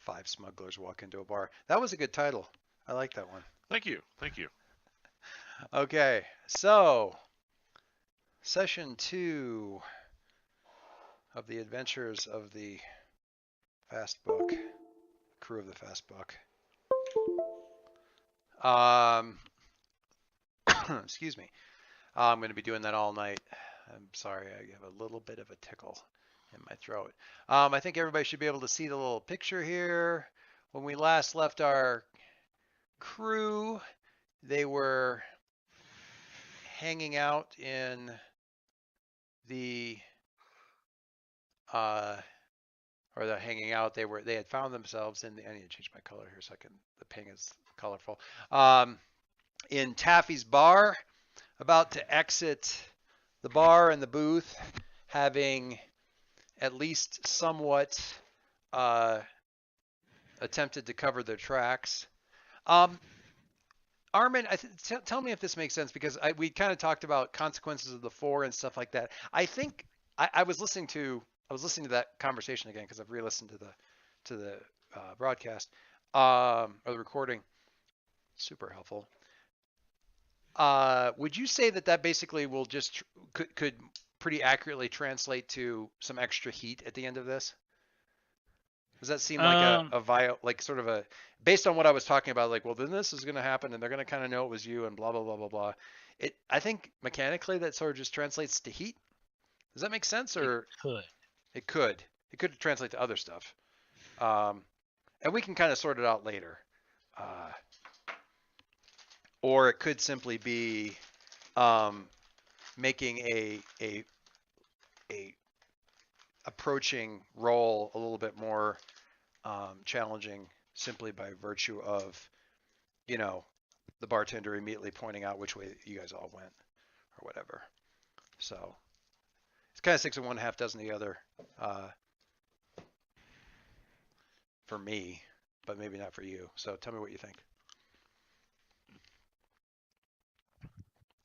5 smugglers walk into a bar. That was a good title. I like that one. Thank you. Thank you. Okay, so session 2 of the adventures of the Fast Book, crew of the Fast Book. Excuse me. I'm going to be doing that all night. I'm sorry, I have a little bit of a tickle in my throat. I think everybody should be able to see the little picture here. When we last left our crew, they were hanging out in the or they're hanging out. They had found themselves in the. I need to change my color here so I can. The ping is colorful. In Taffy's bar, about to exit the bar and the booth, having at least somewhat attempted to cover their tracks. Armin, tell me if this makes sense, because we kind of talked about consequences of the 4 and stuff like that. I think I was listening to that conversation again because I've re-listened to the broadcast or the recording. Super helpful. Would you say that basically will just could pretty accurately translate to some extra heat at the end of this? Does that seem like like sort of a, based on what I was talking about, like, well, then this is going to happen and they're going to kind of know it was you and blah, blah, blah, blah, blah. I think mechanically that sort of just translates to heat. Does that make sense? Or it could translate to other stuff. And we can kind of sort it out later. Or it could simply be making a approaching role a little bit more challenging, simply by virtue of, the bartender immediately pointing out which way you guys all went or whatever. So it's kind of 6 of one, half dozen of the other for me, but maybe not for you. So tell me what you think.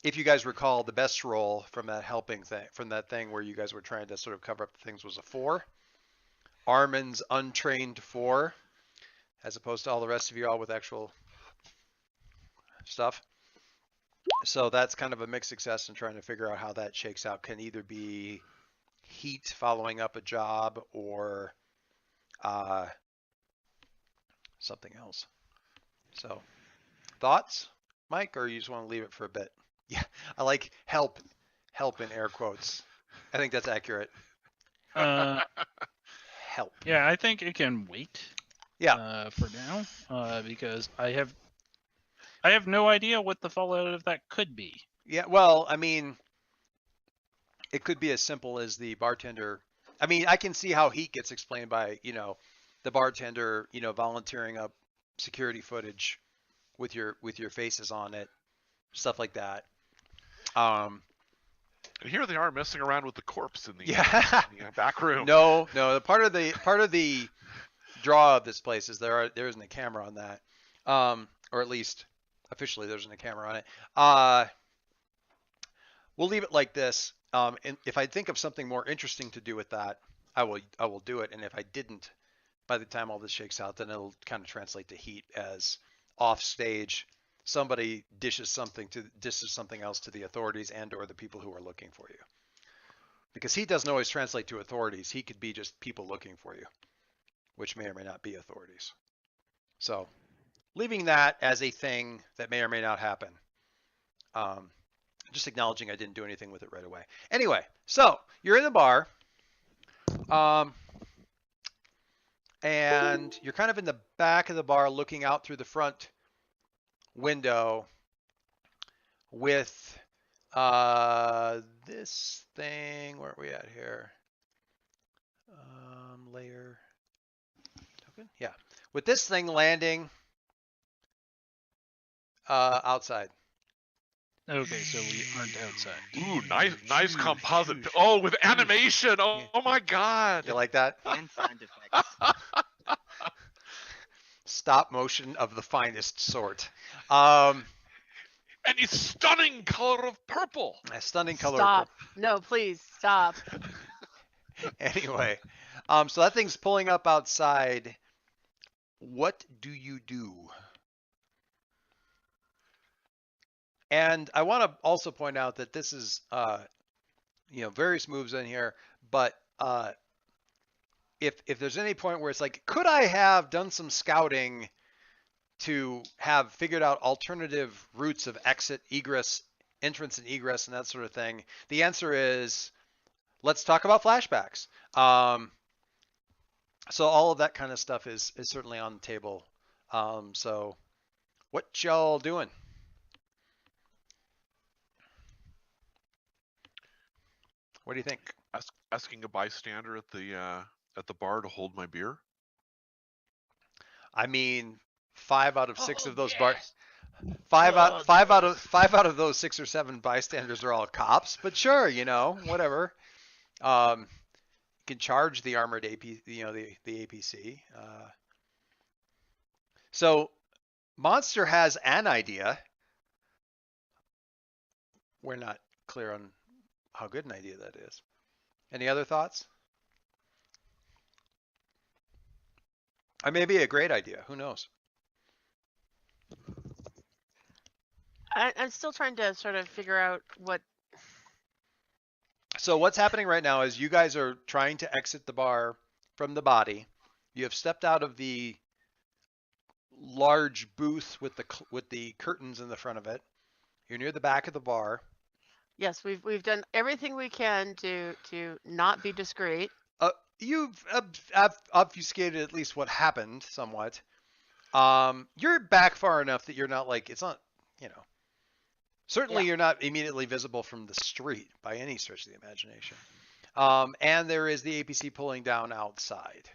If you guys recall, the best roll from that helping thing, from that thing where you guys were trying to sort of cover up the things, was a 4. Armin's untrained 4, as opposed to all the rest of you all with actual stuff. So that's kind of a mixed success in trying to figure out how that shakes out. Can either be heat following up a job or something else. So thoughts, Mike, or you just want to leave it for a bit? Yeah, I like help in air quotes. I think that's accurate. Help. Yeah, I think it can wait. Yeah. For now, because I have no idea what the fallout of that could be. Yeah. Well, I mean, it could be as simple as the bartender. I mean, I can see how heat gets explained by, the bartender, volunteering up security footage with your faces on it, stuff like that. And here they are messing around with the corpse in the, in the back room. No. Part of the draw of this place is there isn't a camera on that, or at least officially there isn't a camera on it. We'll leave it like this. And if I think of something more interesting to do with that, I will do it. And if I didn't, by the time all this shakes out, then it'll kind of translate to heat as off stage. Somebody dishes something else to the authorities and or the people who are looking for you. Because heat doesn't always translate to authorities. He could be just people looking for you, which may or may not be authorities. So leaving that as a thing that may or may not happen. Just acknowledging I didn't do anything with it right away. Anyway, so you're in the bar. And you're kind of in the back of the bar looking out through the front window with this thing. Where are we at here? Layer token. Yeah, with this thing landing outside. Okay, so we aren't outside. Ooh, nice composite. Oh, with animation. Oh my God. You like that? And sound effects. Stop motion of the finest sort. And it's stunning color of purple. A stunning color. Stop. No, please stop. Anyway, so that thing's pulling up outside. what do you do? And I want to also point out that this is, various moves in here, but if there's any point where it's like, could I have done some scouting to have figured out alternative routes of exit, egress, entrance and egress, and that sort of thing? The answer is, let's talk about flashbacks. So all of that kind of stuff is certainly on the table. So what y'all doing? What do you think? Asking a bystander at the bar to hold my beer. I mean, 5 out of 6 of those bars. Five out of those 6 or 7 bystanders are all cops, but sure, whatever. You can charge the armored AP, the APC. So Monster has an idea. We're not clear on how good an idea that is. Any other thoughts? It may be a great idea. Who knows? I'm still trying to sort of figure out what. So what's happening right now is you guys are trying to exit the bar from the body. You have stepped out of the large booth with the curtains in the front of it. You're near the back of the bar. Yes, we've done everything we can to not be discreet. You've obfuscated at least what happened somewhat. You're back far enough that you're not like, it's not, certainly you're not immediately visible from the street by any stretch of the imagination. And there is the APC pulling down outside.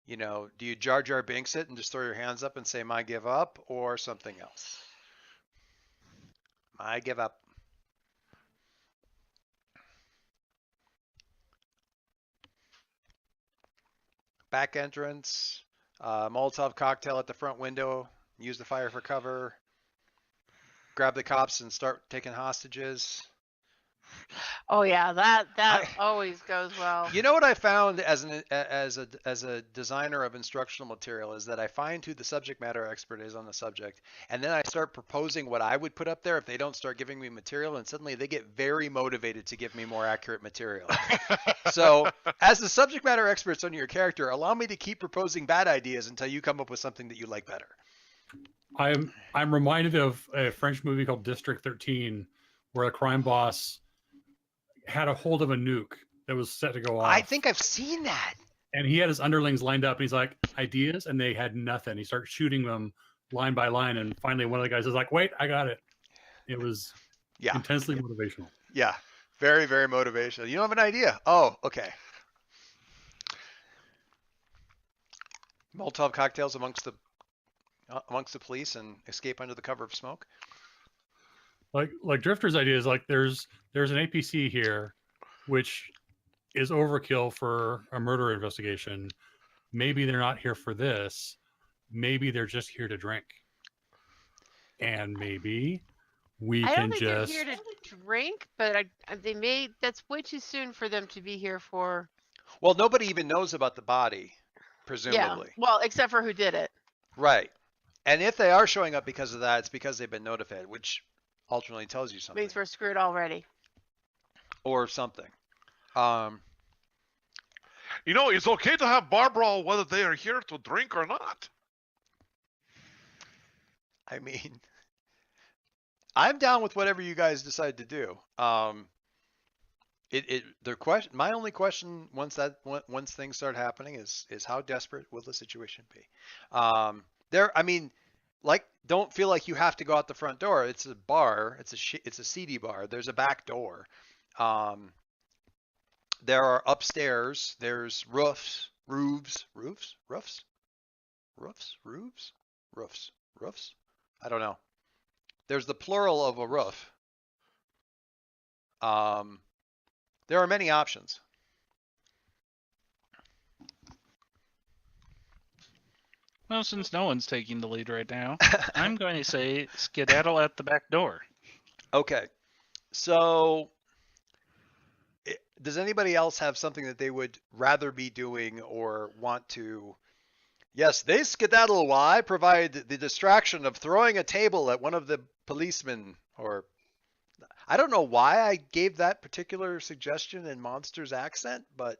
Do you Jar Jar Binks it and just throw your hands up and say, "I give up," or something else? I give up. Back entrance, Molotov cocktail at the front window, use the fire for cover, grab the cops and start taking hostages. Oh yeah, that always goes well. You know what I found as a designer of instructional material is that I find who the subject matter expert is on the subject, and then I start proposing what I would put up there if they don't start giving me material, and suddenly they get very motivated to give me more accurate material. So, as the subject matter experts on your character, allow me to keep proposing bad ideas until you come up with something that you like better. I'm reminded of a French movie called District 13, where a crime boss had a hold of a nuke that was set to go off. I think I've seen that. And he had his underlings lined up, and he's like, ideas, and they had nothing. He started shooting them line by line, and finally one of the guys was like, wait, I got it. It was intensely motivational. Yeah, very, very motivational. You don't have an idea? Oh, okay. Molotov cocktails amongst the police and escape under the cover of smoke. Like Drifter's idea is like there's an APC here, which is overkill for a murder investigation. Maybe they're not here for this. Maybe they're just here to drink. And maybe we I can don't think just they're here to drink, but that's way too soon for them to be here for. Well, nobody even knows about the body, presumably. Yeah. Well, except for who did it. Right. And if they are showing up because of that, it's because they've been notified, which ultimately tells you something. Means we're screwed already. Or something. It's okay to have bar brawl whether they are here to drink or not. I mean, I'm down with whatever you guys decide to do. My only question once things start happening is how desperate will the situation be? Don't feel like you have to go out the front door. It's a bar. It's a seedy bar. There's a back door. There are upstairs. There's roofs. I don't know. There's the plural of a roof. There are many options. Well, since no one's taking the lead right now, I'm going to say skedaddle at the back door. Okay. So does anybody else have something that they would rather be doing or want to? Yes, they skedaddle while I provide the distraction of throwing a table at one of the policemen. Or I don't know why I gave that particular suggestion in Monster's accent, but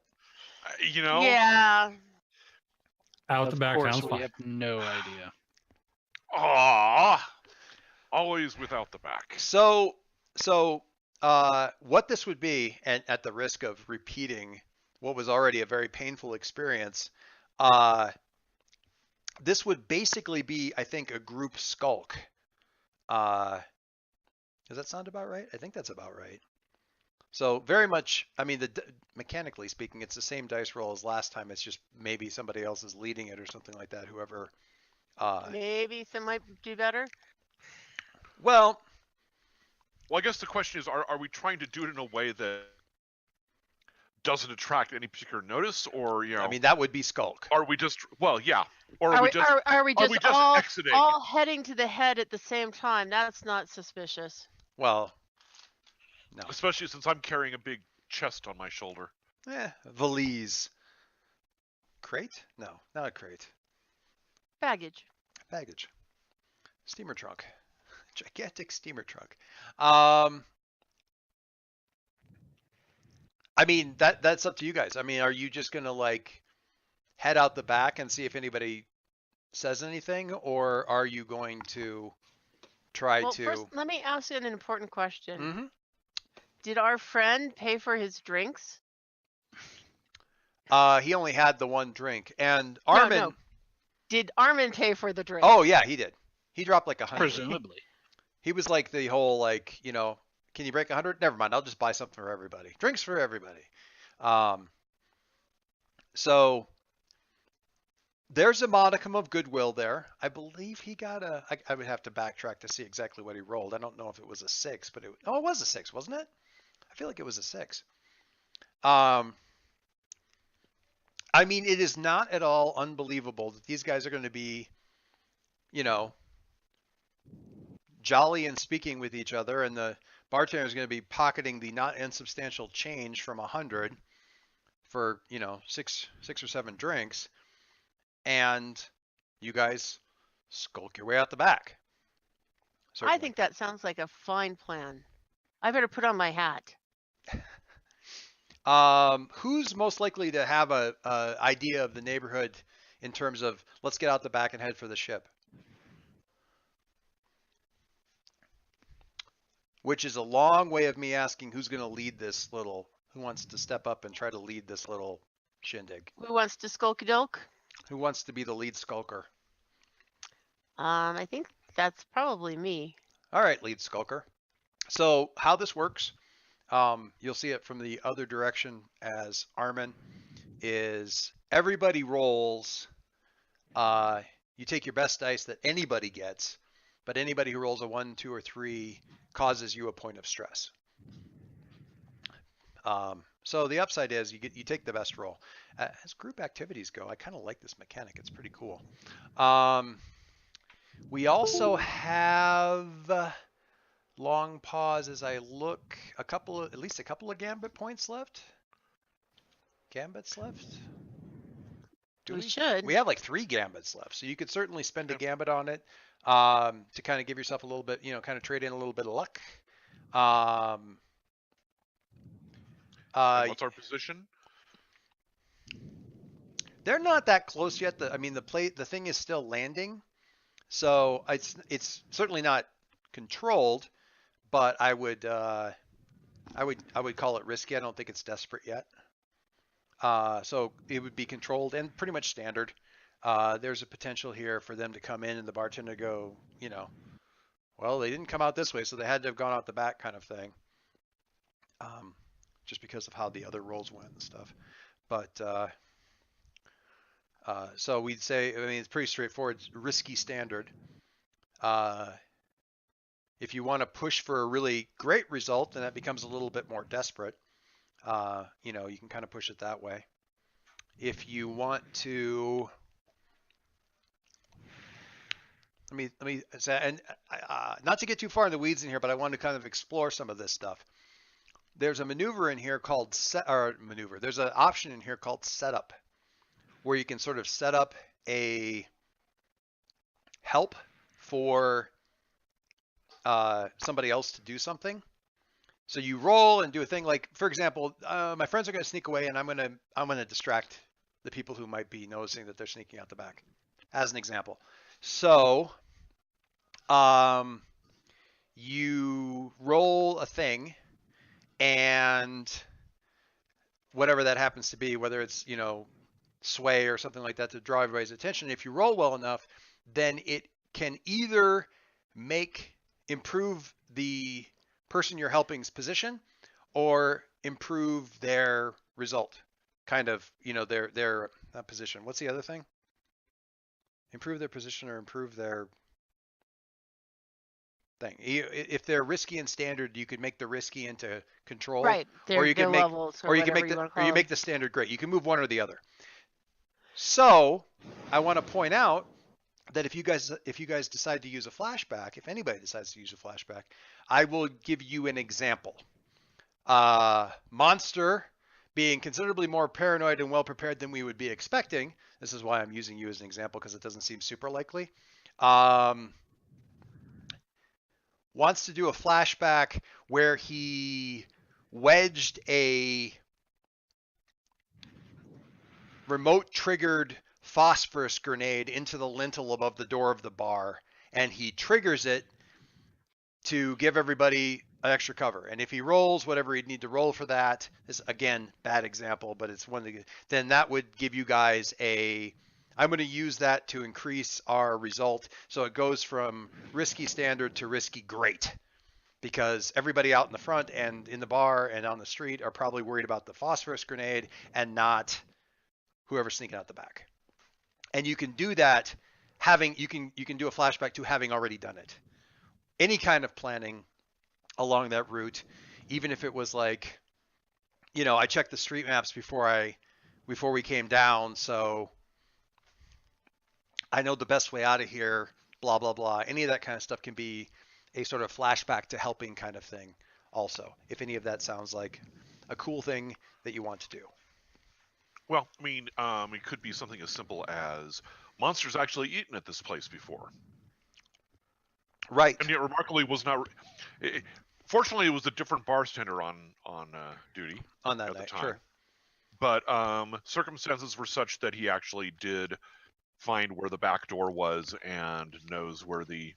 You know, Yeah. Out the Of back course, sounds we fine. have no idea. always without the back. so what this would be, and at the risk of repeating what was already a very painful experience, this would basically be, I think, a group skulk. Does that sound about right? I think that's about right. So very much, I mean, mechanically speaking, it's the same dice roll as last time. It's just maybe somebody else is leading it or something like that. Whoever. Maybe some might do better. Well, Well, I guess the question is, are we trying to do it in a way that doesn't attract any particular notice, or I mean, that would be skulk. are we just yeah, or Are are we, we just are we just, just all, exiting? all heading to the head at the same time? That's not suspicious. Well, no. Especially since I'm carrying a big chest on my shoulder. Valise. Crate? No, not a crate. Baggage. Baggage. Steamer trunk. Gigantic steamer trunk. I mean, that's up to you guys. I mean, are you just gonna like head out the back and see if anybody says anything, or are you going to try Well, to? first, let me ask you an important question. Mhm. Did our friend pay for his drinks? He only had the one drink, and Armin. No. Did Armin pay for the drinks? Oh yeah, he did. He dropped like 100. Presumably. He was like the whole like, can you break 100? Never mind, I'll just buy something for everybody. Drinks for everybody. So there's a modicum of goodwill there. I believe he got I would have to backtrack to see exactly what he rolled. I don't know if it was a 6, but it was a 6, wasn't it? I feel like it was a 6. I mean, it is not at all unbelievable that these guys are going to be, jolly and speaking with each other, and the bartender is going to be pocketing the not insubstantial change from 100 for, 6 or 7 drinks, and you guys skulk your way out the back. Certainly. I think that sounds like a fine plan. I better put on my hat. Who's most likely to have a idea of the neighborhood in terms of let's get out the back and head for the ship? Which is a long way of me asking who's going to lead this who wants to step up and try to lead this little shindig? Who wants to skulk-a-dulk? Who wants to be the lead skulker? I think that's probably me. All right, lead skulker. So how this works, you'll see it from the other direction as Armin, is everybody rolls. You take your best dice that anybody gets, but anybody who rolls a 1, 2, or 3 causes you a point of stress. So the upside is you take the best roll. As group activities go, I kind of like this mechanic. It's pretty cool. We also have long pause as I look. At least a couple of gambit points left. Gambits left. We should. We have like 3 gambits left, so you could certainly spend a gambit on it to kind of give yourself a little bit, kind of trade in a little bit of luck. What's our position? They're not that close yet. The thing is still landing, so it's certainly not controlled, but I would call it risky. I don't think it's desperate yet. So it would be controlled and pretty much standard. There's a potential here for them to come in and the bartender go, well, they didn't come out this way, so they had to have gone out the back kind of thing. Just because of how the other rolls went and stuff. But so we'd say, it's pretty straightforward. It's risky standard. If you want to push for a really great result, then that becomes a little bit more desperate. You can kind of push it that way. If you want to, let me say, and not to get too far in the weeds in here, but I want to kind of explore some of this stuff. there's a maneuver in here called there's an option in here called setup, where you can sort of set up a help for somebody else to do something. So you roll and do a thing like, for example, my friends are going to sneak away, and I'm gonna distract the people who might be noticing that they're sneaking out the back, as an example. So you roll a thing, and whatever that happens to be, whether it's, sway or something like that to draw everybody's attention, if you roll well enough, then it can either improve the person you're helping's position or improve their result. Kind of, their position. What's the other thing? Improve their position or improve their thing. If they're risky and standard, you could make the risky into control. Right. Or you Their can make, levels or you can make the standard great. You can move one or the other. So I want to point out that if you guys decide to use a flashback, if anybody decides to use a flashback, I will give you an example. Monster being considerably more paranoid and well prepared than we would be expecting. This is why I'm using you as an example, because it doesn't seem super likely. Wants to do a flashback where he wedged a remote triggered phosphorus grenade into the lintel above the door of the bar, and he triggers it to give everybody an extra cover. And if he rolls whatever he'd need to roll for that, this again, bad example, but it's one, then that would give you guys I'm going to use that to increase our result. So it goes from risky standard to risky great, because everybody out in the front and in the bar and on the street are probably worried about the phosphorus grenade and not whoever's sneaking out the back. And you can do that you can do a flashback to having already done it. Any kind of planning along that route, even if it was like, I checked the street maps before we came down, so I know the best way out of here, blah, blah, blah. Any of that kind of stuff can be a sort of flashback to helping kind of thing also, if any of that sounds like a cool thing that you want to do. Well, I mean, it could be something as simple as Monster's actually eaten at this place before. Right. And yet, remarkably, was not. Fortunately, it was a different bartender on duty On that at the night, time. sure. But circumstances were such that he actually did find where the back door was and knows where the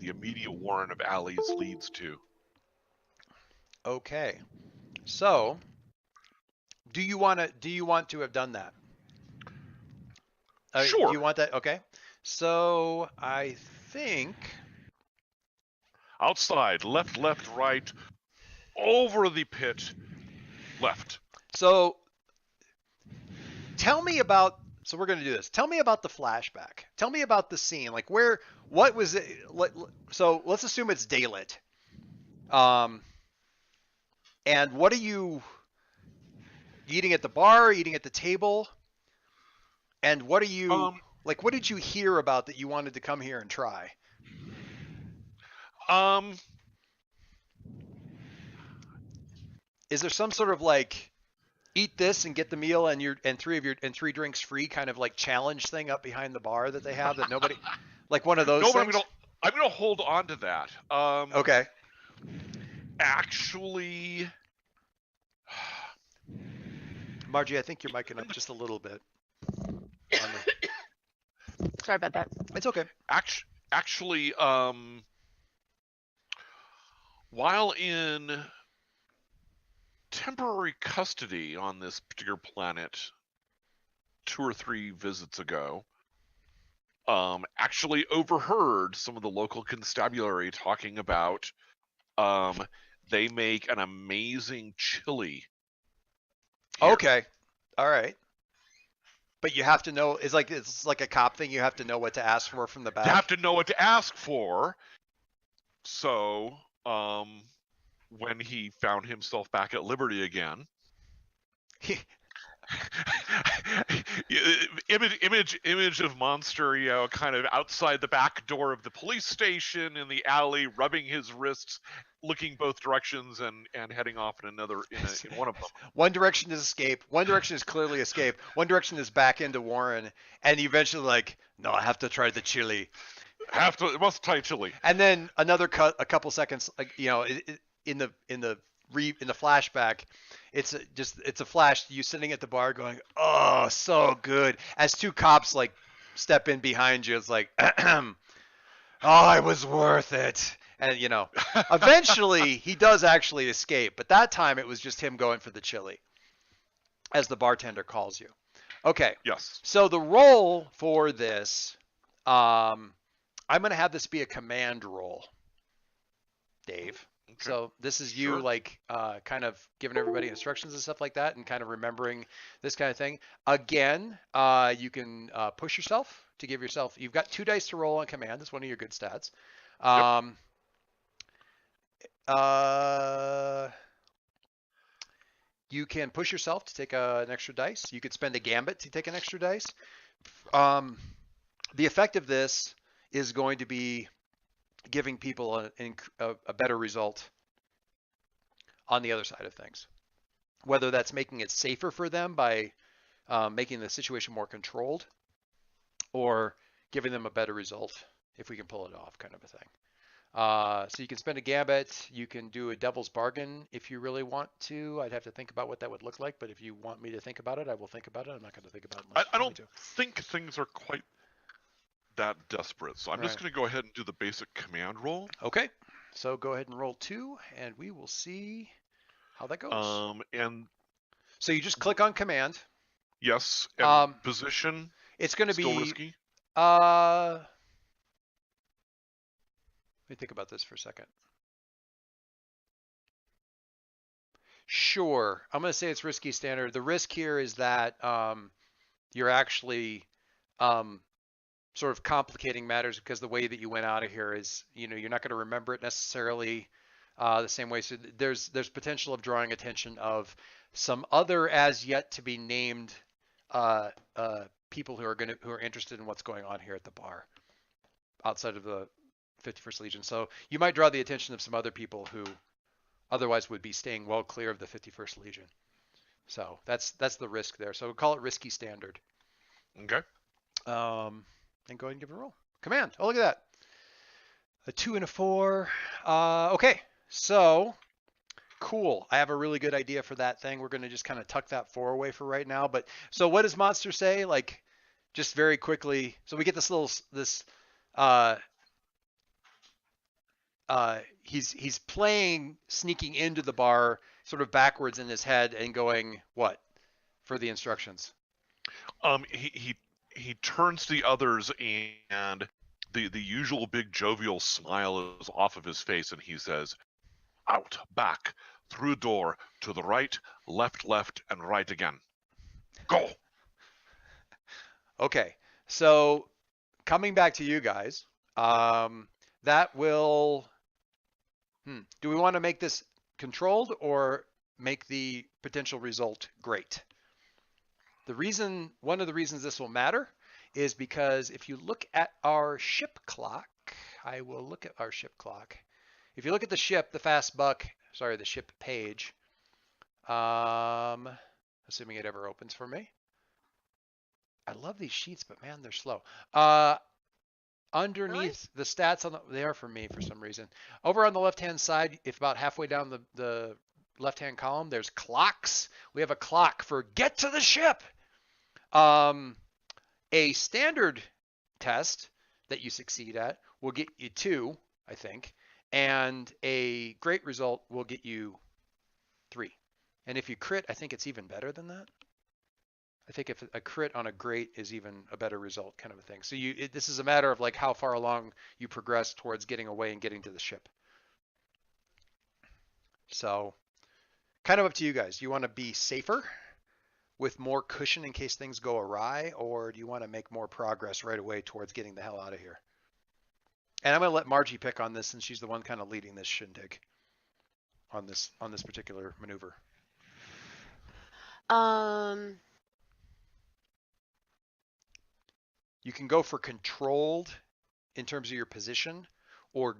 immediate warren of alleys leads to. Okay. So, do you want to have done that? Sure. Do you want that? Okay. So I think Outside, left, right, over the pit, left. so. Tell me about. So we're going to do this. Tell me about the flashback. Tell me about the scene. Like what was it? So let's assume it's daylit. And what are you eating at the bar? Eating at the table? And what are you like? What did you hear about that you wanted to come here and try? Is there some sort of like eat this and get the meal and three drinks free kind of like challenge thing up behind the bar that they have that nobody like one of those No, things? but I'm gonna hold on to that. Okay. Actually, Margie, I think you're miking up just a little bit. Sorry about that. It's okay. actually, while in temporary custody on this particular planet 2 or 3 visits ago, actually overheard some of the local constabulary talking about they make an amazing chili here. Okay. All right. But you have to know, it's like a cop thing. You have to know what to ask for from the back. You have to know what to ask for. So, when he found himself back at liberty again, image of Monster, kind of outside the back door of the police station in the alley, rubbing his wrists looking both directions and heading off in another in one of them. One direction is escape. One direction is clearly escape. One direction is back into Warren, and you eventually like, no, I have to try the chili. Must try chili. And then another cut, a couple seconds, like in the flashback, it's a flash you sitting at the bar going, oh, so good. As two cops like step in behind you, it's like, oh, it was worth it. And eventually he does actually escape, but that time it was just him going for the chili, as the bartender calls you. Okay. Yes. So the roll for this, I'm going to have this be a command roll, Dave. Okay. So this is you Sure. like kind of giving everybody instructions and stuff like that, and kind of remembering this kind of thing. Again, you can push yourself to give yourself. You've got 2 dice to roll on command. That's one of your good stats. You can push yourself to take an extra dice. You could spend a gambit to take an extra dice. The effect of this is going to be giving people a better result on the other side of things. Whether that's making it safer for them by making the situation more controlled, or giving them a better result if we can pull it off, kind of a thing. So you can spend a gambit. You can do a devil's bargain if you really want to. I'd have to think about what that would look like, but if you want me to think about it, I will think about it. I'm not going to think about it unless I you don't want me think things are quite that desperate, so I'm just Right. going to go ahead and do the basic command roll. to. Okay, so go ahead and roll 2, and we will see how that goes. And So you just click on command. yes, and Um, position It's going to still be risky. Let me think about this for a second. Sure, I'm going to say it's risky standard. The risk here is that you're actually sort of complicating matters, because the way that you went out of here is, you're not going to remember it necessarily the same way. So there's potential of drawing attention of some other as yet to be named people who are interested in what's going on here at the bar outside of the 51st Legion. So you might draw the attention of some other people who otherwise would be staying well clear of the 51st Legion. So that's the risk there. So we'll call it risky standard. Okay. And go ahead and give it a roll. Command. Oh, look at that. A 2 and a 4. Okay. So cool. I have a really good idea for that thing. We're going to just kind of tuck that 4 away for right now. But so what does Monster say? Like, just very quickly. So we get he's playing sneaking into the bar sort of backwards in his head and going what for the instructions. He turns to the others, and the usual big jovial smile is off of his face, and he says, "Out, back, through door, to the right, left, and right again. Go." Okay, so coming back to you guys, that will. Do we want to make this controlled or make the potential result great? One of the reasons this will matter is because if you look at our ship clock, I will look at our ship clock. If you look at the ship, the ship page, assuming it ever opens for me. I love these sheets, but man, they're slow. Underneath the stats they are for me for some reason. Over on the left-hand side, if about halfway down the left-hand column, there's clocks. We have a clock for get to the ship. A standard test that you succeed at will get you 2, I think, and a great result will get you 3. And if you crit, I think it's even better than that. I think if a crit on a great is even a better result, kind of a thing. So this is a matter of like how far along you progress towards getting away and getting to the ship. So kind of up to you guys. Do you want to be safer with more cushion in case things go awry, or do you want to make more progress right away towards getting the hell out of here? And I'm going to let Margie pick on this, since she's the one kind of leading this shindig on this particular maneuver. You can go for controlled in terms of your position, or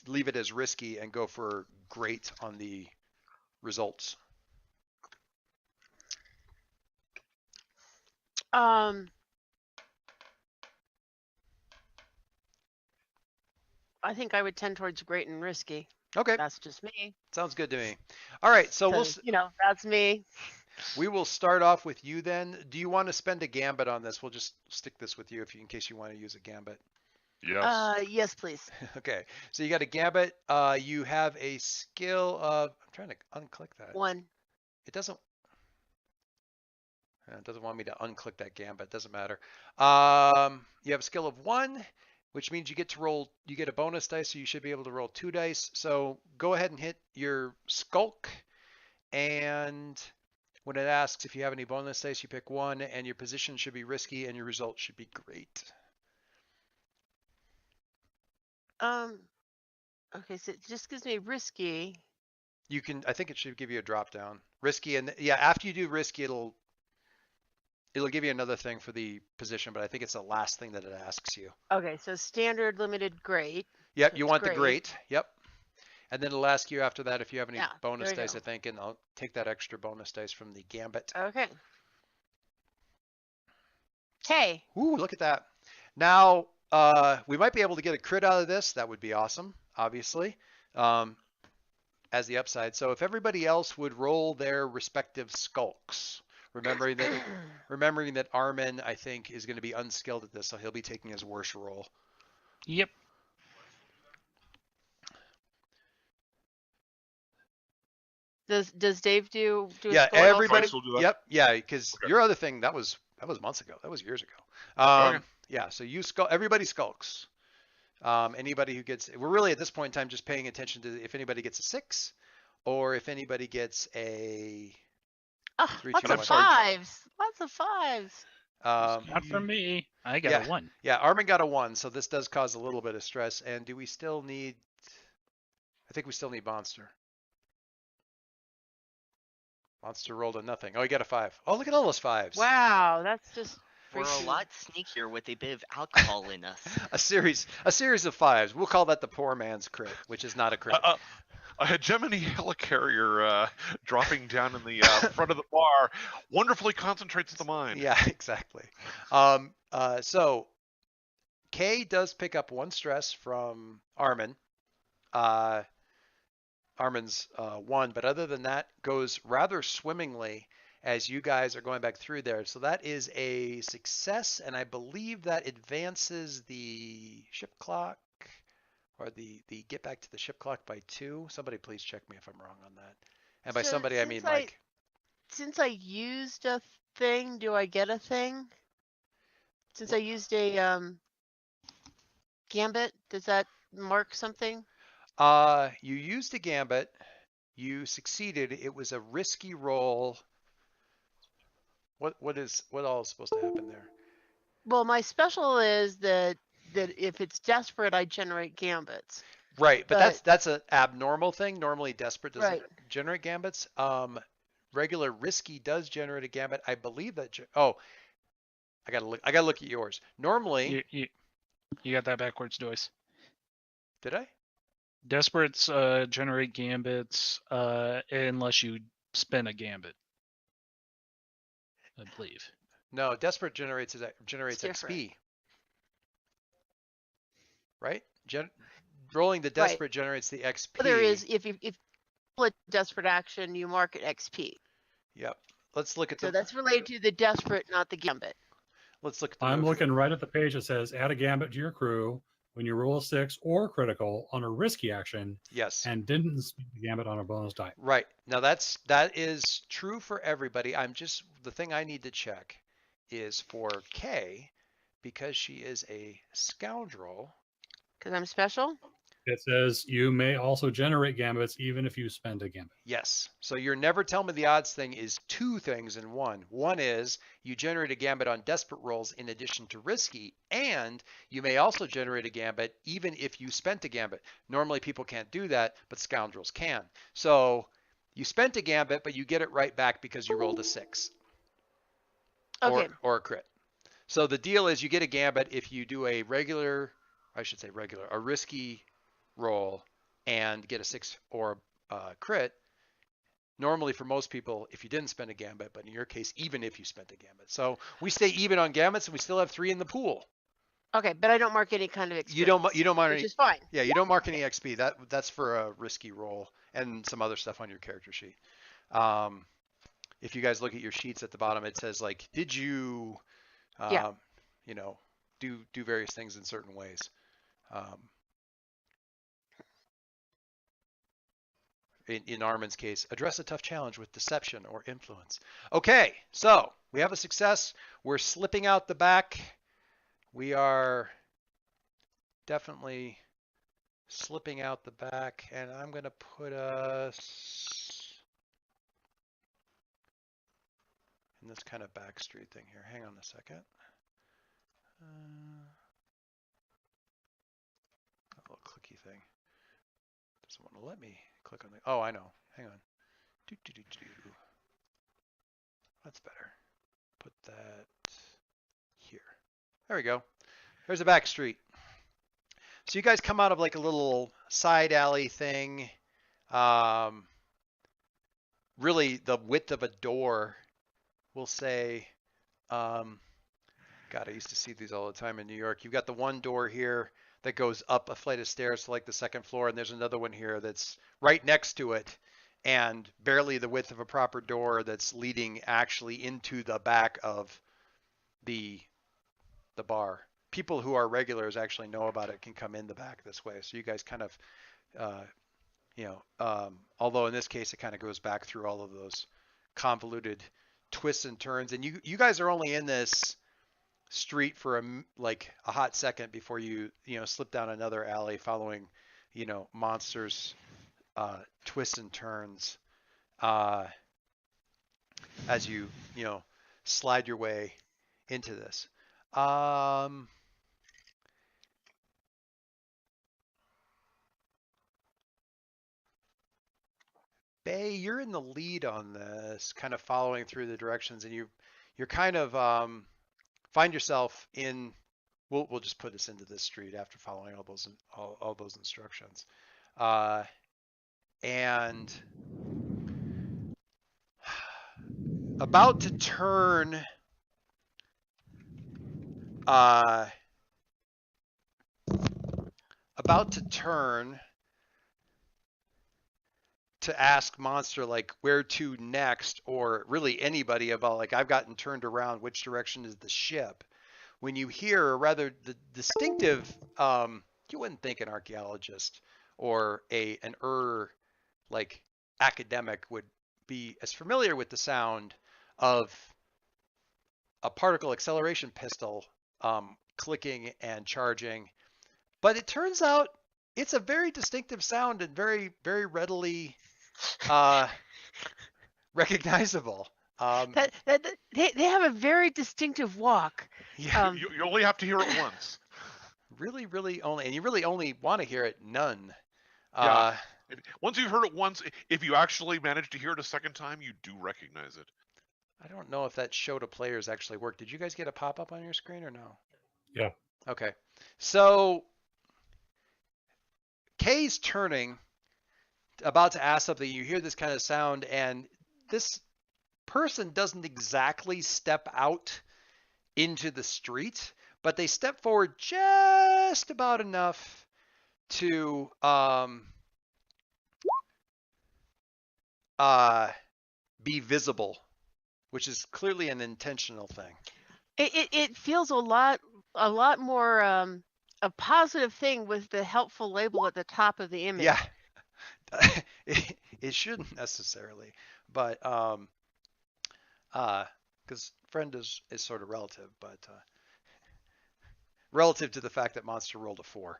leave it as risky and go for great on the results? I think I would tend towards great and risky. Okay, That's just me. sounds good to me. All right, so 'Cause, that's me. we will start off with you then. Do you want to spend a gambit on this? We'll just stick this with you in case you want to use a gambit. Yes. Yes, please. Okay, so you got a gambit. You have a skill of. I'm trying to unclick that. 1. It doesn't want me to unclick that gambit. Doesn't matter. You have a skill of 1, which means you get to roll. You get a bonus dice, so you should be able to roll 2 dice. So go ahead and hit your skulk, and when it asks if you have any bonus dice, you pick 1, and your position should be risky, and your result should be great. Okay, so it just gives me risky. You can. I think it should give you a drop down. Risky, and yeah, after you do risky, it'll give you another thing for the position, but I think it's the last thing that it asks you. Okay, so standard, limited, great. Yep, So you it's want the great. great. Yep. And then it'll ask you after that if you have any Yeah, bonus there you dice, go. I think, and I'll take that extra bonus dice from the gambit. Okay. Okay. Ooh, look at that. Now, we might be able to get a crit out of this. That would be awesome, obviously, as the upside. So if everybody else would roll their respective skulks, remembering that Armin, I think, is going to be unskilled at this, so he'll be taking his worst roll. Yep. Does Dave do Yeah, a score also? everybody. Bryce will do that? Yep, yeah, because Okay. your other thing that was months ago. That was years ago. Okay. Yeah, so everybody skulks. Anybody who gets, we're really at this point in time just paying attention to if anybody gets a 6, or if anybody gets a. Oh, 3, lots 2, of 1. 5s. Lots of 5s. Not for me. I got a 1. Yeah, Armin got a 1, so this does cause a little bit of stress. And do we still need? I think we still need Monster. Monster rolled a nothing. Oh, he got a 5. Oh, look at all those 5s. Wow, that's just We're a freaking- lot sneakier with a bit of alcohol in us. A series of 5s. We'll call that the poor man's crit, which is not a crit. A hegemony helicarrier dropping down in the front of the bar wonderfully concentrates the mind. Yeah, exactly. So Kay does pick up 1 stress from Armin. Armin's 1, but other than that, goes rather swimmingly as you guys are going back through there. So that is a success, and I believe that advances the ship clock, or the get back to the ship clock by 2. Somebody please check me if I'm wrong on that. And by So somebody, I mean since Mike. Since I used a thing, do I get a thing? Since I used a gambit, does that mark something? You used a gambit. You succeeded. It was a risky roll. What all is supposed to happen there? Well, my special is that if it's desperate, I generate gambits. Right, but But- that's an abnormal thing. Normally, desperate doesn't Right. generate gambits. Regular risky does generate a gambit. I believe that. I gotta look at yours. Normally, You got that backwards, Joyce. did I? Desperates generate gambits unless you spend a gambit. I believe. No, desperate generates different. XP. Right? Rolling the desperate generates the XP. But there is if pull a desperate action, you mark it XP. Yep. Let's look at So the. that's related to the desperate, not the gambit. Let's look at the. I'm move. looking right at the page that says add a gambit to your crew when you roll a 6 or critical on a risky action Yes. and didn't spend the gambit on a bonus die. Right. Now that is true for everybody. The thing I need to check is for Kay, because she is a scoundrel. Because I'm special. It says you may also generate gambits even if you spend a gambit. Yes. So your never tell me the odds thing is 2 things in one. One is you generate a gambit on desperate rolls in addition to risky, and you may also generate a gambit even if you spent a gambit. Normally people can't do that, but scoundrels can. So you spent a gambit, but you get it right back because you rolled a 6 Okay. or a crit. So the deal is you get a gambit if you do a risky roll and get a 6 or crit. Normally, for most people, if you didn't spend a gambit, but in your case, even if you spent a gambit. So we stay even on gambits, and we still have 3 in the pool. Okay, but I don't mark any kind of experience. You don't mark which any. is fine. Yeah, you don't mark any XP. That's for a risky roll and some other stuff on your character sheet. If you guys look at your sheets at the bottom, it says like, did you, you know, do various things in certain ways. In Armin's case, address a tough challenge with deception or influence. Okay, so we have a success. We're slipping out the back. We are definitely slipping out the back, and I'm going to put us in this kind of back street thing here. Hang on a second. That little clicky thing. Doesn't want to let me click on the. Oh, I know. Hang on. That's better. Put that here. There we go. There's a back street. So you guys come out of like a little side alley thing. Really, the width of a door, we'll say. God, I used to see these all the time in New York. You've got the one door here that goes up a flight of stairs to like the second floor, and there's another one here that's right next to it, and barely the width of a proper door that's leading actually into the back of the bar. People who are regulars actually know about it, can come in the back this way. So you guys kind of, although in this case it kind of goes back through all of those convoluted twists and turns, and you guys are only in this street for a hot second before you slip down another alley following monsters twists and turns as you slide your way into this. Bay, you're in the lead on this, kind of following through the directions, and you're kind of find yourself in. We'll just put us into this street after following all those instructions, and about to turn. About to turn to ask Monster like where to next, or really anybody about like I've gotten turned around, which direction is the ship, when you hear a rather distinctive, you wouldn't think an archaeologist or an like academic would be as familiar with the sound of a particle acceleration pistol clicking and charging, but it turns out it's a very distinctive sound and very, very readily recognizable. They have a very distinctive walk. Yeah, You only have to hear it once. really only, and you really only want to hear it none. Yeah. Once you've heard it once, if you actually manage to hear it a second time, you do recognize it. I don't know if that show to players actually worked. Did you guys get a pop-up on your screen or no? Yeah. Okay. So Kay's turning, about to ask something. You hear this kind of sound, and this person doesn't exactly step out into the street, but they step forward just about enough to be visible, which is clearly an intentional thing. It feels a lot more a positive thing with the helpful label at the top of the image. Yeah, it shouldn't necessarily, but because friend is sort of relative, but relative to the fact that Monster rolled a 4.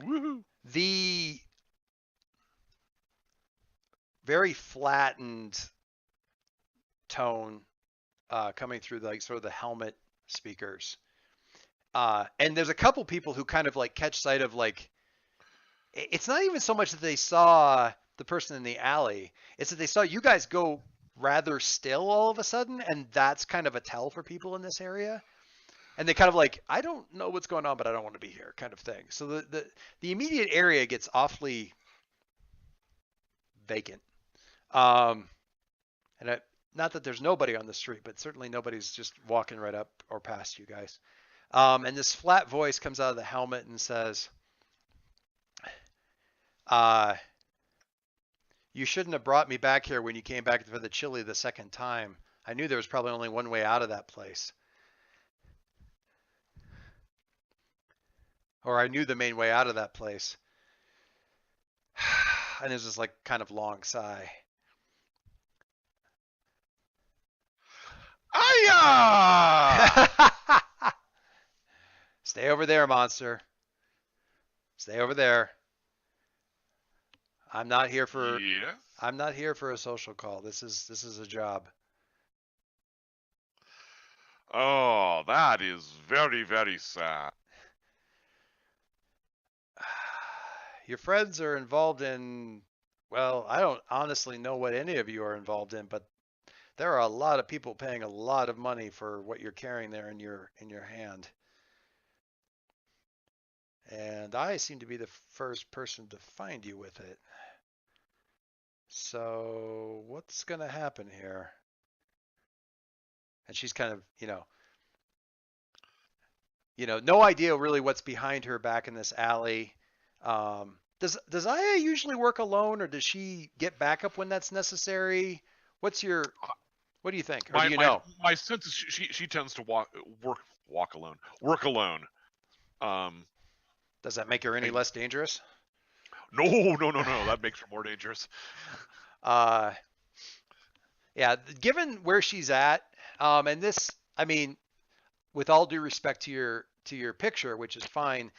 Woohoo! The very flattened tone coming through like sort of the helmet speakers, and there's a couple people who kind of like catch sight of like, it's not even so much that they saw the person in the alley, it's that they saw you guys go rather still all of a sudden, and that's kind of a tell for people in this area. and they kind of like, I don't know what's going on, but I don't want to be here, kind of thing. So the immediate area gets awfully vacant. And not that there's nobody on the street, but certainly nobody's just walking right up or past you guys. And this flat voice comes out of the helmet and says, you shouldn't have brought me back here when you came back for the chili the second time. I knew there was probably only one way out of that place. Or I knew the main way out of that place. And there's this like kind of long sigh. Aya! Stay over there, monster. Stay over there. I'm not here for Yeah. I'm not here for a social call. This is a job. Oh, that is very, very sad. Your friends are involved in, well, I don't honestly know what any of you are involved in, but there are a lot of people paying a lot of money for what you're carrying there in your hand. And I seem to be the first person to find you with it. So what's going to happen here? And she's kind of, no idea really what's behind her back in this alley. Does Aya usually work alone, or does she get backup when that's necessary? What do you think? Or do you know? My sense is she tends to work alone. Work alone. Does that make her any less dangerous? No. That makes her more dangerous. Yeah, given where she's at, and this, I mean, with all due respect to your picture, which is fine,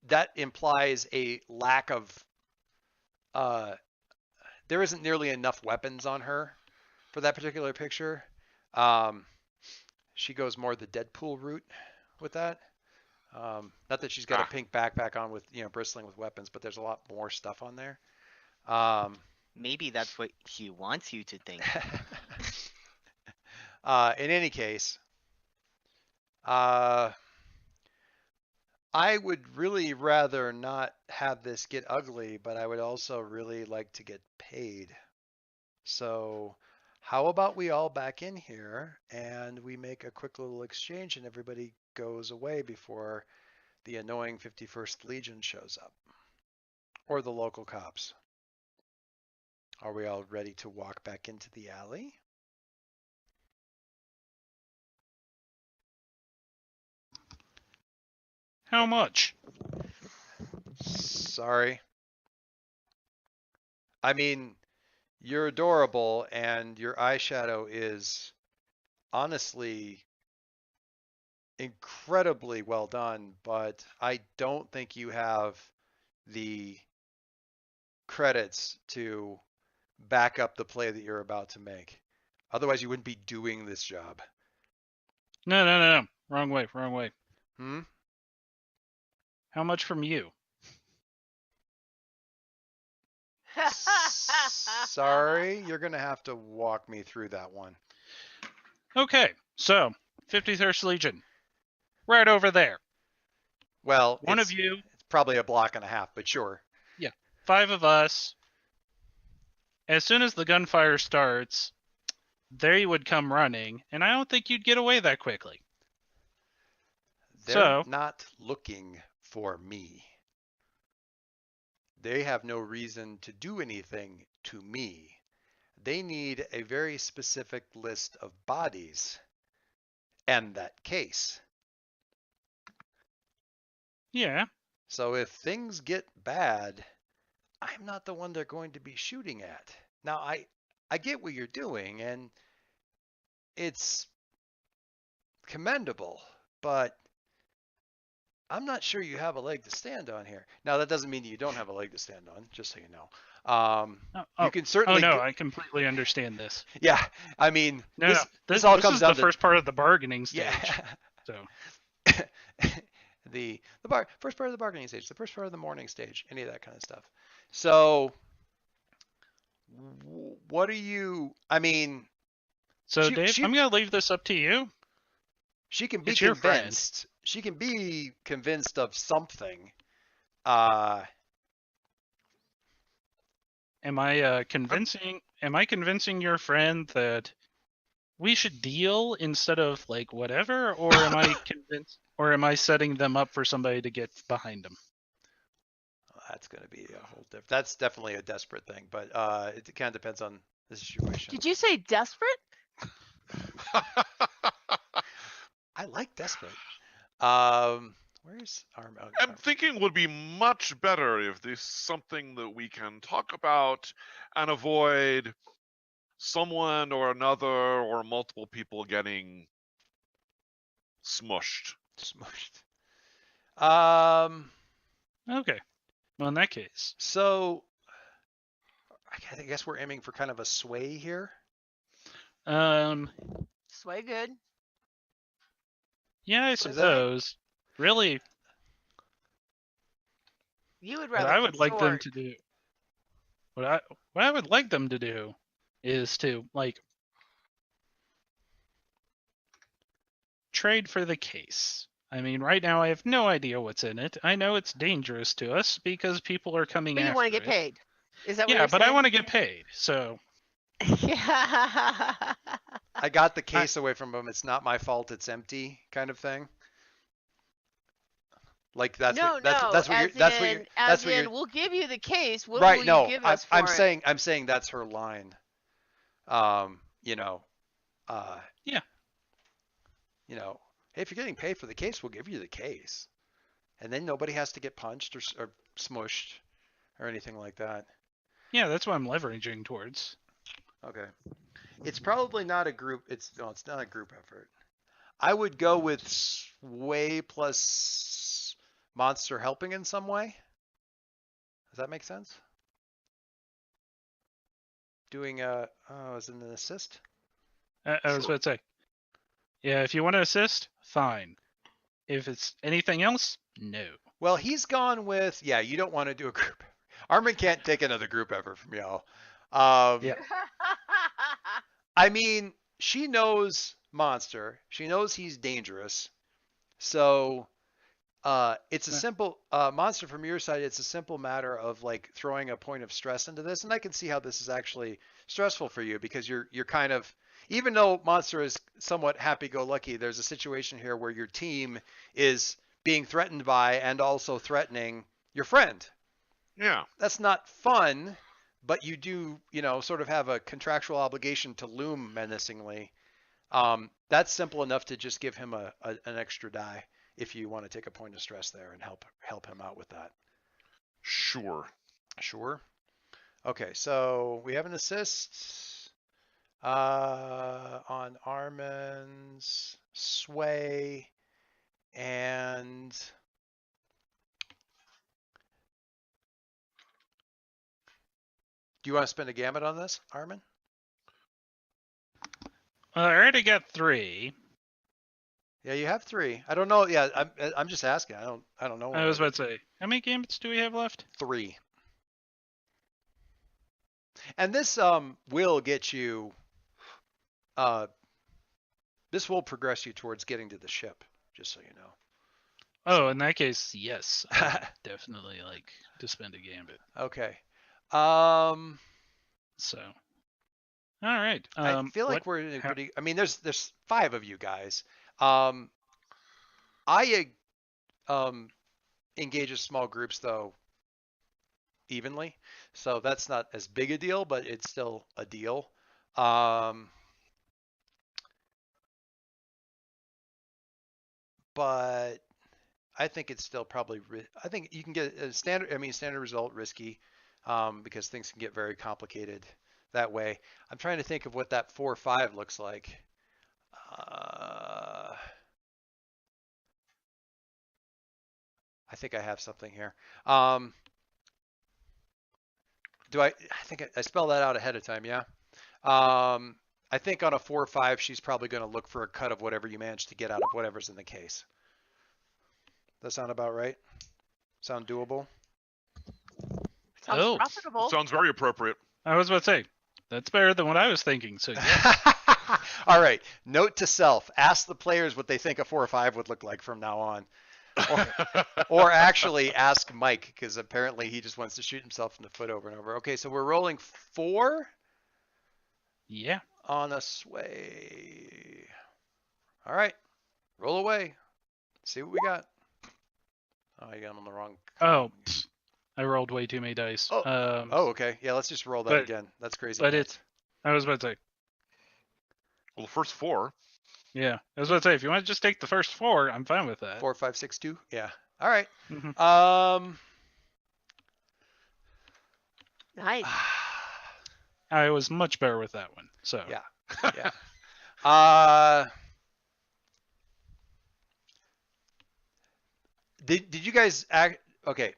that implies a lack of, there isn't nearly enough weapons on her for that particular picture. She goes more the Deadpool route with that. Not that she's got a pink backpack on with, bristling with weapons, but there's a lot more stuff on there. Maybe that's what she wants you to think. In any case, I would really rather not have this get ugly, but I would also really like to get paid. So how about we all back in here and we make a quick little exchange and everybody goes away before the annoying 51st Legion shows up or the local cops. Are we all ready to walk back into the alley? How much? Sorry. I mean, you're adorable and your eyeshadow is honestly incredibly well done, but I don't think you have the credits to back up the play that you're about to make. Otherwise, you wouldn't be doing this job. No. Wrong way. Hmm? How much from you? Sorry, you're going to have to walk me through that one. Okay, so 51st Legion, right over there. Well, One of you. It's probably a block and a half, but sure. Yeah, 5 of us. As soon as the gunfire starts, they would come running, and I don't think you'd get away that quickly. They're not looking for me. They have no reason to do anything to me. They need a very specific list of bodies and that case. Yeah. So if things get bad, I'm not the one they're going to be shooting at. Now, I get what you're doing, and it's commendable, but I'm not sure you have a leg to stand on here. Now, that doesn't mean you don't have a leg to stand on, just so you know. You can certainly. Oh no, I completely understand this. Yeah, I mean, This all this comes is down the to first part of the bargaining stage. Yeah. So the first part of the bargaining stage, the first part of the morning stage, any of that kind of stuff. So, what are you? I mean, Dave, I'm gonna leave this up to you. She can be It's your friend. convinced. She can be convinced of something. Am I convincing your friend that we should deal instead of like whatever, or am I convinced, or am I setting them up for somebody to get behind them? That's going to be a whole different. That's definitely a desperate thing, but it kind of depends on the situation. Did you say desperate? I like desperate. Where's Arm? I'm thinking would be much better if this is something that we can talk about and avoid someone or another or multiple people getting smushed. Smushed. Okay. Well, in that case, So I guess we're aiming for kind of a sway here. Sway good. yeah, I suppose. Really, You would what rather. I would like them consort. to do, what I would like them to do, is to like trade for the case. I mean, right now I have no idea what's in it. I know it's dangerous to us because people are coming But you after want to get it. paid. Is that what Yeah, you're but I saying? want to get paid. So Yeah. I got the case away from him. It's not my fault. It's empty, kind of thing. Like that's no, what that's no. what you're as that's in, what you're as that's what in, you're we'll give you the case. What right. will No, you give us for I'm it? saying that's her line. You know, yeah, you know, hey, if you're getting paid for the case, we'll give you the case, and then nobody has to get punched or smushed or anything like that. yeah, that's what I'm leveraging towards. Okay, it's probably not a group. It's not a group effort. I would go with sway plus monster helping in some way. Does that make sense? Doing is it an assist? I was about to say, yeah, if you want to assist, fine. If it's anything else, no. Well, he's gone with, yeah, you don't want to do a group. Armin can't take another group effort from y'all. Yeah. I mean, she knows Monster. She knows he's dangerous. So it's a simple, Monster, from your side, it's a simple matter of like throwing a point of stress into this. And I can see how this is actually stressful for you because you're kind of, even though Monster is somewhat happy-go-lucky, there's a situation here where your team is being threatened by and also threatening your friend. Yeah. That's not fun, but you do, sort of have a contractual obligation to loom menacingly. That's simple enough to just give him an extra die if you want to take a point of stress there and help him out with that. Sure. Sure. Okay, so we have an assist on Armin's sway, and do you want to spend a gamut on this, Armin? I already got 3. Yeah, you have 3. I don't know. Yeah, I'm just asking. I don't know. I was about to say, how many gambits do we have left? 3. And this will get you. This will progress you towards getting to the ship, just so you know. Oh, in that case, yes, I would definitely like to spend a gambit. Okay. So, all right. I feel like we're in a pretty. I mean, there's 5 of you guys. I engage in small groups though evenly, so that's not as big a deal, but it's still a deal. But I think it's still probably. I think you can get a standard. I mean, standard result risky, because things can get very complicated that way. I'm trying to think of what that 4-5 looks like. I think I have something here. Do I think I spelled that out ahead of time? Yeah. I think on a 4-5, she's probably going to look for a cut of whatever you manage to get out of whatever's in the case. That sound about right? Sound doable? Sounds Oh. profitable. Sounds very appropriate. I was about to say, That's better than what I was thinking. So yeah. All right. Note to self: ask the players what they think a 4 or 5 would look like from now on, or actually ask Mike, because apparently he just wants to shoot himself in the foot over and over. Okay, so we're rolling 4 Yeah. on a sway. All right, roll away. See what we got. Oh, I got him on the wrong. Oh, I rolled way too many dice. Oh, okay. Yeah, let's just roll that but- again. That's crazy. But nuts. I was about to say, Well, the first 4. yeah. I was about to say, if you want to just take the first 4, I'm fine with that. 4, 5, 6, 2. Yeah. All right. Mhm. Nice. I was much better with that one. So Yeah. Yeah. Did you guys act? Okay.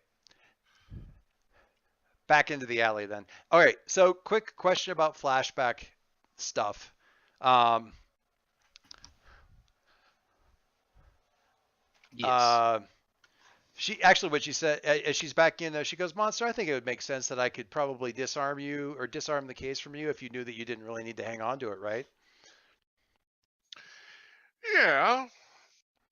Back into the alley then. All right. So quick question about flashback stuff. yes. She actually, what she said, as she's back in, she goes, Monster, I think it would make sense that I could probably disarm you or disarm the case from you if you knew that you didn't really need to hang on to it, right? Yeah.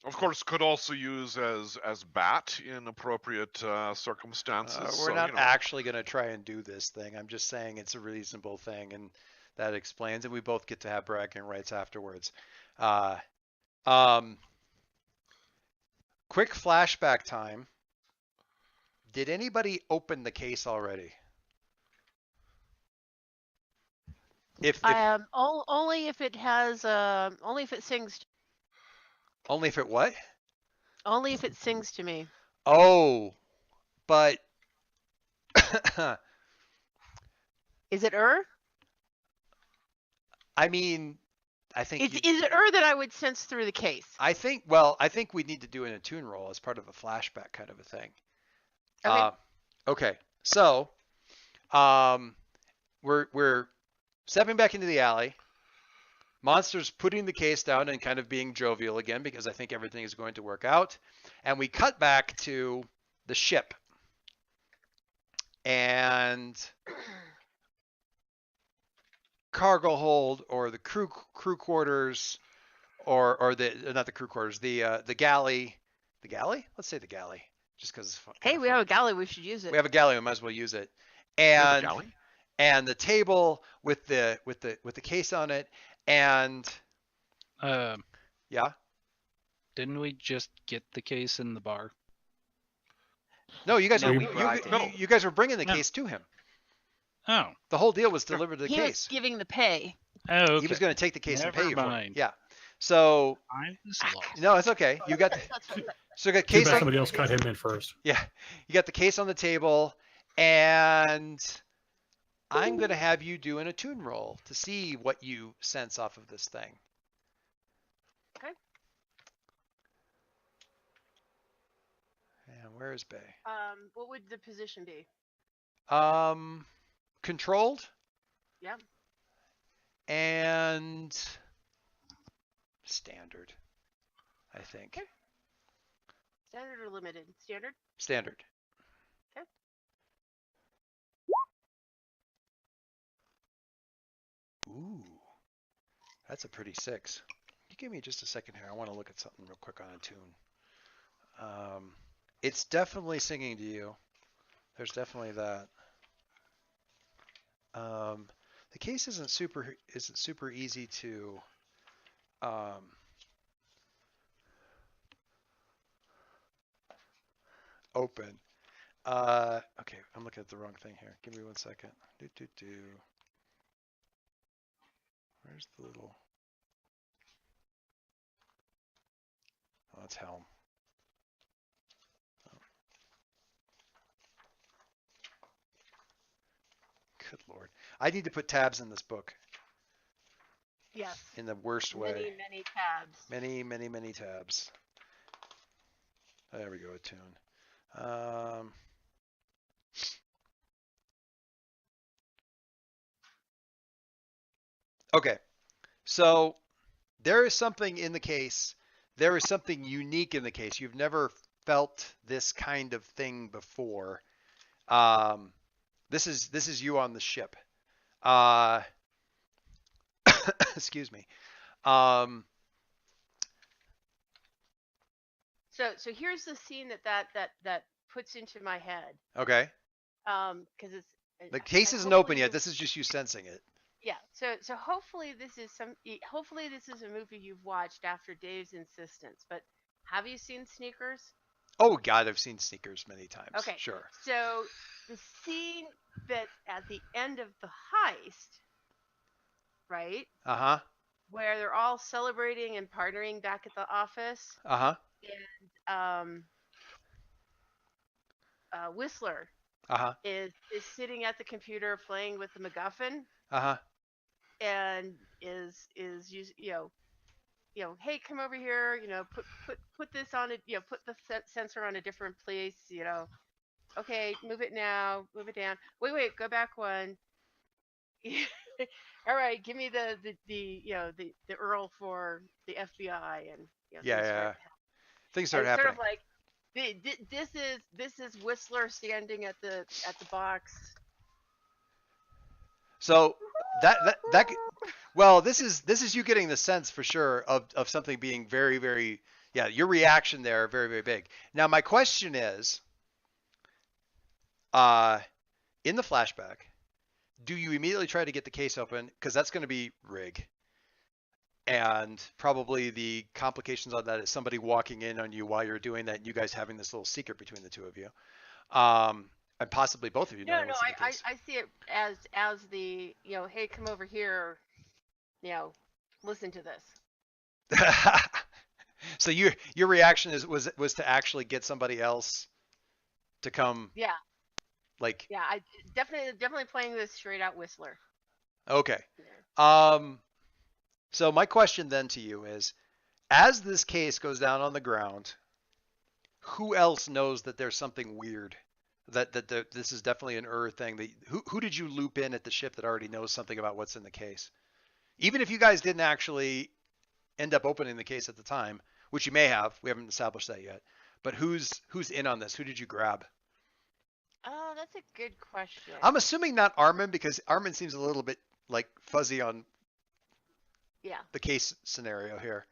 Of course, could also use as bat in appropriate circumstances. We're so, not you know. actually going to try and do this thing. I'm just saying it's a reasonable thing, and that explains, and we both get to have bragging rights afterwards. Quick flashback time. Did anybody open the case already? If Only if it has only if it sings only if it what? only if it sings to me. Oh, but Is it I mean, I think Is it that I would sense through the case? I think we need to do an attune roll as part of a flashback kind of a thing. Okay. Okay. So, we're stepping back into the alley. Monster's putting the case down and kind of being jovial again because I think everything is going to work out. And we cut back to the ship. And cargo hold or the crew quarters or the not the crew quarters, the galley. The galley? Let's say the galley. Just because it's fun. Hey, we have a galley. We should use it. We have a galley. We might as well use it. There's a And galley? and the table with the case on it, and yeah. Didn't we just get the case in the bar? No, you guys No, were we brought it. you guys were bringing the No. case to him. Oh. The whole deal was delivered to the He case. was giving the pay. Oh, okay. He was going to take the case and Never pay you for it. mind. Yeah. So I was lost. no, it's okay. You got That's right. so you got Too case bad on, somebody else cut him in first. yeah. You got the case on the table, and I'm going to have you do an attune roll to see what you sense off of this thing. Okay. And where is Bay? What would the position be? Controlled Yeah. and standard, I think. Okay. Standard or limited? Standard. Standard. Okay. Ooh, that's a pretty 6. You give me just a second here. I want to look at something real quick on a tune. It's definitely singing to you. There's definitely that. The case isn't super easy to open. Okay, I'm looking at the wrong thing here. Give me 1 second. Where's the little? Oh, it's helm. Oh. Good Lord. I need to put tabs in this book Yes. in the worst way. Many tabs. Many tabs. There we go, attune. Okay, so there is something in the case. There is something unique in the case. You've never felt this kind of thing before. This is you on the ship. Uh, excuse me. Um, So here's the scene that puts into my head. okay. Because it's The case isn't hopefully open yet. you- This is just you sensing it. Yeah. So hopefully this is hopefully this is a movie you've watched after Dave's insistence. But have you seen Sneakers? Oh God, I've seen Sneakers many times. Okay. Sure. So the scene that at the end of the heist, right, Uh-huh. where they're all celebrating and partnering back at the office, Uh-huh. and Whistler Uh-huh. is sitting at the computer playing with the MacGuffin Uh-huh. and is hey, come over here, put this on it, put the sensor on a different place, okay, move it now, move it down, wait, go back one. All right, give me the Earl for the FBI, and Yeah. Things start and it's happening. sort of like this is Whistler standing at the box. So well, this is you getting the sense for sure of something being very, very, yeah, your reaction there very, very big. Now my question is, in the flashback, do you immediately try to get the case open? Because that's going to be rig. And probably the complications on that is somebody walking in on you while you're doing that, and you guys having this little secret between the two of you. And possibly both of you knowing No, what's in the case. I see it as the hey, come over here, listen to this. So your reaction was to actually get somebody else to come, Yeah, like, I definitely playing this straight out Whistler. okay. Yeah. So my question then to you is, as this case goes down on the ground, who else knows that there's something weird? That this is definitely an thing. Who did you loop in at the ship that already knows something about what's in the case? Even if you guys didn't actually end up opening the case at the time, which you may have, we haven't established that yet. But who's in on this? Who did you grab? Oh, that's a good question. I'm assuming not Armin, because Armin seems a little bit like fuzzy on the case scenario here.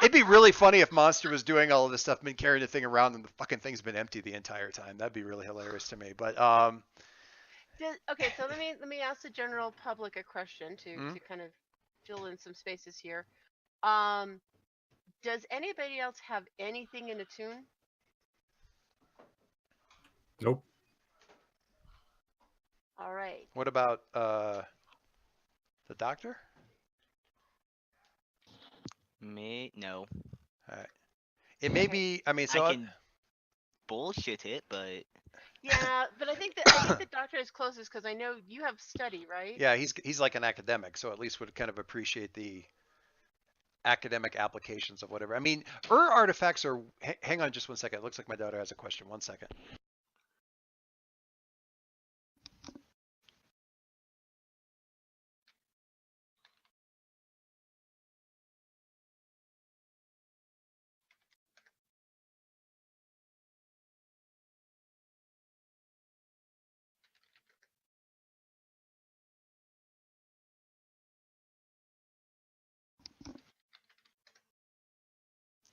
It'd be really funny if Monster was doing all of this stuff, been carrying the thing around, and the fucking thing's been empty the entire time. That'd be really hilarious to me. But okay, so let me ask the general public a question to kind of fill in some spaces here. Does anybody else have anything in a tune? Nope. All right. what about the doctor? Me? No. All right. It may be. I mean, so I can bullshit it, but Yeah, but I think the doctor is closest because I know you have study, right? yeah, he's like an academic, so at least would kind of appreciate the academic applications of whatever. I mean, artifacts are. Hang on, just one second. It looks like my daughter has a question. 1 second.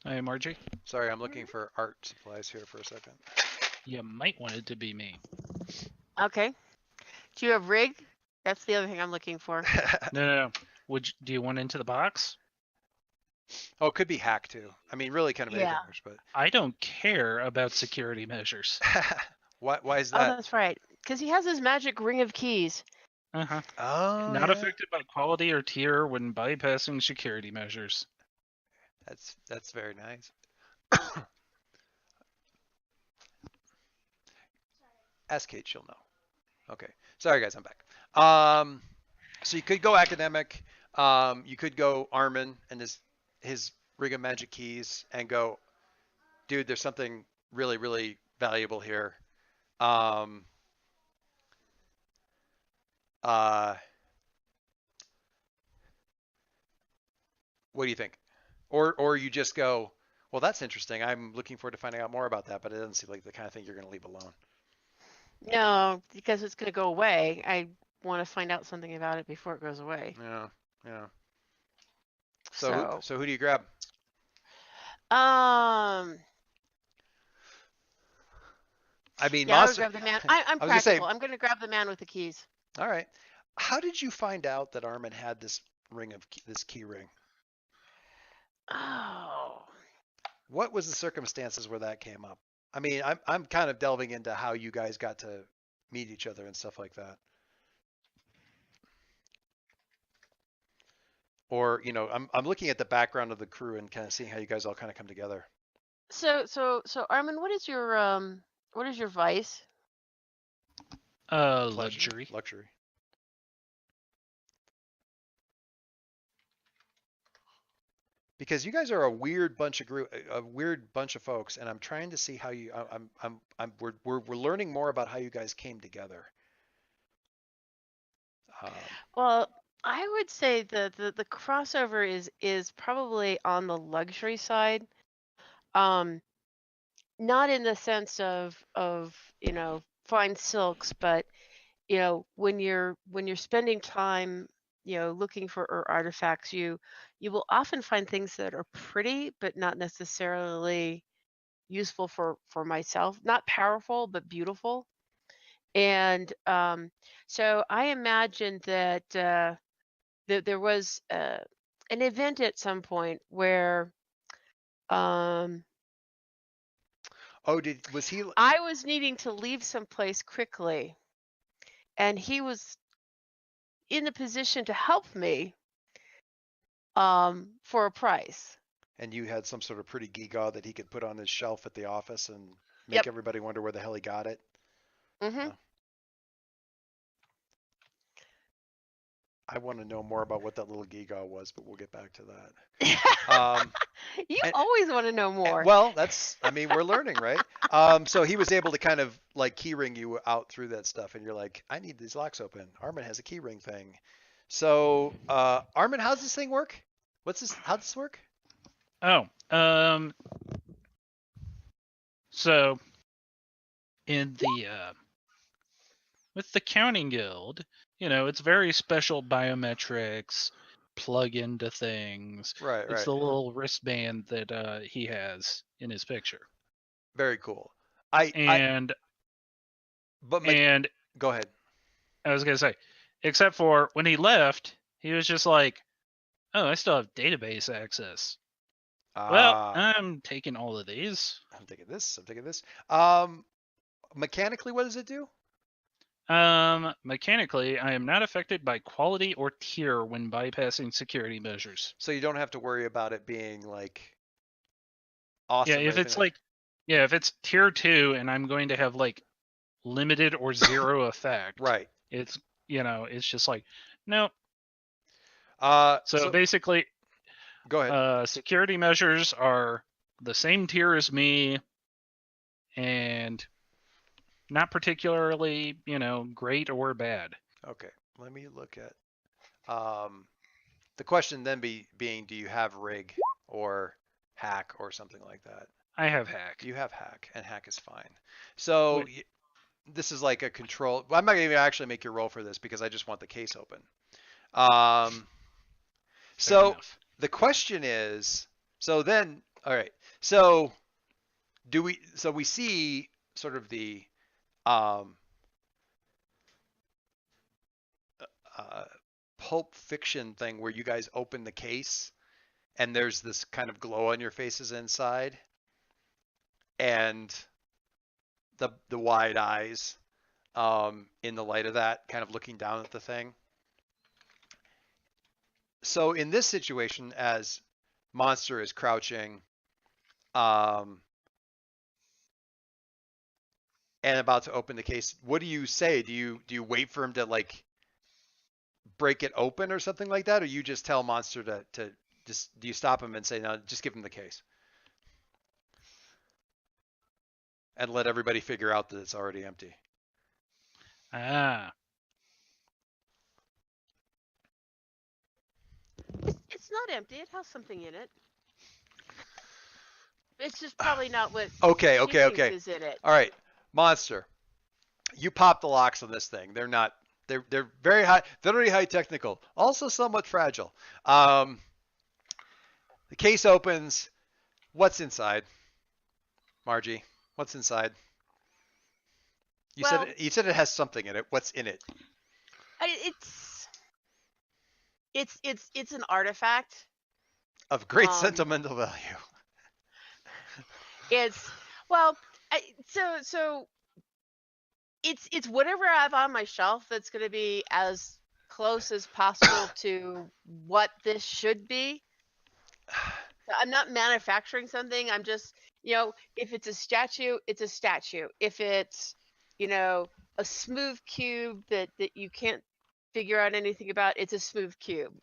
Hey, Margie. Sorry, I'm looking for art supplies here for a second. You might want it to be me. Okay. Do you have rig? That's the other thing I'm looking for. No. Do you want into the box? Oh, it could be hack too. I mean, really kind of anything, but I don't care about security measures. why is Oh, that? that's right. Because he has his magic ring of keys. Uh-huh. Oh, Not yeah. affected by quality or tier when bypassing security measures. That's very nice. Ask Kate, she'll know. Okay. Sorry guys, I'm back. So you could go academic. You could go Armin and his rig of magic keys and go, dude, there's something really, really valuable here. What do you think? Or you just go, well, that's interesting. I'm looking forward to finding out more about that, but it doesn't seem like the kind of thing you're going to leave alone. No, because it's going to go away. want to find out something about it before it goes away. Yeah, yeah. So, So who do you grab? I mean, yeah, I would Monster. grab the man. I'm I was gonna say, practical. I'm going to grab the man with the keys. all right. How did you find out that Armin had this this key ring? Oh. What was the circumstances where that came up? I mean, I'm kind of delving into how you guys got to meet each other and stuff like that. Or, you know, I'm looking at the background of the crew and kind of seeing how you guys all kind of come together. So Armin, what is your vice? Pleasure, Luxury. luxury. Because you guys are a weird bunch of folks, and I'm trying to see how you. We're learning more about how you guys came together. Well, I would say the crossover is probably on the luxury side. Not in the sense of fine silks, but when you're spending time looking for artifacts, you will often find things that are pretty but not necessarily useful for myself, not powerful but beautiful. And so I imagine that that there was an event at some point where Was he? I was needing to leave someplace quickly, and he was in a position to help me for a price. And you had some sort of pretty gewgaw that he could put on his shelf at the office and make Yep. everybody wonder where the hell he got it. Mm-hmm. I want to know more about what that little gewgaw was, but we'll get back to that. You and- always want to know more. Well, I mean, we're learning, right? So he was able to kind of like keyring you out through that stuff, and you're like, I need these locks open. Armin has a keyring thing. So, Armin, how's this thing work? How's this work? Oh, so in the with the counting guild, it's very special biometrics, plug into things. Right, It's right. the little wristband that he has in his picture. Very cool. And go ahead. I was gonna say, except for when he left, he was just like, "Oh, I still have database access. Well, I'm taking all of these." I'm taking this. Mechanically, what does it do? Mechanically, I am not affected by quality or tier when bypassing security measures. So you don't have to worry about it being like awesome. Yeah, if it's tier 2 and I'm going to have like limited or zero effect, right? It's it's just like nope. So basically, go ahead. Security measures are the same tier as me, and not particularly, great or bad. Okay, let me look at the question then being, do you have rig or hack or something like that? I have hack. You have hack, and hack is fine. So this is like a control. I'm not going to actually make your roll for this because I just want the case open. So the question is, all right. So we see sort of the Pulp Fiction thing where you guys open the case and there's this kind of glow on your faces inside, and the wide eyes in the light of that, kind of looking down at the thing. So in this situation, as Monster is crouching and about to open the case, what do you say? Do you wait for him to like break it open or something like that, or you just tell Monster to just, do you stop him and say, no, just give him the case and let everybody figure out that it's already empty? It's not empty. It has something in it. It's just probably not what Okay. is in it. All right, Monster, you pop the locks on this thing. They're not They're very high technical, also somewhat fragile. The case opens. What's inside, Margie? What's inside? You Well, said it has something in it. What's in it? It's an artifact. Of great Um, sentimental value. It's well, so it's whatever I have on my shelf that's going to be as close as possible to what this should be. I'm not manufacturing something. I'm just, if it's a statue, it's a statue. If it's, a smooth cube that you can't figure out anything about, it's a smooth cube.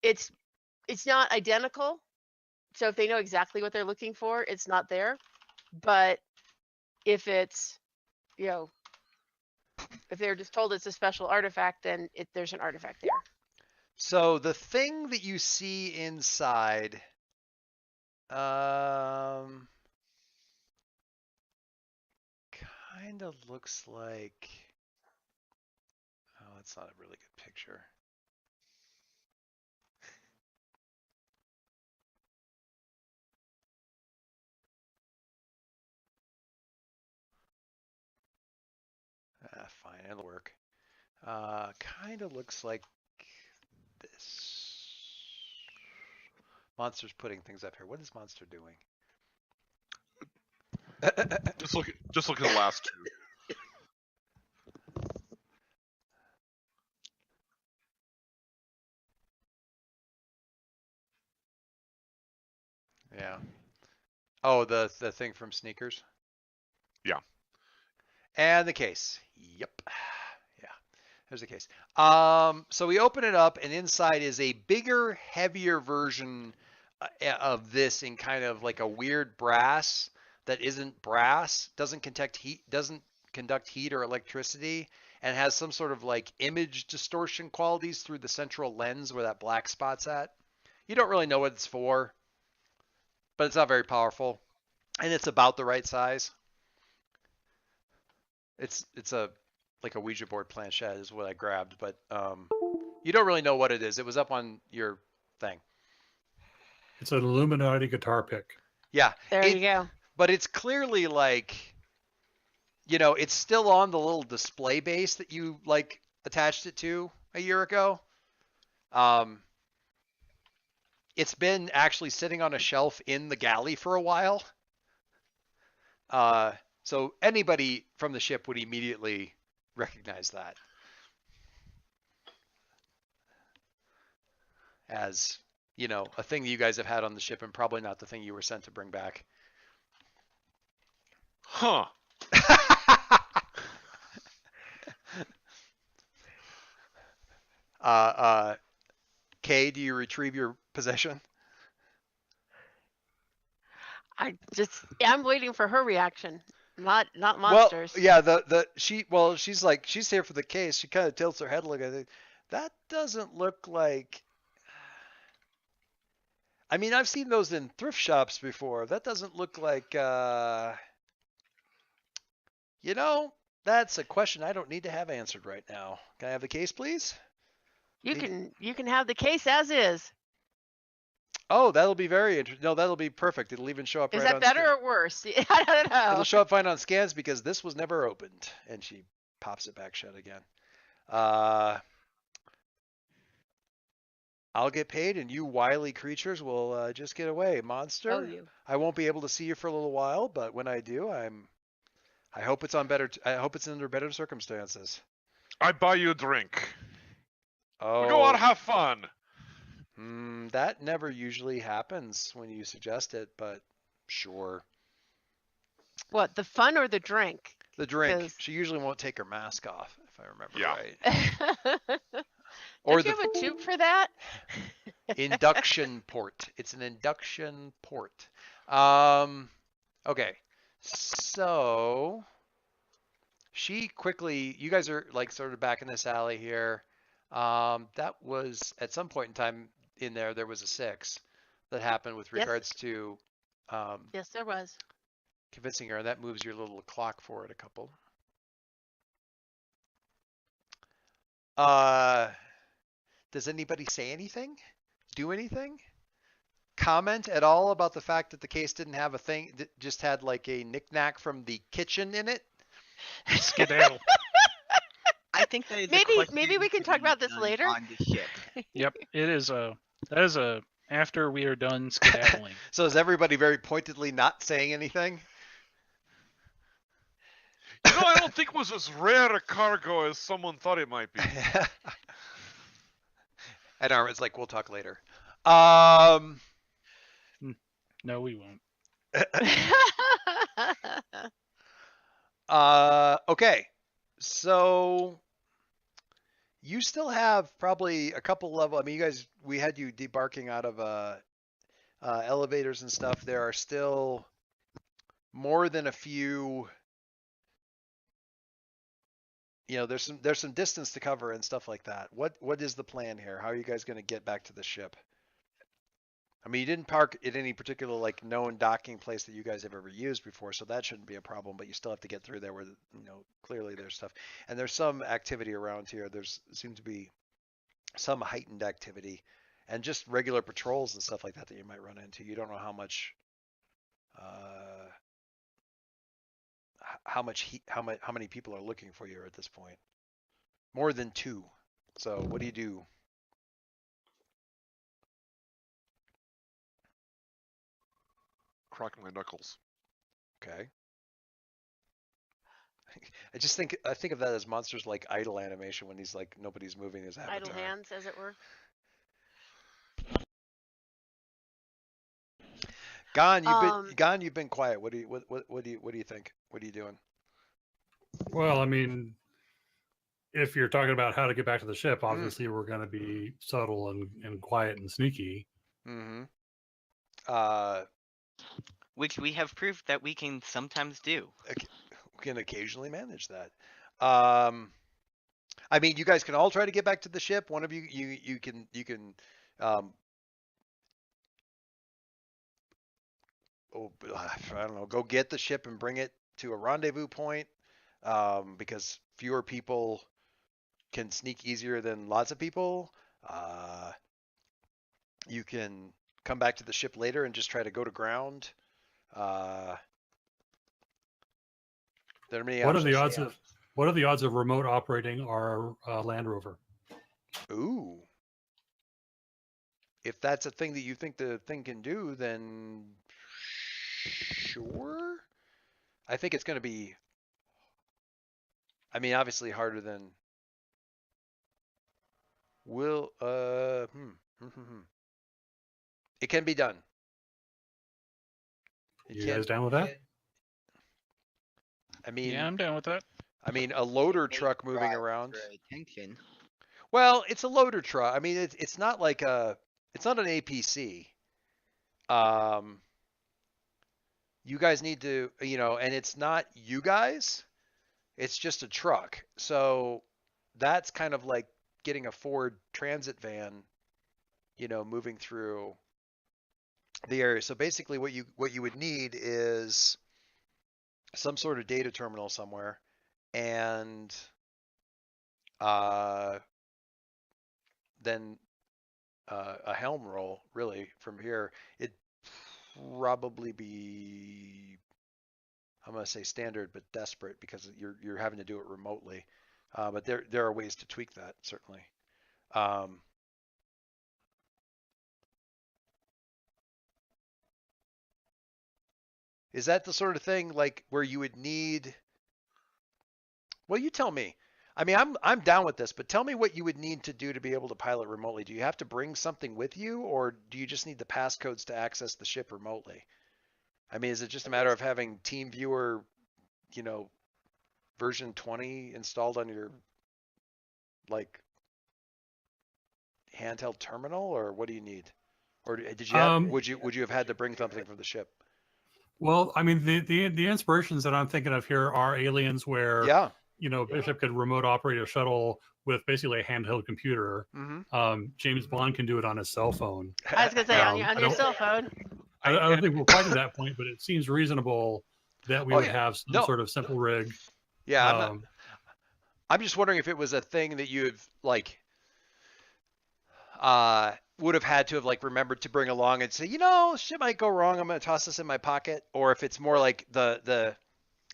It's not identical. So if they know exactly what they're looking for, it's not there. But if it's, if they're just told it's a special artifact, then there's an artifact there. So the thing that you see inside, kind of looks like. Oh, it's not a really good picture. Fine, it'll work. Kind of looks like this. Monster's putting things up here. What is Monster doing? Just look at the last two. Yeah. Oh, the thing from Sneakers? Yeah. And the case. Yep. Yeah. There's the case. So we open it up, and inside is a bigger, heavier version of this in kind of like a weird brass that isn't brass, doesn't conduct heat or electricity, and has some sort of like image distortion qualities through the central lens where that black spot's at. You don't really know what it's for, but it's not very powerful, and it's about the right size. It's like a Ouija board planchette is what I grabbed, but you don't really know what it is. It was up on your thing. It's an Illuminati guitar pick. Yeah. There you go. But it's clearly like, it's still on the little display base that you like attached it to a year ago. It's been actually sitting on a shelf in the galley for a while. So anybody from the ship would immediately recognize that as, a thing that you guys have had on the ship and probably not the thing you were sent to bring back. Huh. Kay, do you retrieve your possession? I'm waiting for her reaction, not Monsters. Well, yeah, she's here for the case. She kind of tilts her head looking at it. That doesn't look like. I mean, I've seen those in thrift shops before. That doesn't look like. That's a question I don't need to have answered right now. Can I have the case, please? You can have the case as is. Oh, that'll be very interesting. No, that'll be perfect. It'll even show up. Is right that on better scans. or worse? I don't know. It'll show up fine on scans because this was never opened, and she pops it back shut again. I'll get paid, and you wily creatures will just get away. Monster, Oh, you. I won't be able to see you for a little while, but when I do, I hope it's under better circumstances. I buy you a drink. Oh, Go on, have fun. That never usually happens when you suggest it, but sure. What, the fun or the drink? The drink. 'Cause- She usually won't take her mask off, if I remember Yeah. right. Or Or do you the have a tube for that? induction port. It's an induction port. Okay. So she quickly, you guys are like sort of back in this alley here. That was at some point in time in there was a 6 that happened with Yes. regards to Yes, there was. convincing her, and that moves your little clock forward a couple. Does anybody say anything? Do anything? Comment at all about the fact that the case didn't have a thing, that just had like a knickknack from the kitchen in it? Skedaddle. I think that is a Maybe question we can to talk be about this done later. on the ship. Yep, it is a. That is a. After we are done skedaddling. So is everybody very pointedly not saying anything? You know, I don't think it was as rare a cargo as someone thought it might be. And Armin's like, we'll talk later. No, we won't. Okay. So you still have probably a couple level. I mean, you guys, we had you debarking out of elevators and stuff. There are still more than a few. You know, there's some distance to cover and stuff like that. What is the plan here? How are you guys going to get back to the ship? I mean, you didn't park at any particular like known docking place that you guys have ever used before, so that shouldn't be a problem. But you still have to get through there where, you know, clearly there's stuff, and there's some activity around here. There's seems to be some heightened activity, and just regular patrols and stuff like that that you might run into. You don't know how much, how many people are looking for you at this point. More than 2. So what do you do? Crock my knuckles. Okay. I think of that as Monsters like idle animation when he's like nobody's moving his avatar. Idle hands, as it were. Gon, you've been quiet. What do you think? What are you doing? Well, I mean, if you're talking about how to get back to the ship, obviously we're going to be subtle and quiet and sneaky. Mm-hmm. Which we have proved that we can sometimes do. We can occasionally manage that. I mean, you guys can all try to get back to the ship. One of you can I don't know, go get the ship and bring it to a rendezvous point, because fewer people can sneak easier than lots of people. You can come back to the ship later and just try to go to ground. There are many What are options. the odds of remote operating our Land Rover? Ooh. If that's a thing that you think the thing can do, then sure. I think it's going to be, I mean, obviously harder than It can be done. You guys down with that? I mean, Yeah, I'm down with that. I mean, a loader truck moving around. Attention. Well, it's a loader truck. I mean, it's not like it's not an APC. You guys need to, you know, and it's not you guys. It's just a truck. So that's kind of like getting a Ford Transit van, you know, moving through the area. So basically what you would need is some sort of data terminal somewhere, and then a helm roll really from here. It'd probably be, I'm gonna say standard but desperate, because you're having to do it remotely. But there are ways to tweak that, certainly. Is that the sort of thing like where you would need? Well, you tell me. I mean, I'm down with this, but tell me what you would need to do to be able to pilot remotely. Do you have to bring something with you, or do you just need the passcodes to access the ship remotely? I mean, is it just a matter of having TeamViewer, you know, version 20 installed on your like handheld terminal, or what do you need? Or did you have, would you have had to bring something from the ship? Well, I mean, the inspirations that I'm thinking of here are Aliens, where you know, Bishop could remote operate a shuttle with basically a handheld computer. Mm-hmm. James Bond can do it on his cell phone. I was gonna say on your cell phone. I don't think we're quite to that point, but it seems reasonable that we would have some sort of simple rig. Yeah, I'm just wondering if it was a thing that you've like would have had to have like remembered to bring along and say, shit might go wrong. I'm going to toss this in my pocket, or if it's more like the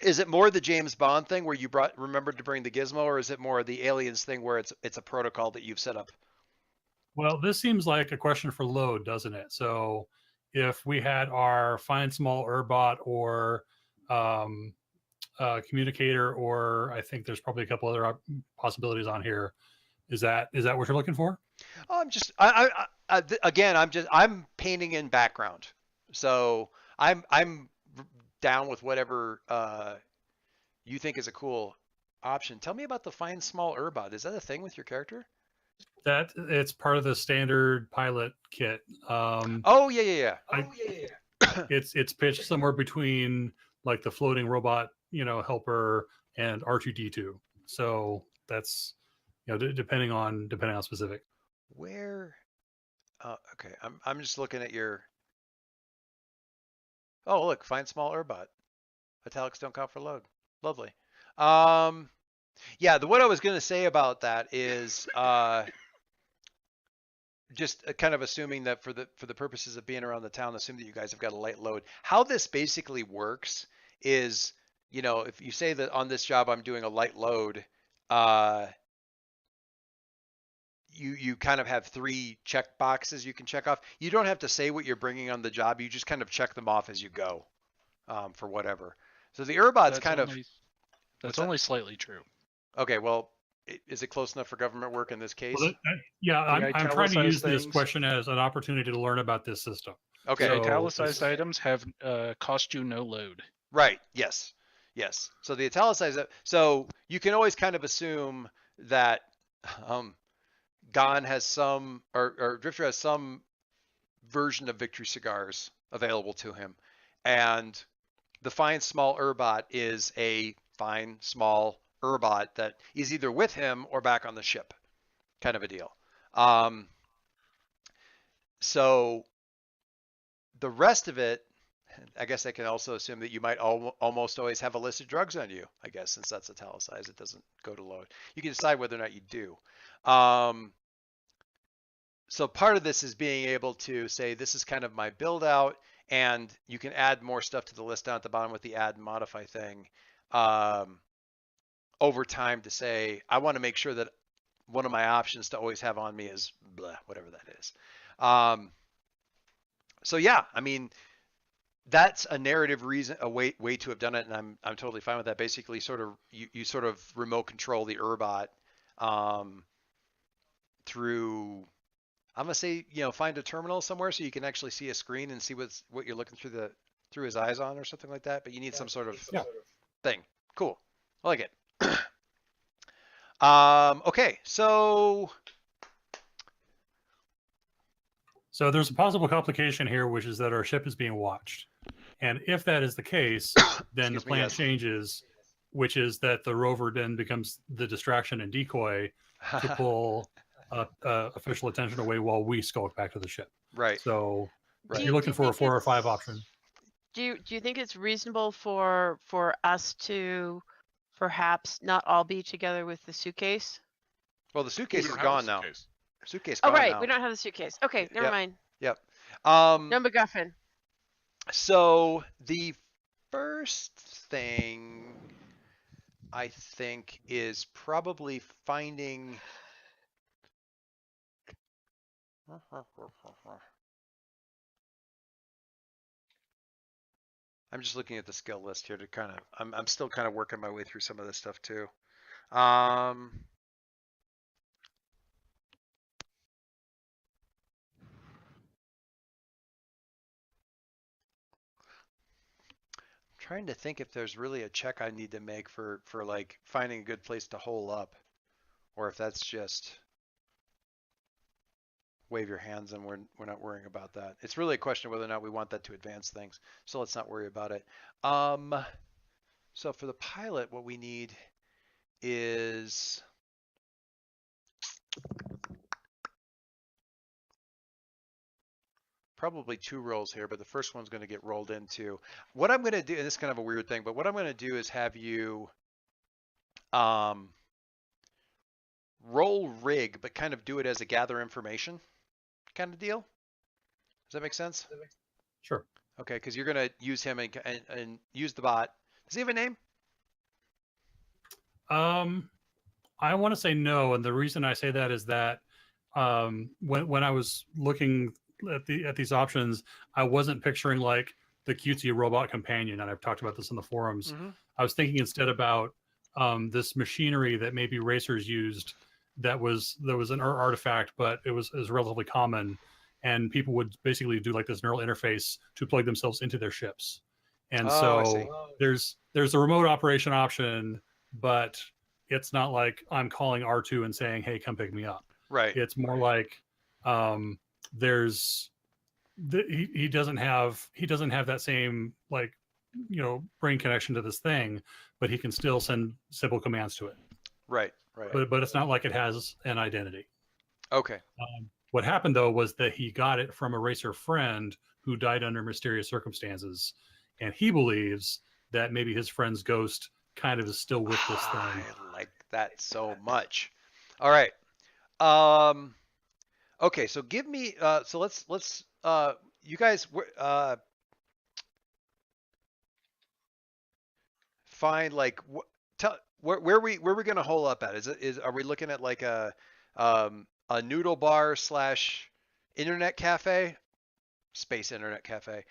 is it more the James Bond thing where you remembered to bring the gizmo, or is it more the aliens thing where it's a protocol that you've set up? Well, this seems like a question for load, doesn't it? So if we had our find small urbot or communicator, or I think there's probably a couple other possibilities on here. Is that what you're looking for? Oh, again, I'm painting in background, so I'm down with whatever you think is a cool option. Tell me about the find small urbot. Is that a thing with your character? That it's part of the standard pilot kit. Oh yeah. It's pitched somewhere between like the floating robot, helper and R2D2. So that's depending on specific. Where? Okay, I'm just looking at your. Oh look, find small urbot. Italics don't count for load. Lovely. Yeah, what I was going to say about that is just kind of assuming that for the purposes of being around the town, assume that you guys have got a light load. How this basically works is, if you say that on this job I'm doing a light load, you kind of have 3 check boxes you can check off. You don't have to say what you're bringing on the job. You just kind of check them off as you go, for whatever. So the urbot's That's only slightly true. Okay, well, is it close enough for government work in this case? Well, I'm trying to use this question as an opportunity to learn about this system. Okay. The italicized items have cost you no load. Right. Yes. So the italicized, so you can always kind of assume that Gon has some, or Drifter has some version of Victory Cigars available to him, and the fine small urbot is a fine small urbot that is either with him or back on the ship, kind of a deal. So the rest of it, I guess I can also assume that you might almost always have illicit drugs on you, I guess, since that's italicized, it doesn't go to load. You can decide whether or not you do. So part of this is being able to say, this is kind of my build out, and you can add more stuff to the list down at the bottom with the add and modify thing over time to say, I want to make sure that one of my options to always have on me is blah, whatever that is. So yeah, I mean, that's a narrative reason, a way to have done it, and I'm totally fine with that. Basically, sort of you sort of remote control the urbot through. I'm gonna say, find a terminal somewhere so you can actually see a screen and see what you're looking through his eyes on or something like that. But you need some sort of thing. Cool, I like it. Okay, so there's a possible complication here, which is that our ship is being watched. And if that is the case, then the plan changes, which is that the rover then becomes the distraction and decoy to pull official attention away while we skulk back to the ship. Right. So you're looking for a 4 or 5 option. Do you think it's reasonable for us to perhaps not all be together with the suitcase? Well, the suitcase is gone now. Suitcase gone now. Right, we don't have the suitcase. Okay, never mind. Yep. No MacGuffin. So the first thing I think is probably finding. I'm just looking at the skill list here to kind of. I'm still kind of working my way through some of this stuff too. Trying to think if there's really a check I need to make for like finding a good place to hole up, or if that's just wave your hands and we're not worrying about that. It's really a question of whether or not we want that to advance things. So let's not worry about it. So for the pilot, what we need is probably 2 rolls here, but the first one's going to get rolled into. What I'm going to do, and this is kind of a weird thing, but what I'm going to do is have you roll rig, but kind of do it as a gather information kind of deal. Does that make sense? Sure. Okay, because you're gonna use him and use the bot. Does he have a name? I want to say no, and the reason I say that is that when I was looking at these options, I wasn't picturing like the cutesy robot companion, and I've talked about this in the forums. Mm-hmm. I was thinking instead about this machinery that maybe racers used that was an artifact, but it was relatively common, and people would basically do like this neural interface to plug themselves into their ships. And Oh, I see. so there's a remote operation option, but it's not like I'm calling R2 and saying, "Hey, come pick me up." Right. It's more like he doesn't have that same like brain connection to this thing, but he can still send simple commands to it. Right. Right. But it's not like it has an identity. Okay. What happened though was that he got it from a racer friend who died under mysterious circumstances, and he believes that maybe his friend's ghost kind of is still with this thing. I like that so much. All right. Okay, so give me so let's you guys find like tell where we going to hole up at? Are we looking at like a noodle bar / internet cafe, space internet cafe,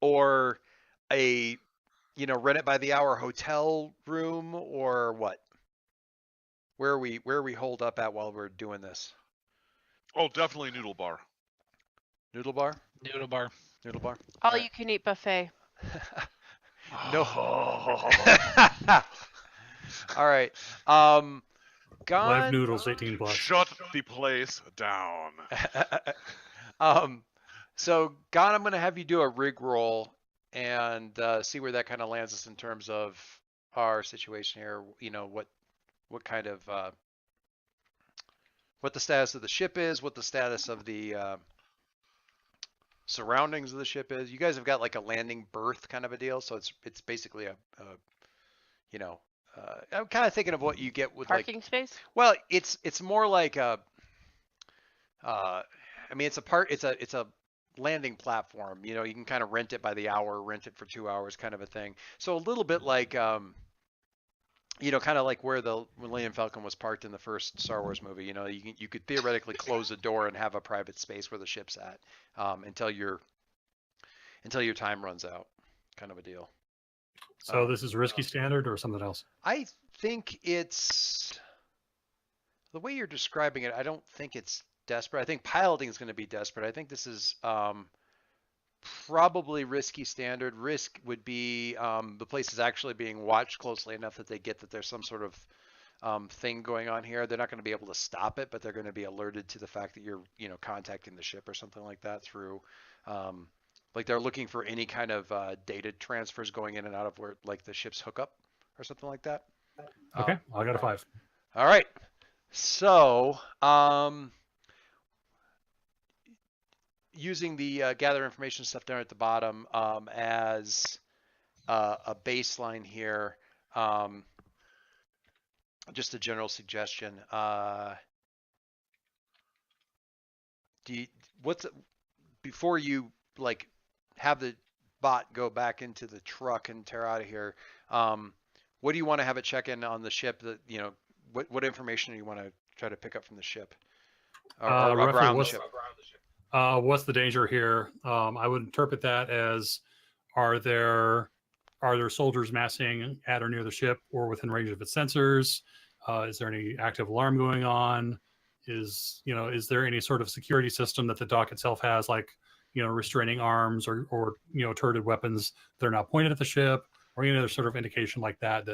or a rent it by the hour hotel room, or what? Where are we holed up at while we're doing this? Oh, definitely noodle bar. Noodle bar? Noodle bar. Noodle bar? All right. you can eat buffet. No. All right. Live noodles 18 plus. Shut the place down. So Gon, I'm gonna have you do a rig roll and see where that kind of lands us in terms of our situation here. What kind of what the status of the ship is, what the status of the surroundings of the ship is. You guys have got like a landing berth kind of a deal, so it's basically I'm kind of thinking of what you get with Parking space? Well, it's more like a I mean it's a landing platform. You can kind of rent it by the hour, rent it for 2 hours kind of a thing. So a little bit like kind of like where the Millennium Falcon was parked in the first Star Wars movie. You could theoretically close the door and have a private space where the ship's at until your time runs out, kind of a deal. So this is risky standard or something else? I think it's the way you're describing it. I don't think it's desperate. I think piloting is going to be desperate. I think this is probably risky standard. Risk would be the place is actually being watched closely enough that they get that there's some sort of thing going on here. They're not going to be able to stop it, but they're going to be alerted to the fact that you're contacting the ship or something like that through like they're looking for any kind of data transfers going in and out of where like the ship's hookup or something like that. Okay, I got a 5. All right. So using the gather information stuff down at the bottom as a baseline here, just a general suggestion. Before you like have the bot go back into the truck and tear out of here, what do you want to have it check in on the ship? That what information do you want to try to pick up from the ship or around the ship? What's the danger here? I would interpret that as are there soldiers massing at or near the ship or within range of its sensors? Is there any active alarm going on? Is there any sort of security system that the dock itself has, like restraining arms or turreted weapons that are not pointed at the ship, or any other sort of indication like that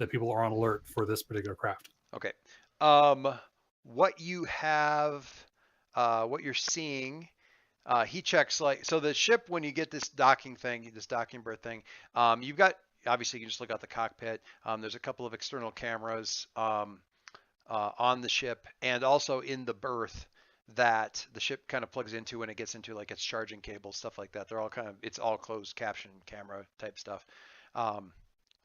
people are on alert for this particular craft? Okay. What you have, what you're seeing, he checks like, so the ship, when you get this docking berth thing, you've got, obviously you can just look out the cockpit. There's a couple of external cameras on the ship and also in the berth that the ship kind of plugs into when it gets into like its charging cable, stuff like that. They're all it's all closed caption camera type stuff.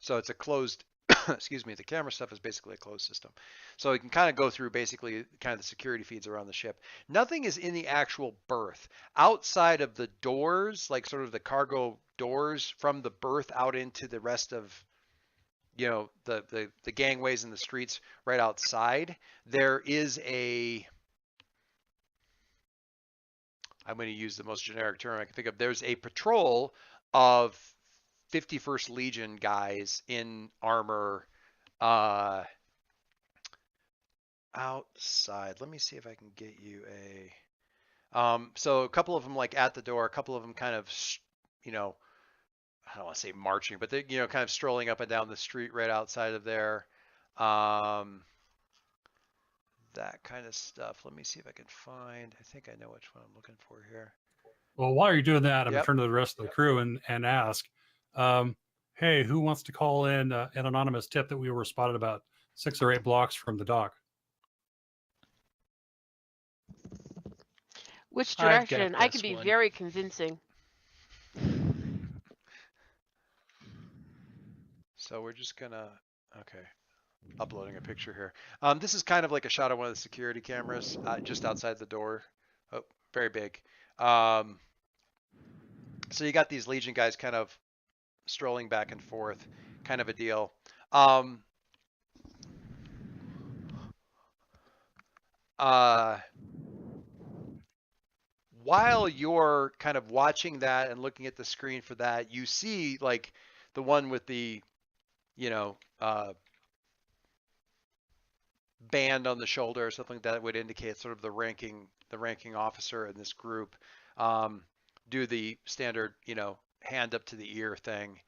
So it's a closed excuse me, the camera stuff is basically a closed system. So you can kind of go through basically kind of the security feeds around the ship. Nothing is in the actual berth. Outside of the doors, like sort of the cargo doors from the berth out into the rest of, you know, the gangways and the streets right outside, there is I'm going to use the most generic term I can think of. There's a patrol of 51st Legion guys in armor outside. Let me see if I can get you so a couple of them like at the door, a couple of them kind of, you know, I don't want to say marching, but they, you know, kind of strolling up and down the street right outside of there. That kind of stuff. Let me see if I can find, I think I know which one I'm looking for here. Well, while you're doing that, I'm Yep. gonna turn to the rest of the crew and ask, hey, who wants to call in an anonymous tip that we were spotted about 6 or 8 blocks from the dock? Which I've got direction? I this can be one. very convincing. So we're just gonna, okay, uploading a picture here. This is kind of like a shot of one of the security cameras just outside the door. Oh, very big. So you got these Legion guys kind of strolling back and forth, kind of a deal. While you're kind of watching that and looking at the screen for that, you see like the one with the, you know, band on the shoulder or something that would indicate sort of the ranking officer in this group, do the standard, you know, hand up to the ear thing,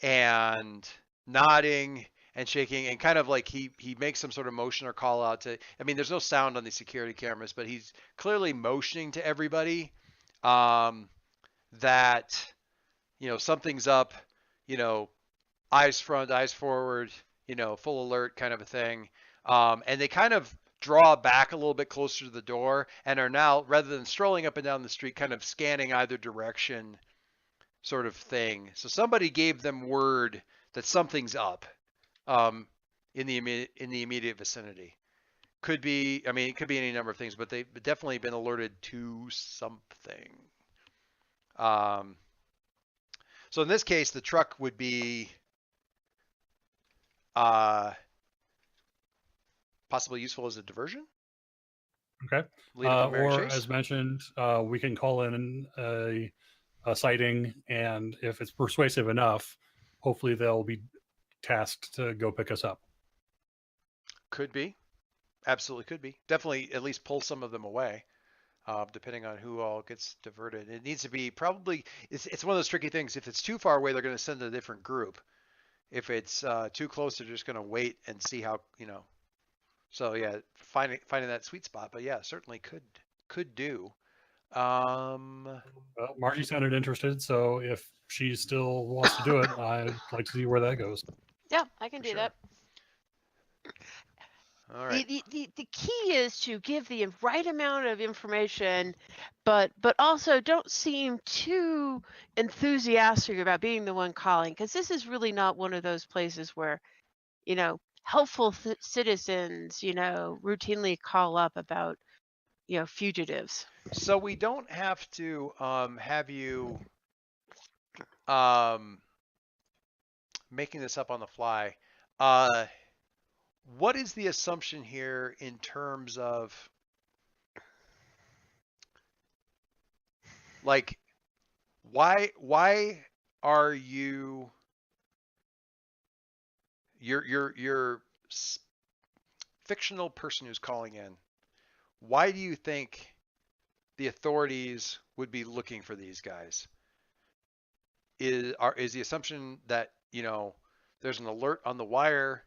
and nodding and shaking, and kind of like he makes some sort of motion or call out to, I mean, there's no sound on these security cameras, but he's clearly motioning to everybody that, you know, something's up, you know, eyes front, eyes forward, you know, full alert kind of a thing. And they kind of draw back a little bit closer to the door and are now, rather than strolling up and down the street, kind of scanning either direction sort of thing. So somebody gave them word that something's up in the immediate vicinity. Could be, I mean, it could be any number of things, but they've definitely been alerted to something. So in this case, the truck would be possibly useful as a diversion. Okay. Lead up on Mary Or Chase. as mentioned, we can call in a sighting, and if it's persuasive enough, hopefully they'll be tasked to go pick us up. Could be. Absolutely could be. Definitely at least pull some of them away, depending on who all gets diverted. It needs to be probably, it's one of those tricky things. If it's too far away, they're going to send a different group. If it's too close, they're just going to wait and see how, you know. So yeah, finding that sweet spot. But yeah, certainly could do. Well, Margie sounded interested, so if she still wants to do it, I'd like to see where that goes. Yeah, I can For do sure. that. All right. The key is to give the right amount of information, but also don't seem too enthusiastic about being the one calling, because this is really not one of those places where, you know, helpful citizens, you know, routinely call up about, you know, fugitives. So we don't have to have you making this up on the fly. What is the assumption here in terms of like why are your fictional person who's calling in, why do you think the authorities would be looking for these guys? Is the assumption that, you know, there's an alert on the wire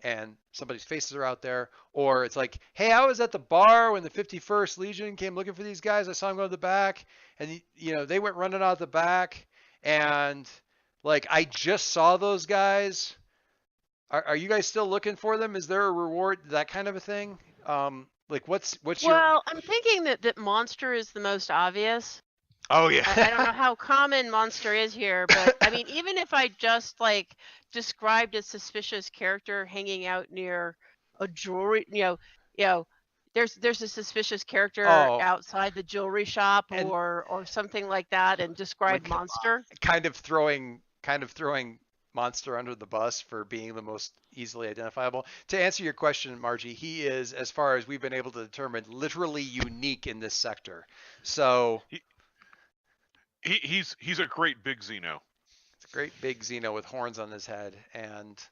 and somebody's faces are out there, or it's like, hey, I was at the bar when the 51st Legion came looking for these guys. I saw them go to the back, and you know, they went running out the back, and like I just saw those guys. Are you guys still looking for them? Is there a reward? That kind of a thing. Like what's your? Well, I'm thinking that monster is the most obvious. Oh yeah. I don't know how common monster is here, but I mean, even if I just like described a suspicious character hanging out near a jewelry, there's a suspicious character Oh, outside the jewelry shop and or something like that, and describe like monster. kind of throwing monster under the bus for being the most easily identifiable. To answer your question, Margie, he is, as far as we've been able to determine, literally unique in this sector. So He's a great big Xeno. it's a great big Xeno with horns on his head, and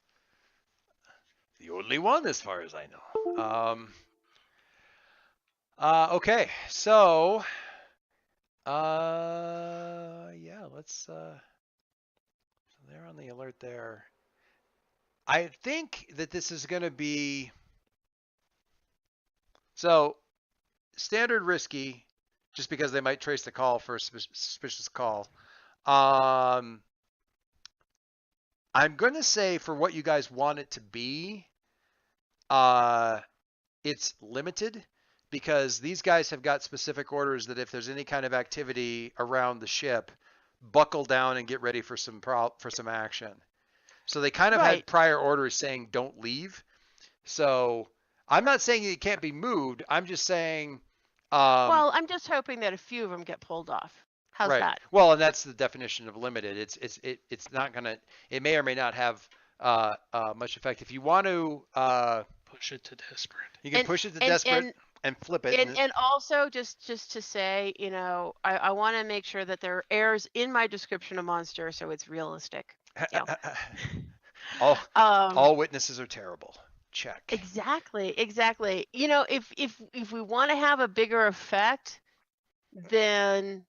the only one as far as I know. Okay, so yeah, let's so they're on the alert there. I think that this is going to be so standard risky, just because they might trace the call for a suspicious call. Um, I'm going to say for what you guys want it to be, it's limited because these guys have got specific orders that if there's any kind of activity around the ship, buckle down and get ready for some action. So they kind of Right. had prior orders saying don't leave. So I'm not saying it can't be moved. I'm just saying. Well, I'm just hoping that a few of them get pulled off. How's Right. that? Well, and that's the definition of limited. It's not gonna. It may or may not have much effect. If you want to, Push it to desperate. you can And- push it to and- desperate and flip it. And also just to say, I want to make sure that there are errors in my description of monster, so it's realistic. Yeah. all Um, all witnesses are terrible. Check. Exactly. If we want to have a bigger effect, then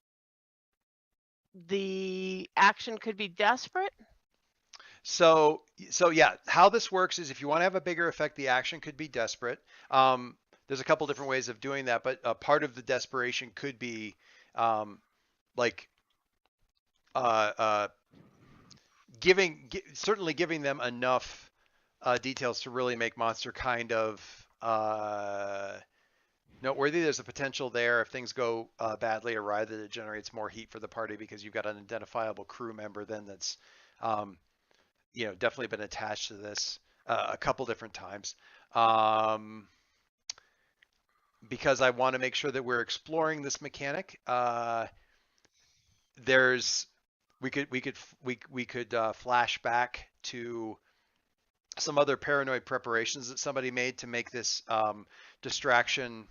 the action could be desperate. So yeah, how this works is if you want to have a bigger effect, the action could be desperate. There's a couple different ways of doing that, but part of the desperation could be like certainly giving them enough details to really make monster kind of noteworthy. There's a potential there if things go badly awry that it generates more heat for the party because you've got an identifiable crew member then that's definitely been attached to this a couple different times. Because I want to make sure that we're exploring this mechanic. We could flash back to some other paranoid preparations that somebody made to make this distraction.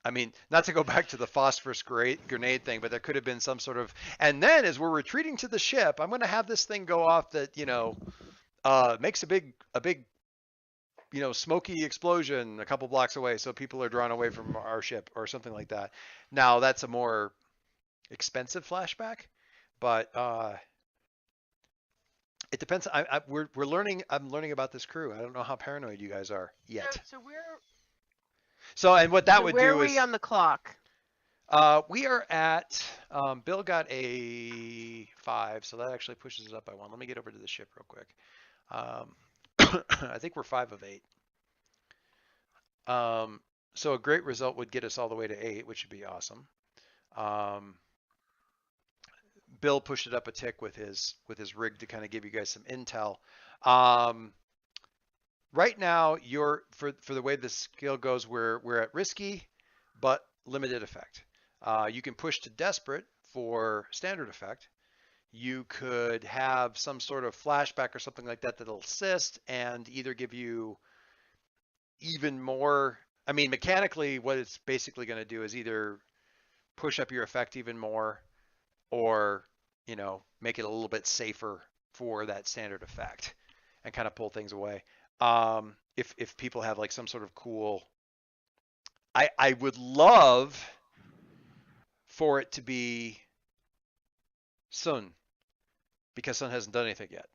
I mean, not to go back to the phosphorus grenade thing, but there could have been some sort of. And then, as we're retreating to the ship, I'm going to have this thing go off that makes a big smoky explosion a couple blocks away, so people are drawn away from our ship or something like that. Now that's a more expensive flashback, but it depends. We're learning. I'm learning about this crew. I don't know how paranoid you guys are yet. So and what that would where do are is we on the clock? we are at. Bill got a 5, so that actually pushes it up by 1. Let me get over to the ship real quick. I think we're 5 of 8. So a great result would get us all the way to 8, which would be awesome. Bill pushed it up a tick with his rig to kind of give you guys some intel. Right now, for the way the skill goes, we're at risky, but limited effect. You can push to desperate for standard effect. You could have some sort of flashback or something like that that'll assist and either give you even more. I mean, mechanically, what it's basically going to do is either push up your effect even more or, make it a little bit safer for that standard effect and kind of pull things away. If people have like some sort of cool, I would love for it to be Sun, because Sun hasn't done anything yet.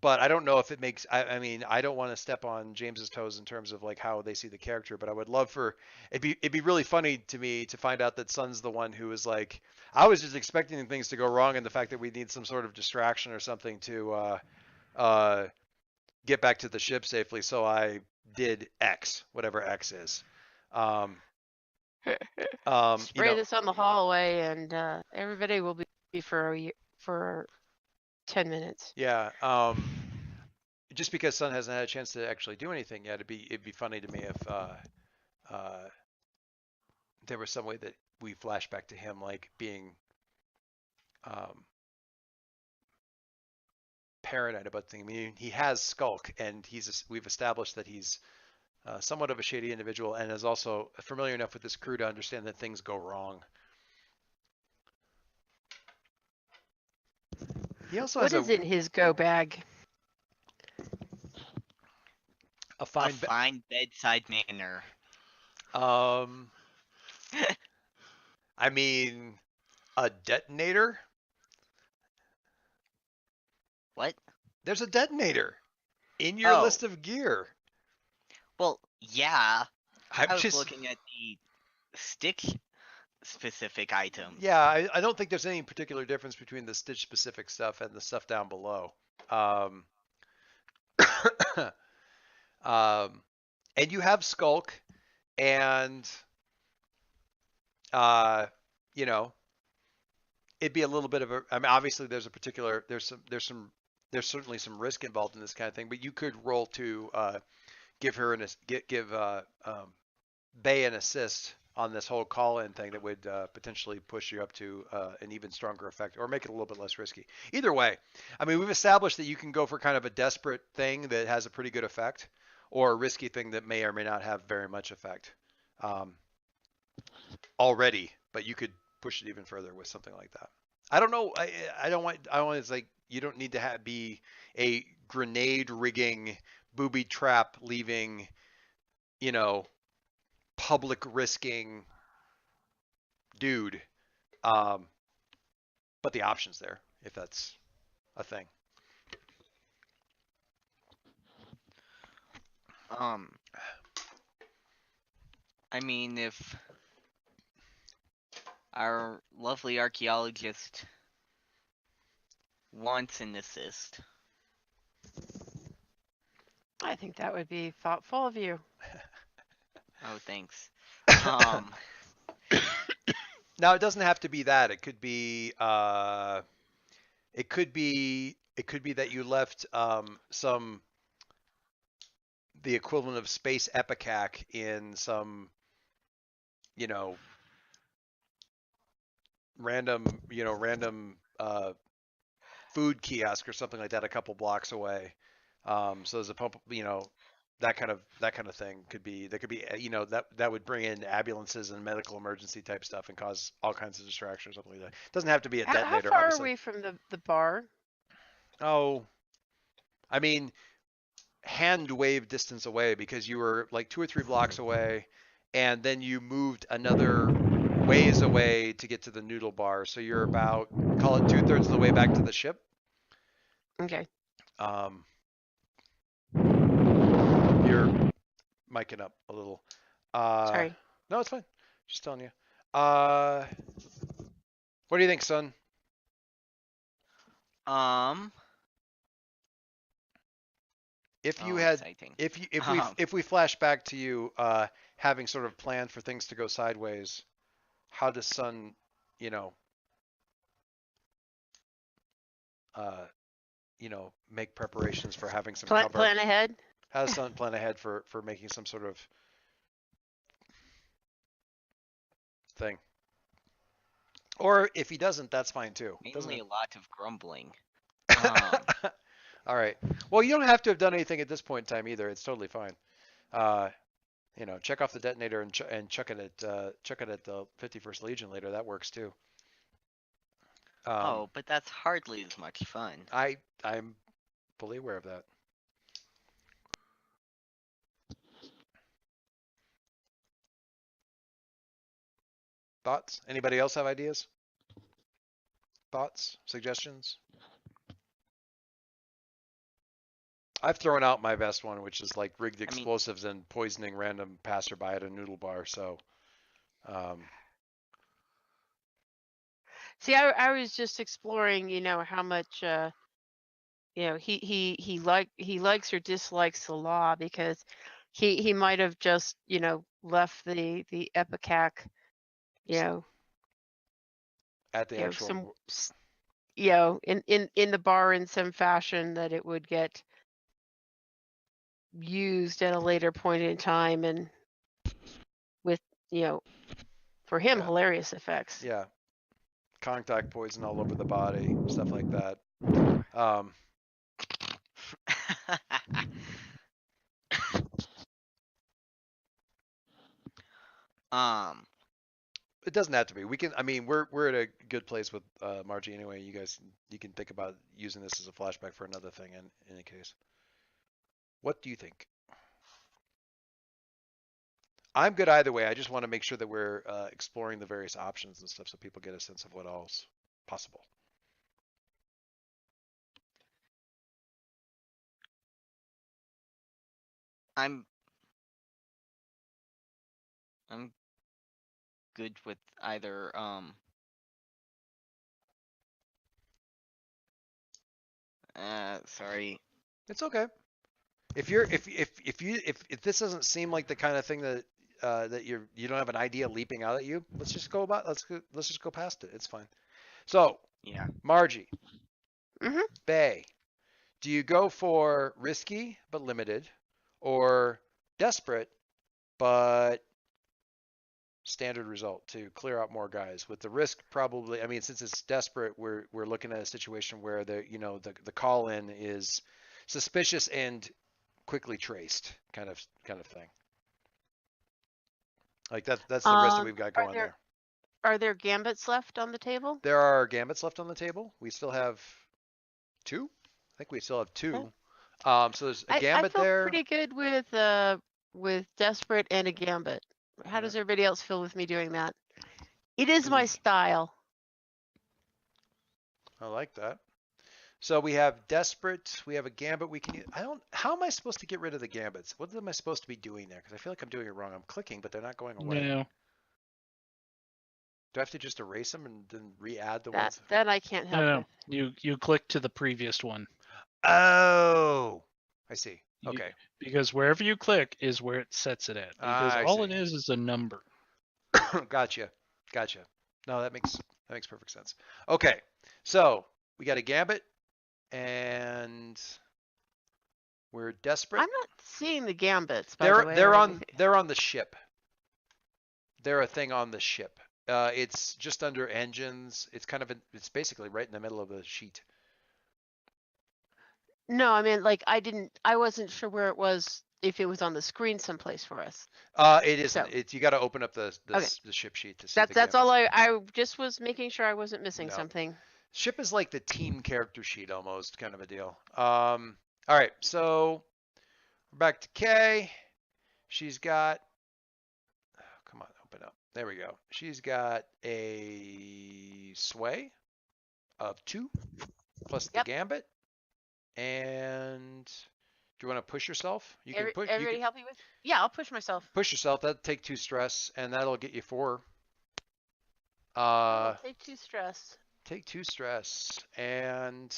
But I don't know if it makes. I mean, I don't want to step on James's toes in terms of like how they see the character, but I would love for it'd be really funny to me to find out that Sun's the one who is like, I was just expecting things to go wrong, and the fact that we need some sort of distraction or something to get back to the ship safely, so I did X, whatever X is. You Spray know, this on the hallway, and everybody will be for 10 minutes. yeah. Just because Sun hasn't had a chance to actually do anything yet, it'd be funny to me if uh, there was some way that we flash back to him like being um, paranoid about things. I mean, he has Skulk, and we've established that he's somewhat of a shady individual, and is also familiar enough with this crew to understand that things go wrong. He also What has is in his go bag? a A fine. fine bedside manner. I mean, a detonator. What? There's a detonator in your Oh. list of gear. Well, yeah. I'm I was just looking at the stick specific items. Yeah, I don't think there's any particular difference between the Stitch specific stuff and the stuff down below. And you have Skulk, and you know, it'd be a little bit of a. I mean, obviously, there's certainly some risk involved in this kind of thing, but you could roll to give Bay an assist on this whole call-in thing that would potentially push you up to an even stronger effect, or make it a little bit less risky. Either way, I mean, we've established that you can go for kind of a desperate thing that has a pretty good effect, or a risky thing that may or may not have very much effect already, but you could push it even further with something like that. I don't know. I don't want. It's like you don't need to be a grenade rigging, booby trap leaving, public risking dude. But the option's there if that's a thing. I mean, if our lovely archaeologist wants an assist. I think that would be thoughtful of you. Oh, thanks. Now it doesn't have to be that. It could be that you left the equivalent of space epicac in some random food kiosk or something like that a couple blocks away. So there's a pump, that kind of thing could be that would bring in ambulances and medical emergency type stuff and cause all kinds of distraction or something like that. It doesn't have to be a detonator. How far obviously. are we from the bar? Oh, I mean, hand wave distance away, because you were like 2 or 3 blocks away, and then you moved another ways away to get to the noodle bar. So you're about, call it 2/3 of the way back to the ship. Okay. You're miking up a little. Sorry. No, it's fine. Just telling you. What do you think, son? If you had, exciting. if we flash back to you having sort of planned for things to go sideways, how does Sun, make preparations for having some cover? Plan ahead. How does Sun plan ahead for making some sort of thing? Or if he doesn't, that's fine too. Mainly a lot of grumbling. All right. Well, you don't have to have done anything at this point in time either. It's totally fine. Check off the detonator and chuck it at the 51st Legion later. That works too. Oh, but that's hardly as much fun. I'm fully aware of that. Thoughts? Anybody else have ideas? Thoughts? Suggestions? I've thrown out my best one, which is like rigged explosives and poisoning random passerby at a noodle bar. So, see, I was just exploring, how much, he likes or dislikes the law, because he might have just, left the epicac you know, At the you know, actual. some, you know, in the bar in some fashion that it would get used at a later point in time and with, you know, for him, Yeah. hilarious effects. Yeah. Contact poison all over the body, stuff like that. um, It doesn't have to be. We can. I mean, we're at a good place with Margie anyway. You can think about using this as a flashback for another thing in any case. What do you think? I'm good either way. I just want to make sure that we're exploring the various options and stuff so people get a sense of what else possible. I'm good with either. Sorry. It's okay. If this doesn't seem like the kind of thing that that you don't have an idea leaping out at you, let's just go past it. It's fine. So, Yeah. Margie, Mhm. Bay, do you go for risky but limited, or desperate but standard result to clear out more guys? With the risk, probably. I mean, since it's desperate, we're looking at a situation where the call in is suspicious and quickly traced, kind of thing. Like that's the risk that we've got going there. Are there gambits left on the table? There are gambits left on the table. We still have 2. I think we still have 2. So there's a I gambit feel there. pretty good with desperate and a gambit. How does everybody else feel with me doing that? It is my style. I like that. So we have desperate. We have a gambit. We can. How am I supposed to get rid of the gambits? What am I supposed to be doing there? Because I feel like I'm doing it wrong. I'm clicking, but they're not going away. No. Do I have to just erase them and then re-add the That ones? that I can't help No, with. you click to the previous one. Oh, I see. Okay. Because wherever you click is where it sets it at. Because I all see. it is a number. Gotcha. No, that makes perfect sense. Okay, so we got a gambit, and we're desperate. I'm not seeing the gambits, by the way. They're on the ship. They're a thing on the ship. It's just under engines. It's basically right in the middle of the sheet. No, I mean, like I wasn't sure where it was, if it was on the screen someplace for us. It isn't. So. You got to open up the Okay. ship sheet to see. That's all I just was making sure I wasn't missing No. something. Ship is like the team character sheet almost, kind of a deal. All right, so we're back to Kay. She's got. Oh, come on, open up. There we go. She's got a sway of 2 plus the gambit. And do you want to push yourself? You can push. Everybody help me with? Yeah, I'll push myself. Push yourself. That'll take 2 stress, and that'll get you 4. Take 2 stress. Take 2 stress, and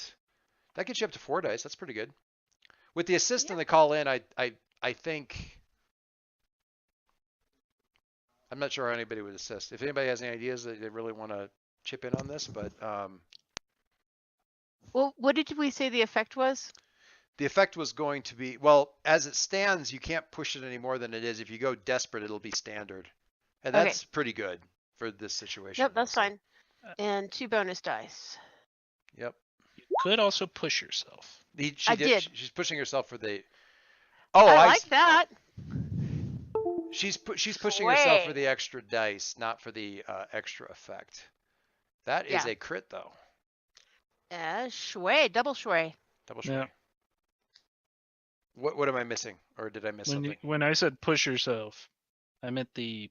that gets you up to 4 dice. That's pretty good. With the assist and the call in, I think. I'm not sure how anybody would assist. If anybody has any ideas that they really want to chip in on this, but Well, what did we say the effect was? the effect was going to be, well, as it stands, you can't push it any more than it is. If you go desperate, it'll be standard, and that's pretty good for this situation. Yep, that's fine. And 2 bonus dice. Yep. You could also push yourself. I did. She's pushing herself for the. Oh, I like that. She's pushing herself for the extra dice, not for the extra effect. That is a crit, though. Shway, double shway. Double shway. Yeah. What am I missing, or did I miss something? When I said push yourself, I meant the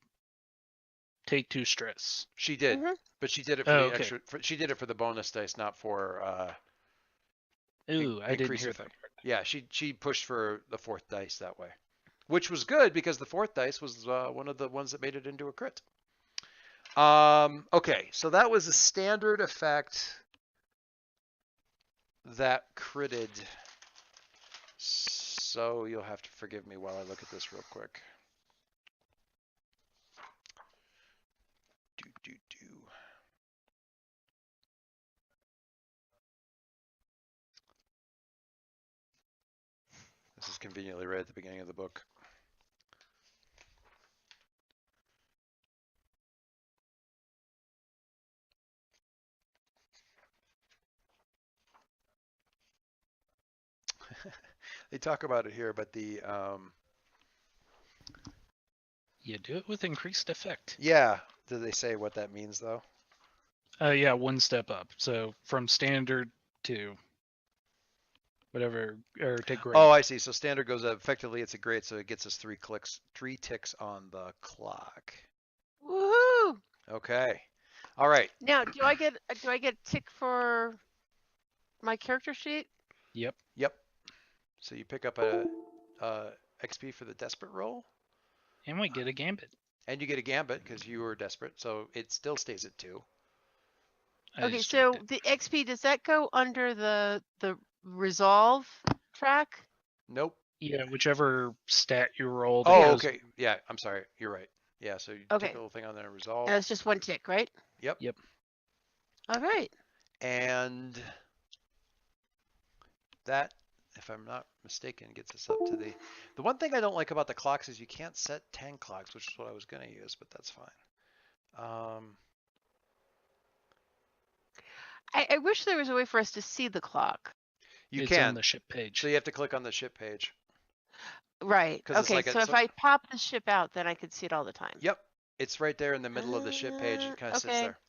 take 2 stress. She did, but she did it for the extra. She did it for the bonus dice, not for. Ooh, I didn't hear that. Yeah, she pushed for the 4th dice that way, which was good because the 4th dice was one of the ones that made it into a crit. Okay, so that was a standard effect that critted. So you'll have to forgive me while I look at this real quick. conveniently right at the beginning of the book. They talk about it here, but the You do it with increased effect. yeah. Do they say what that means though? Yeah, one step up. So from standard to whatever, or to great. Oh, I see. So standard goes up. Effectively, it's a great, so it gets us 3 ticks on the clock. Woohoo! Okay. All right. Now, do I get tick for my character sheet? Yep. Yep. So you pick up a XP for the desperate roll, And we get a gambit. and you get a gambit because you were desperate, so it still stays at 2. I Okay, just so checked it. the XP, does that go under the resolve track? Nope. Yeah, whichever stat you rolled. it Oh, goes- okay. Yeah, I'm sorry. You're right. Yeah, so you Okay. take a little thing on there, resolve. And it's just 1 tick, right? Yep. Yep. All right. And that, if I'm not mistaken, gets us up to the one thing I don't like about the clocks is you can't set 10 clocks, which is what I was going to use, but that's fine. I wish there was a way for us to see the clock. You it's can. on the ship page. So you have to click on the ship page. Right. 'Cause it's Okay, like so if I pop the ship out, then I could see it all the time. Yep. It's right there in the middle of the ship page. It kind of sits Okay. there.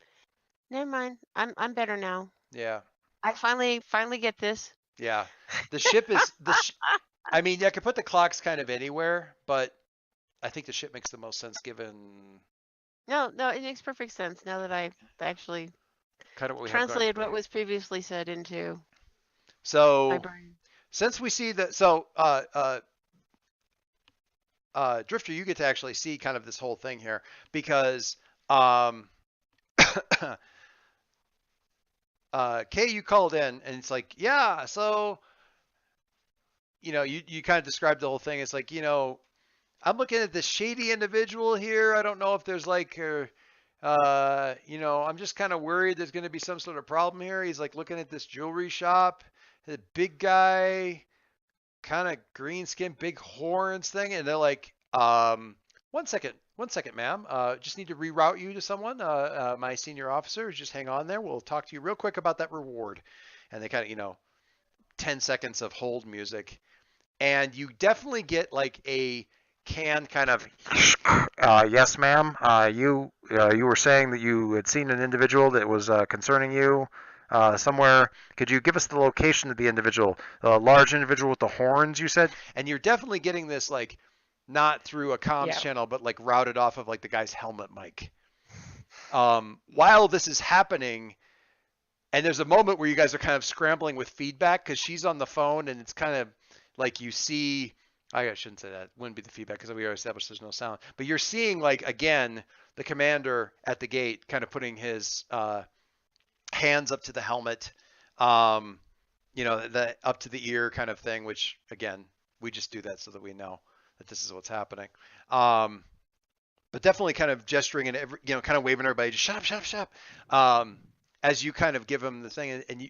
Never mind. I'm better now. Yeah. I finally get this. Yeah. The ship is I mean, I could put the clocks kind of anywhere, but I think the ship makes the most sense given No, it makes perfect sense now that I actually kind of what we have going. translated what was previously said into my So brain. since we see that, Drifter, you get to actually see kind of this whole thing here because Kay, you called in and it's like, yeah, so you kind of described the whole thing. It's like, I'm looking at this shady individual here. I don't know if there's like I'm just kind of worried there's going to be some sort of problem here. He's like looking at this jewelry shop, the big guy, kind of green skin, big horns thing. And they're like, 1 second, ma'am. Just need to reroute you to someone. My senior officer, just hang on there. We'll talk to you real quick about that reward. And they kind of, 10 seconds of hold music. And you definitely get like a canned kind of, yes, ma'am. You were saying that you had seen an individual that was concerning you somewhere. Could you give us the location of the individual? The large individual with the horns, you said? And you're definitely getting this like not through a comms channel, but like routed off of like the guy's helmet mic. While this is happening, and there's a moment where you guys are kind of scrambling with feedback because she's on the phone and it's kind of like you see, I shouldn't say that, wouldn't be the feedback because we already established there's no sound, but you're seeing like, again, the commander at the gate kind of putting his hands up to the helmet, the up to the ear kind of thing, which again, we just do that so that we know that this is what's happening. But definitely kind of gesturing and, kind of waving everybody, just shut up. As you kind of give him the thing and you,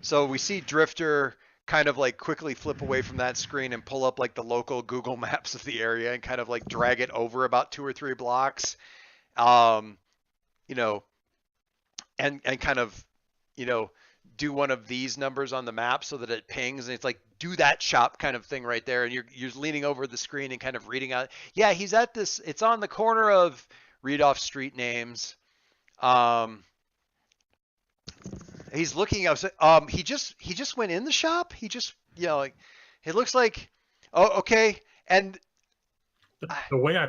so we see Drifter kind of like quickly flip away from that screen and pull up like the local Google Maps of the area and kind of like drag it over about 2 or 3 blocks, and kind of, do one of these numbers on the map so that it pings and it's like, do that shop kind of thing right there. And you're leaning over the screen and kind of reading out. Yeah, he's at this, it's on the corner of, read off street names. He's looking up. He just went in the shop. He just, like, it looks like, oh, okay. And the way I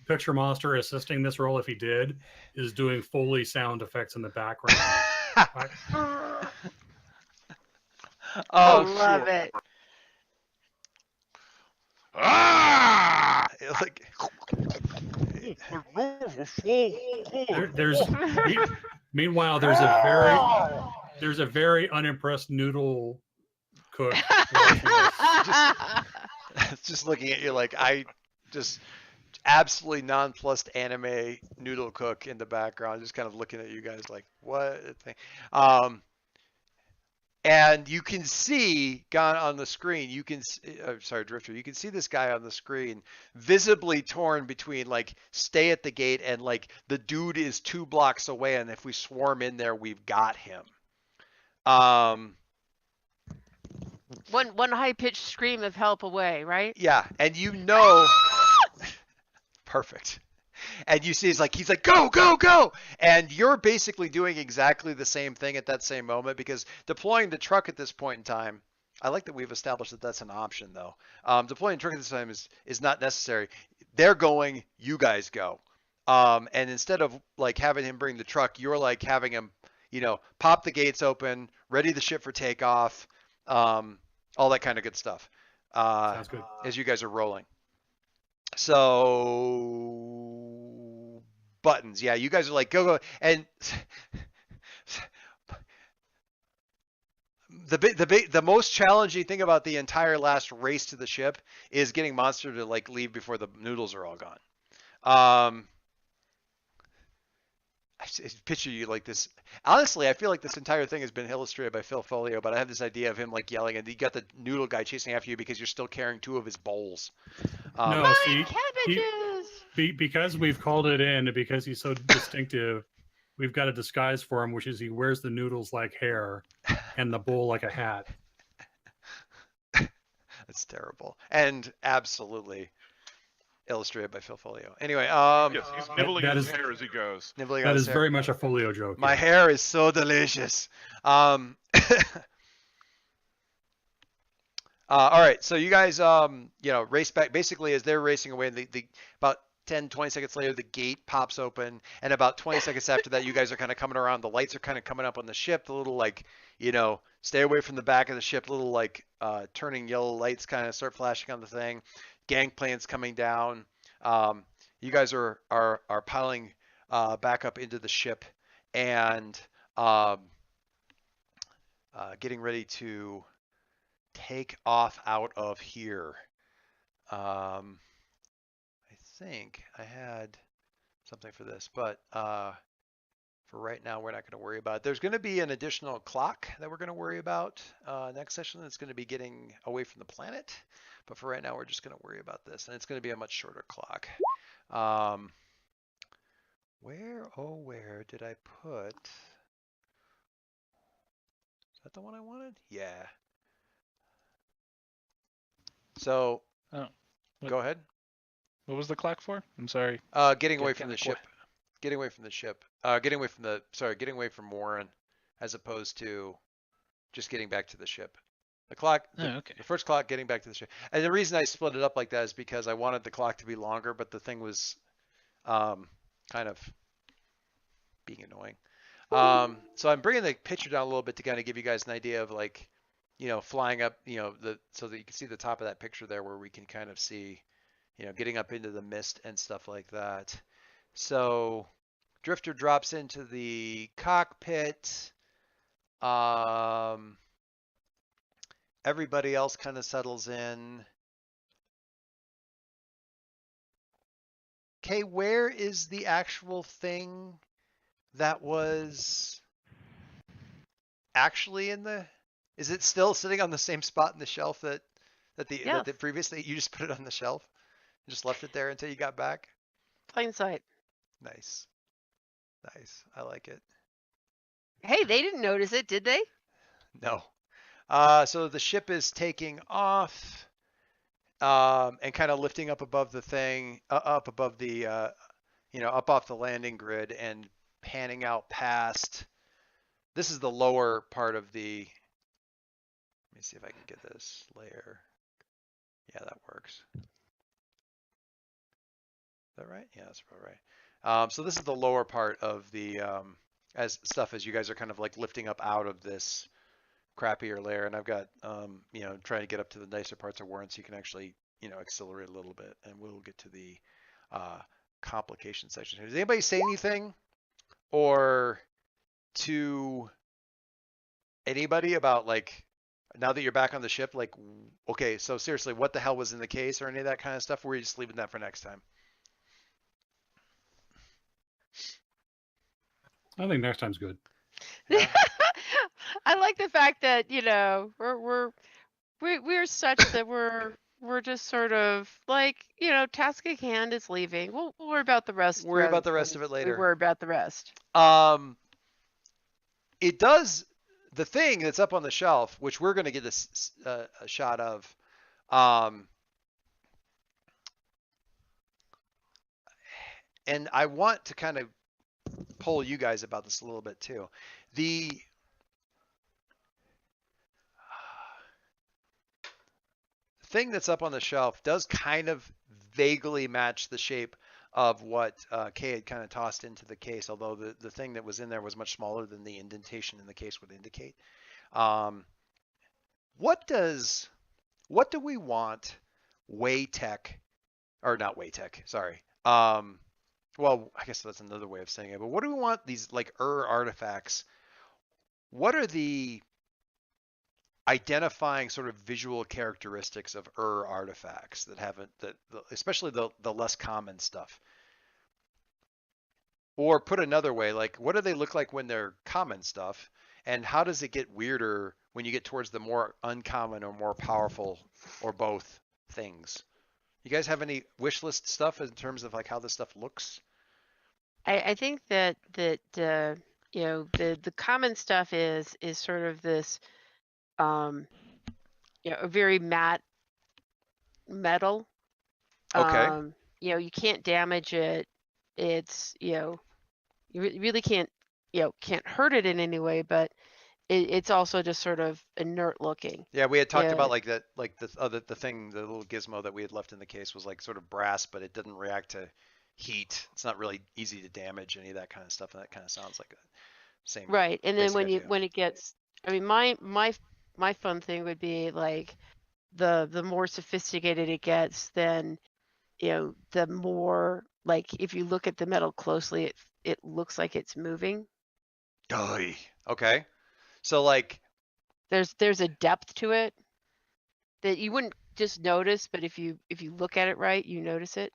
picture Monster assisting this role, if he did, is doing Foley sound effects in the background. I love it. Ah! like, Meanwhile, there's a very unimpressed noodle cook. just looking at you like I just absolutely nonplussed anime noodle cook in the background, just kind of looking at you guys like what thing. And you can see gone on the screen. You can, sorry, Drifter. You can see this guy on the screen, visibly torn between like stay at the gate and like the dude is 2 blocks away, and if we swarm in there, we've got him. One high pitched scream of help away, right? Yeah, and you know, perfect. And you see he's like, go, go, go. And you're basically doing exactly the same thing at that same moment, because deploying the truck at this point in time, I like that we've established that that's an option though. Deploying the truck at this time is not necessary. They're going, you guys go. And instead of like having him bring the truck, you're like having him, pop the gates open, ready the ship for takeoff, all that kind of good stuff. Sounds good. As you guys are rolling. So buttons, yeah, you guys are like go, and the most challenging thing about the entire last race to the ship is getting Monster to like leave before the noodles are all gone. I picture you like this. Honestly, I feel like this entire thing has been illustrated by Phil Folio, but I have this idea of him like yelling, and you got the noodle guy chasing after you because you're still carrying 2 of his bowls. No, My see, cabbages! because we've called it in, and because he's so distinctive, we've got a disguise for him, which is he wears the noodles like hair and the bowl like a hat. That's terrible, and absolutely illustrated by Phil Folio. Anyway, Yes, he's nibbling that his is- hair as he goes. nibbling on That his is hair. very much a Folio joke. My yeah. hair is so delicious. All right, so you guys, race back. Basically, as they're racing away, the about 10, 20 seconds later, the gate pops open, and about 20 seconds after that, you guys are kind of coming around. The lights are kind of coming up on the ship. The little like, stay away from the back of the ship. Little like turning yellow lights kind of start flashing on the thing. Gangplank's coming down. You guys are piling back up into the ship and getting ready to take off out of here. I think I had something for this, but for right now, we're not going to worry about it. There's going to be an additional clock that we're going to worry about next session. That's going to be getting away from the planet. But for right now, we're just going to worry about this. And it's going to be a much shorter clock. Where did I put? Is that the one I wanted? Yeah. So, Oh, what- go ahead. What was the clock for? I'm sorry. Getting away Get from the kinda ship. Getting away from the ship. Getting away from Warren, as opposed to just getting back to the ship. The clock, okay. the first clock getting back to the ship. And the reason I split it up like that is because I wanted the clock to be longer, but the thing was kind of being annoying. So I'm bringing the picture down a little bit to kind of give you guys an idea of like, flying up, so that you can see the top of that picture there where we can kind of see, getting up into the mist and stuff like that. So Drifter drops into the cockpit. Everybody else kind of settles in. Okay, where is the actual thing that was actually in the? Is it still sitting on the same spot in the shelf that the previously you just put it on the shelf? You just left it there until you got back? Plain sight. Nice. Nice. I like it. Hey, they didn't notice it, did they? No. So the ship is taking off and kind of lifting up above the thing, up above the, up off the landing grid and panning out past. This is the lower part of the, let me see if I can get this layer. Yeah, that works. Is that right? Yeah, that's about right. So this is the lower part of the, as you guys are kind of like lifting up out of this crappier layer, and I've got trying to get up to the nicer parts of Warren so you can actually accelerate a little bit, and we'll get to the complication section here. Does anybody say anything or to anybody about like now that you're back on the ship, like okay, so seriously, what the hell was in the case or any of that kind of stuff? Or are you just leaving that for next time? I think next time's good. Yeah. I like the fact that we're such that we're just sort of like task at hand is leaving. We'll worry about the rest. Worry about the when rest of it We later. worry about the rest. It does the thing that's up on the shelf, which we're going to get a shot of. And I want to kind of poll you guys about this a little bit too. The thing that's up on the shelf does kind of vaguely match the shape of what Kay had kind of tossed into the case, although the thing that was in there was much smaller than the indentation in the case would indicate. What do we want Waytech, or not Waytech, sorry. Well, I guess that's another way of saying it, but what do we want these like artifacts? What are the identifying sort of visual characteristics of artifacts that haven't especially the less common stuff? Or put another way, like what do they look like when they're common stuff? And how does it get weirder when you get towards the more uncommon or more powerful or both things? You guys have any wish list stuff in terms of like how this stuff looks? I think that the common stuff is sort of this a very matte metal. Okay. You can't damage it. It's you really can't hurt it in any way, but it's also just sort of inert looking. Yeah, we had talked Yeah. about like that, like the thing, the little gizmo that we had left in the case was like sort of brass, but it didn't react to heat. It's not really easy to damage, any of that kind of stuff, and that kind of sounds like the same. Right, and then basic idea. when it gets, I mean, my fun thing would be like the more sophisticated it gets, then the more like if you look at the metal closely, it looks like it's moving. Oy. Okay. So like There's a depth to it that you wouldn't just notice, but if you look at it right, you notice it.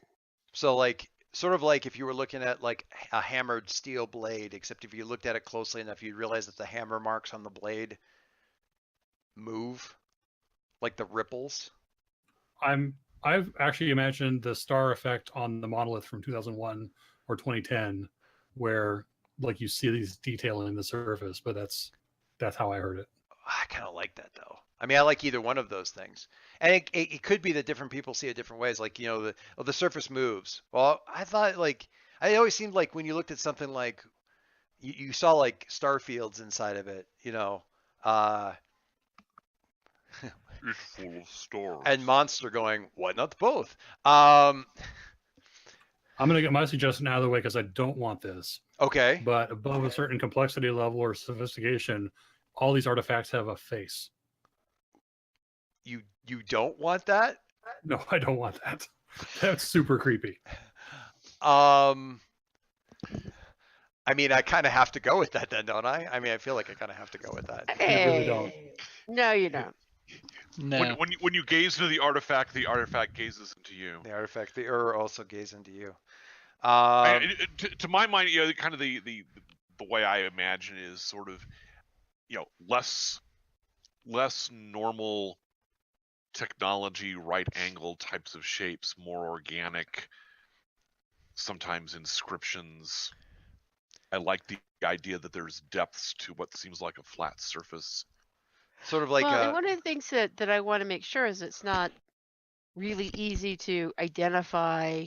so like sort of like if you were looking at like a hammered steel blade, except if you looked at it closely enough, you'd realize that the hammer marks on the blade move, like the ripples. I've actually imagined the star effect on the monolith from 2001 or 2010, where like you see these detailing the surface, but that's how I heard it. I kind of like that though. I mean, I like either one of those things, and it could be that different people see it different ways. Like the surface moves. Well, I thought like it always seemed like when you looked at something like you saw like star fields inside of it, It's full of stars. and Monster going, why not both? I'm gonna get my suggestion out of the way because I don't want this. Okay. But above a certain complexity level or sophistication, all these artifacts have a face. You don't want that? No, I don't want that. That's super creepy. I mean, I kind of have to go with that then, don't I? I mean, I feel like I kind of have to go with that. You really don't. No, you don't. No. When you gaze into the artifact gazes into you. The artifact, the also gaze into you. To my mind, kind of the way I imagine is sort of, less normal technology, right angle types of shapes, more organic, sometimes inscriptions. I like the idea that there's depths to what seems like a flat surface. Sort of like and one of the things that I want to make sure is it's not really easy to identify,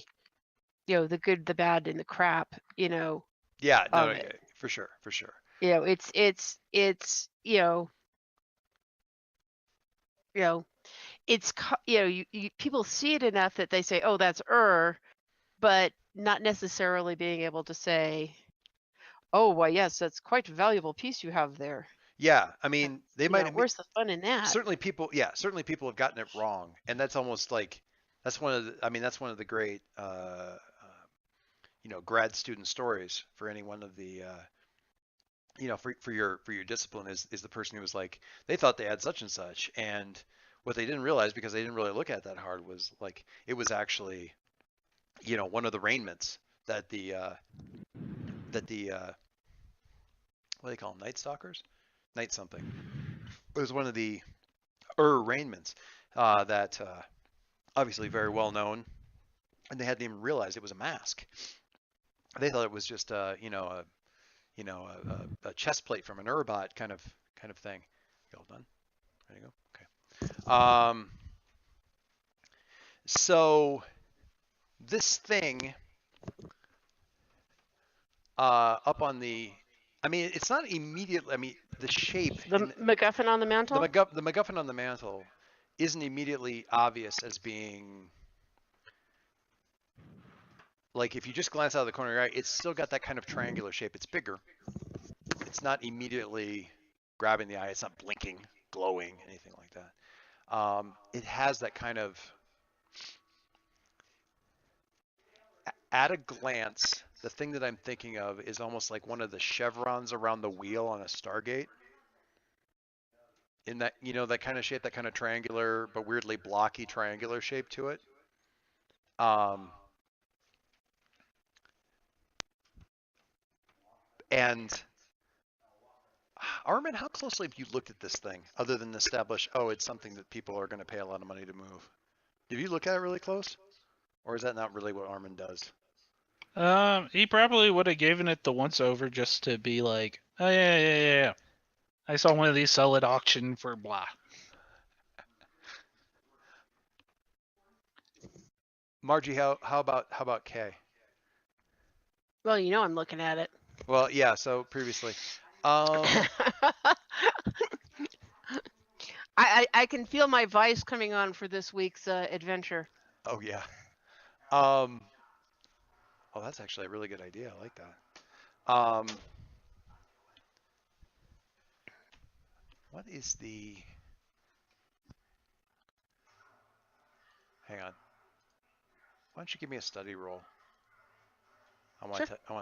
the good, the bad, and the crap, yeah, no, it. for sure. It's people see it enough that they say, oh, that's but not necessarily being able to say, oh, well, yes, that's quite a valuable piece you have there. Yeah, I mean, they might. Where's the fun in that? Certainly, people have gotten it wrong, and that's almost like that's one of the. I mean, that's one of the great, grad student stories for any one of the, for your discipline is the person who was like they thought they had such and such, and what they didn't realize because they didn't really look at that hard was like it was actually, one of the raiments that the what do they call them, Night Stalkers? Night something. It was one of the Rainmans that obviously very well known, and they hadn't even realized it was a mask. They thought it was just a chest plate from an urbot kind of thing. You all done? There you go. Okay. So this thing up on the, I mean, it's not immediately. I mean, the shape. The MacGuffin on the mantle. The MacGuffin on the mantle isn't immediately obvious as being like if you just glance out of the corner of your eye, it's still got that kind of triangular shape. It's bigger. It's not immediately grabbing the eye. It's not blinking, glowing, anything like that. It has that kind of, at a glance, the thing that I'm thinking of is almost like one of the chevrons around the wheel on a Stargate. In that, that kind of shape, that kind of triangular, but weirdly blocky triangular shape to it. And Armin, how closely have you looked at this thing, other than establish, oh, it's something that people are going to pay a lot of money to move? Did you look at it really close, or is that not really what Armin does? He probably would have given it the once over just to be like, oh yeah. I saw one of these sell at auction for blah. Margie, how about Kay? Well, I'm looking at it. Well, yeah. So previously, I can feel my vice coming on for this week's adventure. Oh yeah. Oh, that's actually a really good idea. I like that. What is the? Hang on. Why don't you give me a study roll? I want Sure. to tell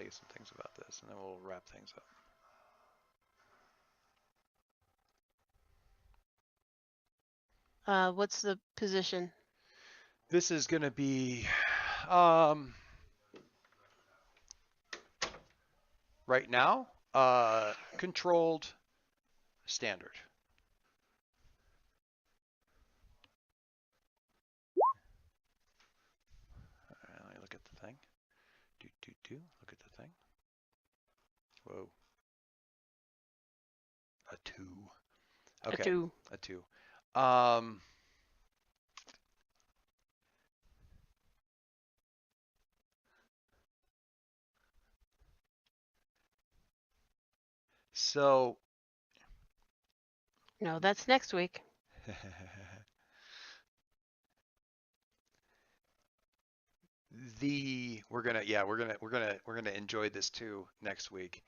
you some things about this, and then we'll wrap things up. What's the position? This is going to be right now controlled standard. Let me look at the thing. Look at the thing. Whoa. A 2. Okay. A 2. So. No, that's next week. We're gonna enjoy this too next week.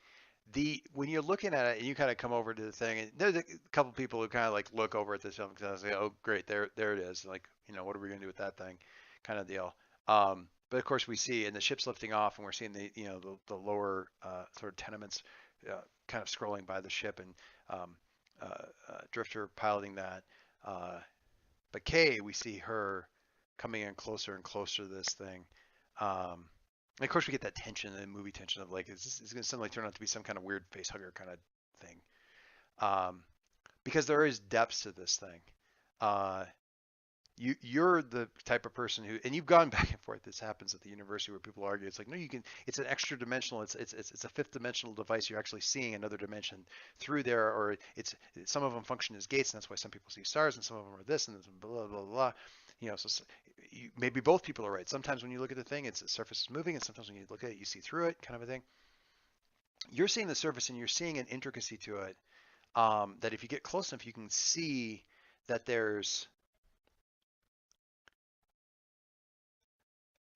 When you're looking at it and you kind of come over to the thing, and there's a couple people who kind of like look over at this film because I say, oh great, there it is. Like, what are we gonna do with that thing, kind of deal. But of course we see, and the ship's lifting off, and we're seeing the lower sort of tenements kind of scrolling by the ship, and Drifter piloting that. But Kay, we see her coming in closer and closer to this thing. And of course, we get that tension, the movie tension of like, is going to suddenly turn out to be some kind of weird face hugger kind of thing? Because there is depths to this thing. You're the type of person who, and you've gone back and forth. This happens at the university where people argue. It's like, no, you can. It's an extra dimensional. It's a fifth dimensional device. You're actually seeing another dimension through there, or some of them function as gates, and that's why some people see stars, and some of them are this, and blah blah blah. So maybe both people are right. Sometimes when you look at the thing, the surface is moving, and sometimes when you look at it, you see through it, kind of a thing. You're seeing the surface, and you're seeing an intricacy to it that if you get close enough, you can see that there's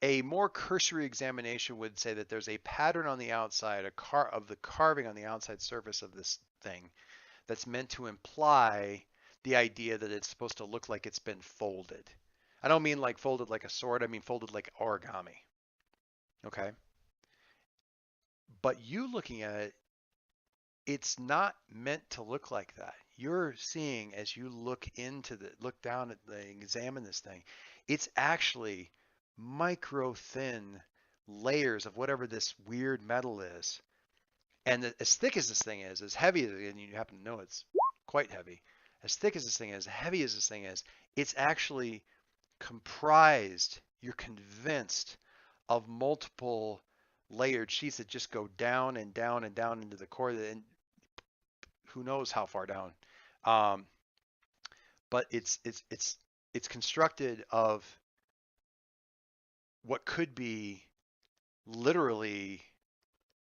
a more cursory examination would say that there's a pattern on the outside, of the carving on the outside surface of this thing that's meant to imply the idea that it's supposed to look like it's been folded. I don't mean like folded like a sword, I mean folded like origami. Okay? But you looking at it, it's not meant to look like that. You're seeing, as you look down at examine this thing, it's actually micro thin layers of whatever this weird metal is, And as thick as this thing is, as heavy as, and you happen to know it's quite heavy, as thick as this thing is, heavy as this thing is, it's actually comprised, you're convinced, of multiple layered sheets that just go down and down and down into the core, and who knows how far down. But it's constructed of what could be literally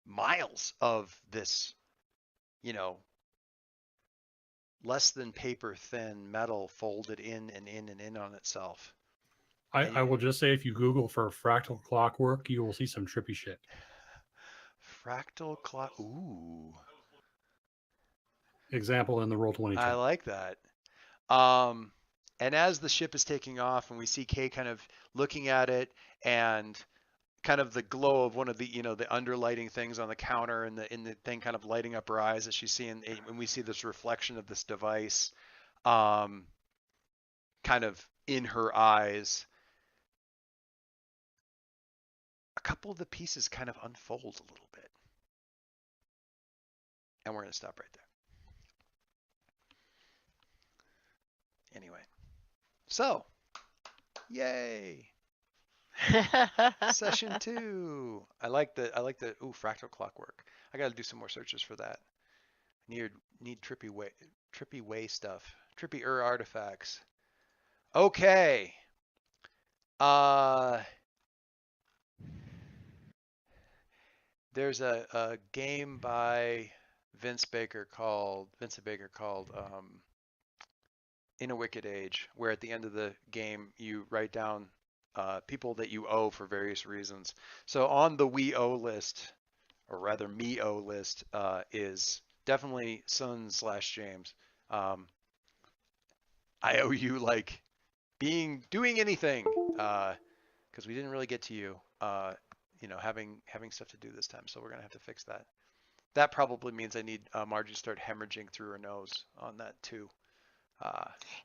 miles of this, less than paper thin metal folded in and in and in on itself. I will just say, if you Google for fractal clockwork, you will see some trippy shit. Fractal clock. Ooh. Example in the Roll20 I chat. like that. And as the ship is taking off, and we see Kay kind of looking at it, and kind of the glow of one of the, the underlighting things on the counter, and the thing kind of lighting up her eyes as she's seeing, when we see this reflection of this device, kind of in her eyes, a couple of the pieces kind of unfold a little bit. And we're going to stop right there. Anyway, so yay. Session 2. I like the fractal clockwork. I got to do some more searches for that. Need trippy way stuff. Trippy artifacts. Okay. There's a game by Vincent Baker called In a Wicked Age, where at the end of the game you write down people that you owe for various reasons. So on the we owe list, or rather me owe list, is definitely Sun/James. I owe you like doing anything, because we didn't really get to you, having stuff to do this time. So we're gonna have to fix that. That probably means I need Margie to start hemorrhaging through her nose on that too.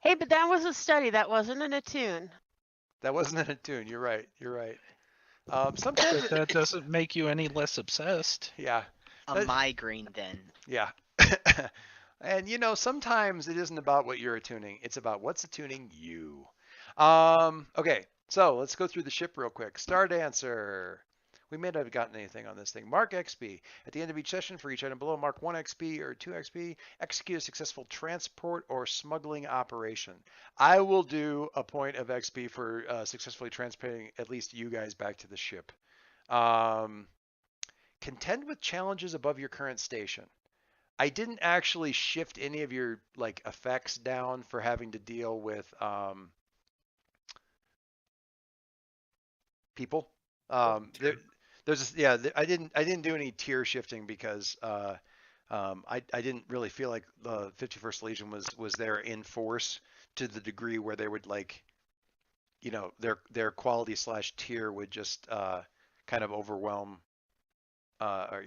Hey, but that was a study. That wasn't in a tune. That wasn't in a tune. You're right. Sometimes But that doesn't make you any less obsessed. Yeah. A migraine then. Yeah. And sometimes it isn't about what you're attuning. It's about what's attuning you. Okay. So let's go through the ship real quick. Star Dancer. We may not have gotten anything on this thing. Mark XP. At the end of each session, for each item below, mark 1 XP or 2 XP. Execute a successful transport or smuggling operation. I will do a point of XP for successfully transporting at least you guys back to the ship. Contend with challenges above your current station. I didn't actually shift any of your effects down for having to deal with people. I didn't do any tier shifting because I didn't really feel like the 51st Legion was there in force to the degree where they would their quality / tier would just kind of overwhelm or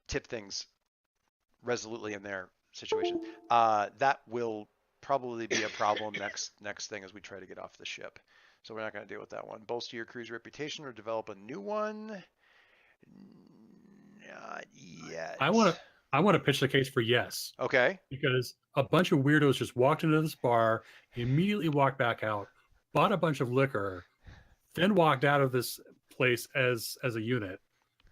tip things resolutely in their situation. That will probably be a problem next thing as we try to get off the ship. So we're not going to deal with that one. Bolster your crew's reputation or develop a new one? Not yet. I want to pitch the case for yes. Okay. Because a bunch of weirdos just walked into this bar, immediately walked back out, bought a bunch of liquor, then walked out of this place as a unit,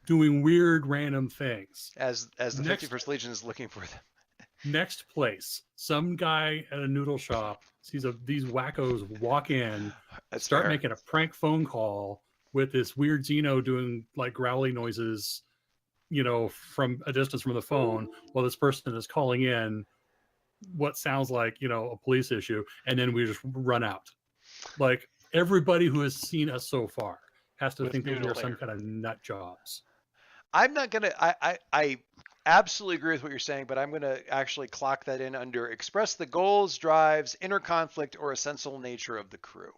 doing weird random things. As the 51st Legion is looking for them. Next place, some guy at a noodle shop sees these wackos walk in, start making a prank phone call with this weird Xeno doing growly noises, from a distance from the phone, while this person is calling in what sounds like, a police issue, and then we just run out. Everybody who has seen us so far has to think that we're some kind of nut jobs. I'm not gonna. I absolutely agree with what you're saying, but I'm gonna actually clock that in under express the goals, drives, inner conflict, or essential nature of the crew.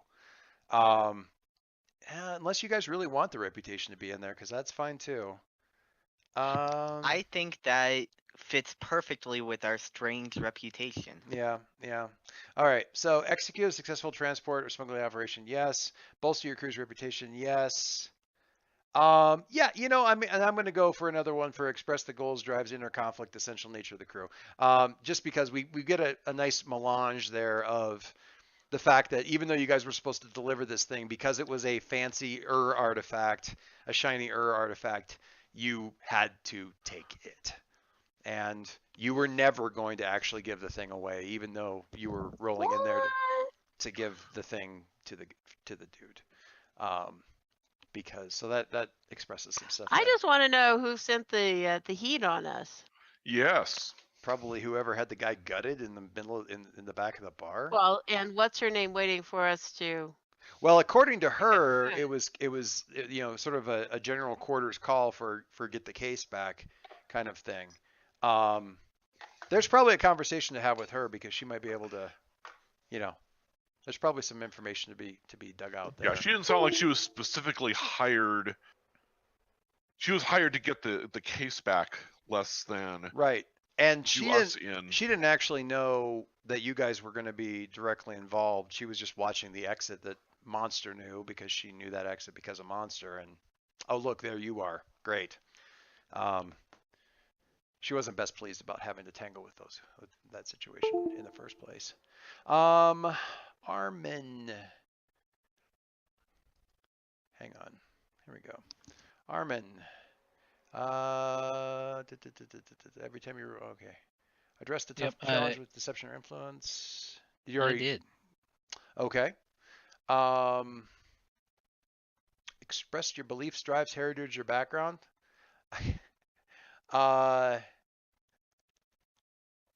Unless you guys really want the reputation to be in there, because that's fine too. I think that fits perfectly with our strange reputation. Yeah. All right. So execute a successful transport or smuggling operation. Yes. Bolster your crew's reputation. Yes. Yeah, I mean, and I'm going to go for another one for express the goals, drives, inner conflict, essential nature of the crew. Just because we get a nice melange there of the fact that even though you guys were supposed to deliver this thing, because it was a fancy artifact, a shiny artifact, you had to take it. And you were never going to actually give the thing away, even though you were rolling in there to give the thing to the dude. Because so that expresses some stuff I there. just want to know who sent the heat on us. Yes. Probably whoever had the guy gutted in the middle in the back of the bar. Well, and what's her name waiting for us to? Well, according to her, good. it was sort of a general quarters call for get the case back kind of thing. There's probably a conversation to have with her because she might be able to, there's probably some information to be dug out there. Yeah, she didn't sound like she was specifically hired. She was hired to get the case back less than Right. And she in. didn't actually know that you guys were going to be directly involved. She was just watching the exit that Monster knew because she knew that exit because of Monster. And oh, look, there you are. Great. She wasn't best pleased about having to tangle with that situation in the first place. Armin. Hang on. Here we go. Armin. Every time you're okay. Address the tough challenge with deception or influence. Did you already? I did. Okay. Expressed your beliefs, drives, heritage, or background. I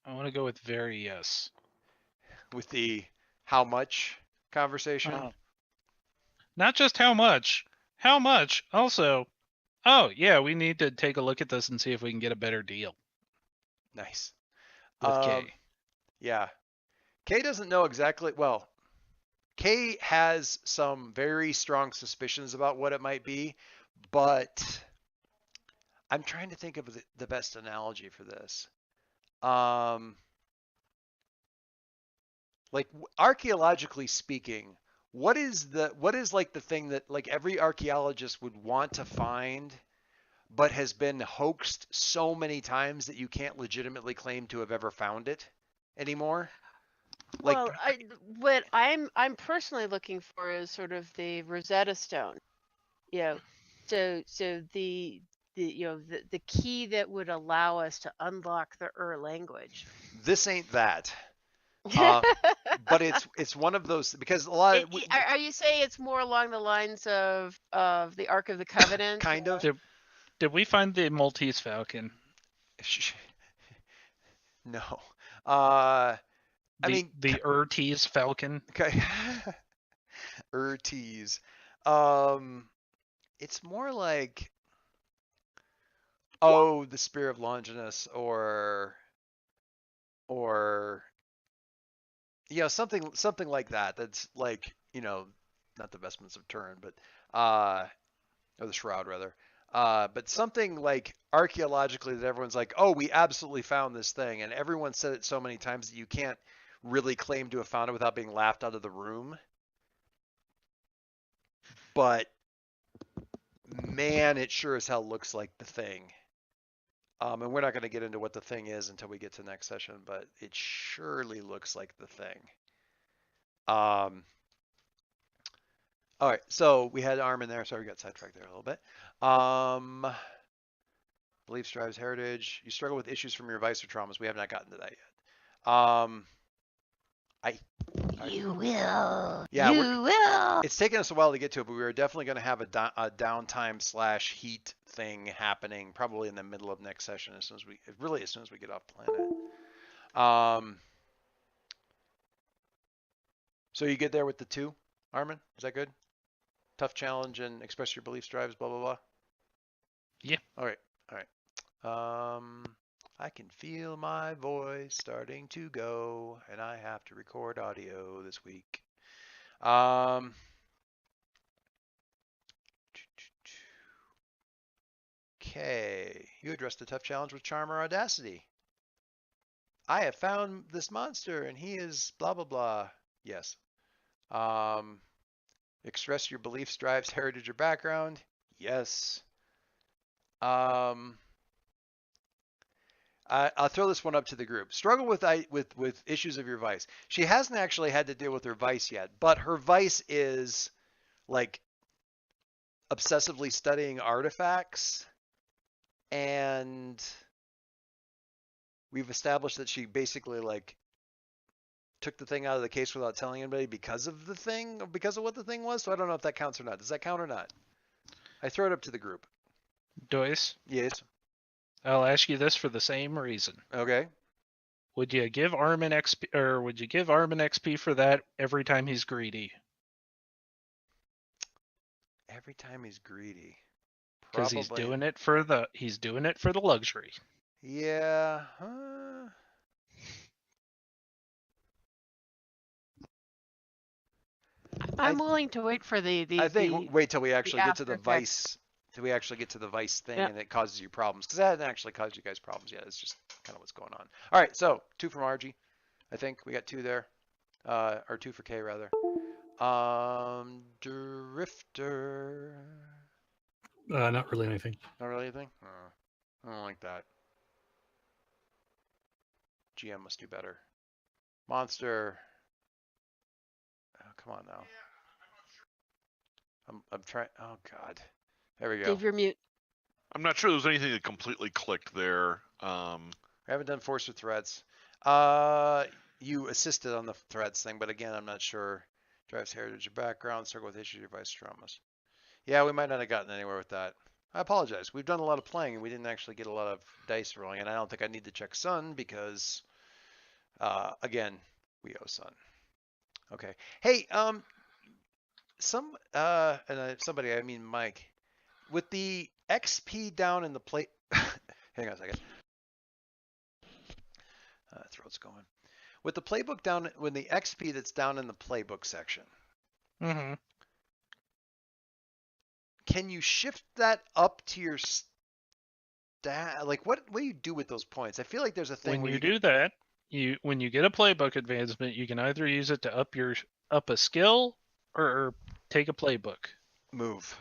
want to go with very yes. With the how much conversation. Not just how much. How much? Also, oh yeah, we need to take a look at this and see if we can get a better deal. Nice. With Kay. Yeah. Kay doesn't know exactly. Well, Kay has some very strong suspicions about what it might be, but I'm trying to think of the best analogy for this. Like archaeologically speaking, what is like the thing that like every archaeologist would want to find, but has been hoaxed so many times that you can't legitimately claim to have ever found it anymore? Like, Well, what I'm personally looking for is sort of the Rosetta Stone. So the the key that would allow us to unlock the language. This ain't that. But it's one of those because a lot of are you saying it's more along the lines of the Ark of the Covenant? Kind of. Did we find the Maltese Falcon? No. I mean the Urtese Falcon. Okay. Urtese. It's more like the Spear of Longinus or something like that. That's like, not the Vestments of Turin, but or the Shroud rather. But something like archaeologically that everyone's like, oh, we absolutely found this thing, and everyone said it so many times that you can't really claim to have found it without being laughed out of the room. But man, it sure as hell looks like the thing. And we're not going to get into what the thing is until we get to next session, but it surely looks like the thing. All right, so we had Armin there. Sorry, we got sidetracked there a little bit. Beliefs, drives, heritage. You struggle with issues from your vice or traumas. We have not gotten to that yet. You will. Yeah, you will. It's taken us a while to get to it, but we are definitely going to have a downtime / heat thing happening probably in the middle of next session as soon as we get off planet. So you get there with the 2, Armin? Is that good? Tough challenge and express your beliefs, drives, blah blah blah. Yeah. All right. I can feel my voice starting to go, and I have to record audio this week. Okay, you addressed the tough challenge with charm or audacity. I have found this monster, and he is blah blah blah. Yes. Express your beliefs, drives, heritage, or background. Yes. I'll throw this one up to the group. Struggle with issues of your vice. She hasn't actually had to deal with her vice yet, but her vice is like obsessively studying artifacts, and we've established that she basically like took the thing out of the case without telling anybody because of what the thing was. So I don't know if that counts or not. Does that count or not? I throw it up to the group. Doyce, Yes. I'll ask you this for the same reason. Okay. Would you give Armin XP, or would you give Armin XP for that every time he's greedy? Every time he's greedy. Because he's doing it for the luxury. Yeah. I'm willing to wait for the I think wait till we actually get to the after vice. Till we actually get to the vice thing, Yeah. and it causes you problems, because that hasn't actually caused you guys problems yet. It's just kind of what's going on. All right, so 2 from RG. I think we got 2 there, or 2 for K rather. Drifter. Not really anything. Not really anything. I don't like that. GM must do better. Monster. Oh, come on now. I'm trying. Oh God. There we go. Dave, you're mute. I'm not sure there's anything that completely clicked there. I haven't done force or threats. You assisted on the threats thing, but again, I'm not sure. Drives heritage or background, circle with issues, advice, traumas. Yeah, we might not have gotten anywhere with that. I apologize. We've done a lot of playing, and we didn't actually get a lot of dice rolling, and I don't think I need to check Sun because, again, we owe Sun. Okay. Hey, somebody, I mean Mike, with the XP down in the play. Hang on a second. Throat's going. With the playbook down, when the XP that's down in the playbook section, Mm-hmm. can you shift that up to your stat? Like, what do you do with those points? I feel like there's a thing When where you do that, when you get a playbook advancement, you can either use it to up a skill or take a playbook. move.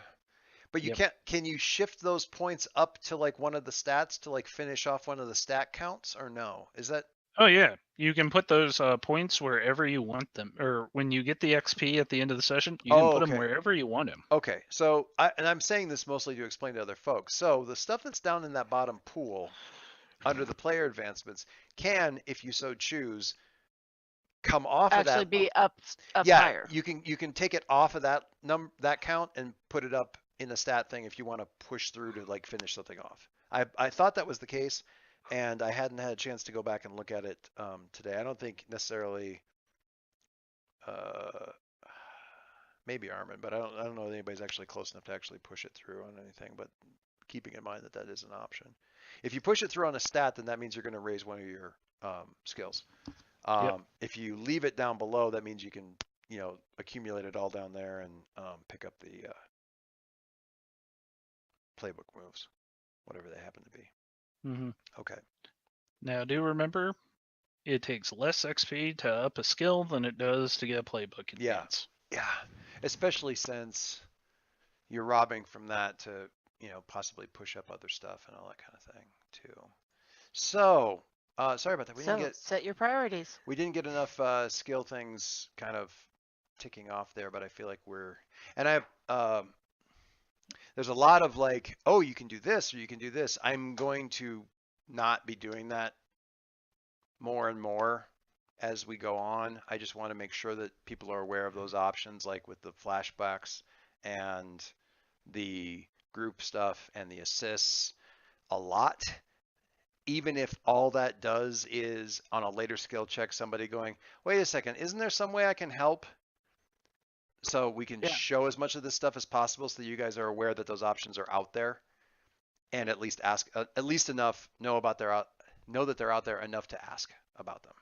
But you Yep. can't. Can you shift those points up to like one of the stats to like finish off one of the stat counts, or no? Is that? Oh yeah, you can put those points wherever you want them, or when you get the XP at the end of the session, you can put them wherever you want them. Okay, so I'm saying this mostly to explain to other folks. So the stuff that's down in that bottom pool under the player advancements can, if you so choose, come off of that. Actually, be up Yeah, higher. you can take it off of that count and put it up in the stat thing if you want to push through to like finish something off. I thought that was the case, and I hadn't had a chance to go back and look at it today. I don't think necessarily. Maybe Armin, but I don't know if anybody's actually close enough to actually push it through on anything, but keeping in mind that that is an option. If you push it through on a stat, then that means you're going to raise one of your skills. If you leave it down below, that means you can, accumulate it all down there and pick up the playbook moves, whatever they happen to be. Mm-hmm. Okay. Now, do remember, it takes less XP to up a skill than it does to get a playbook advance. Yeah, especially since you're robbing from that to, possibly push up other stuff and all that kind of thing too. So, sorry about that. We didn't get set your priorities. We didn't get enough skill things kind of ticking off there, but I feel like and I have, there's a lot of like, oh, you can do this or you can do this. I'm going to not be doing that more and more as we go on. I just want to make sure that people are aware of those options, like with the flashbacks and the group stuff and the assists a lot. Even if all that does is on a later skill check, somebody going, wait a second, isn't there some way I can help? So we can show as much of this stuff as possible so that you guys are aware that those options are out there, and at least ask, at least enough, know that they're out there enough to ask about them.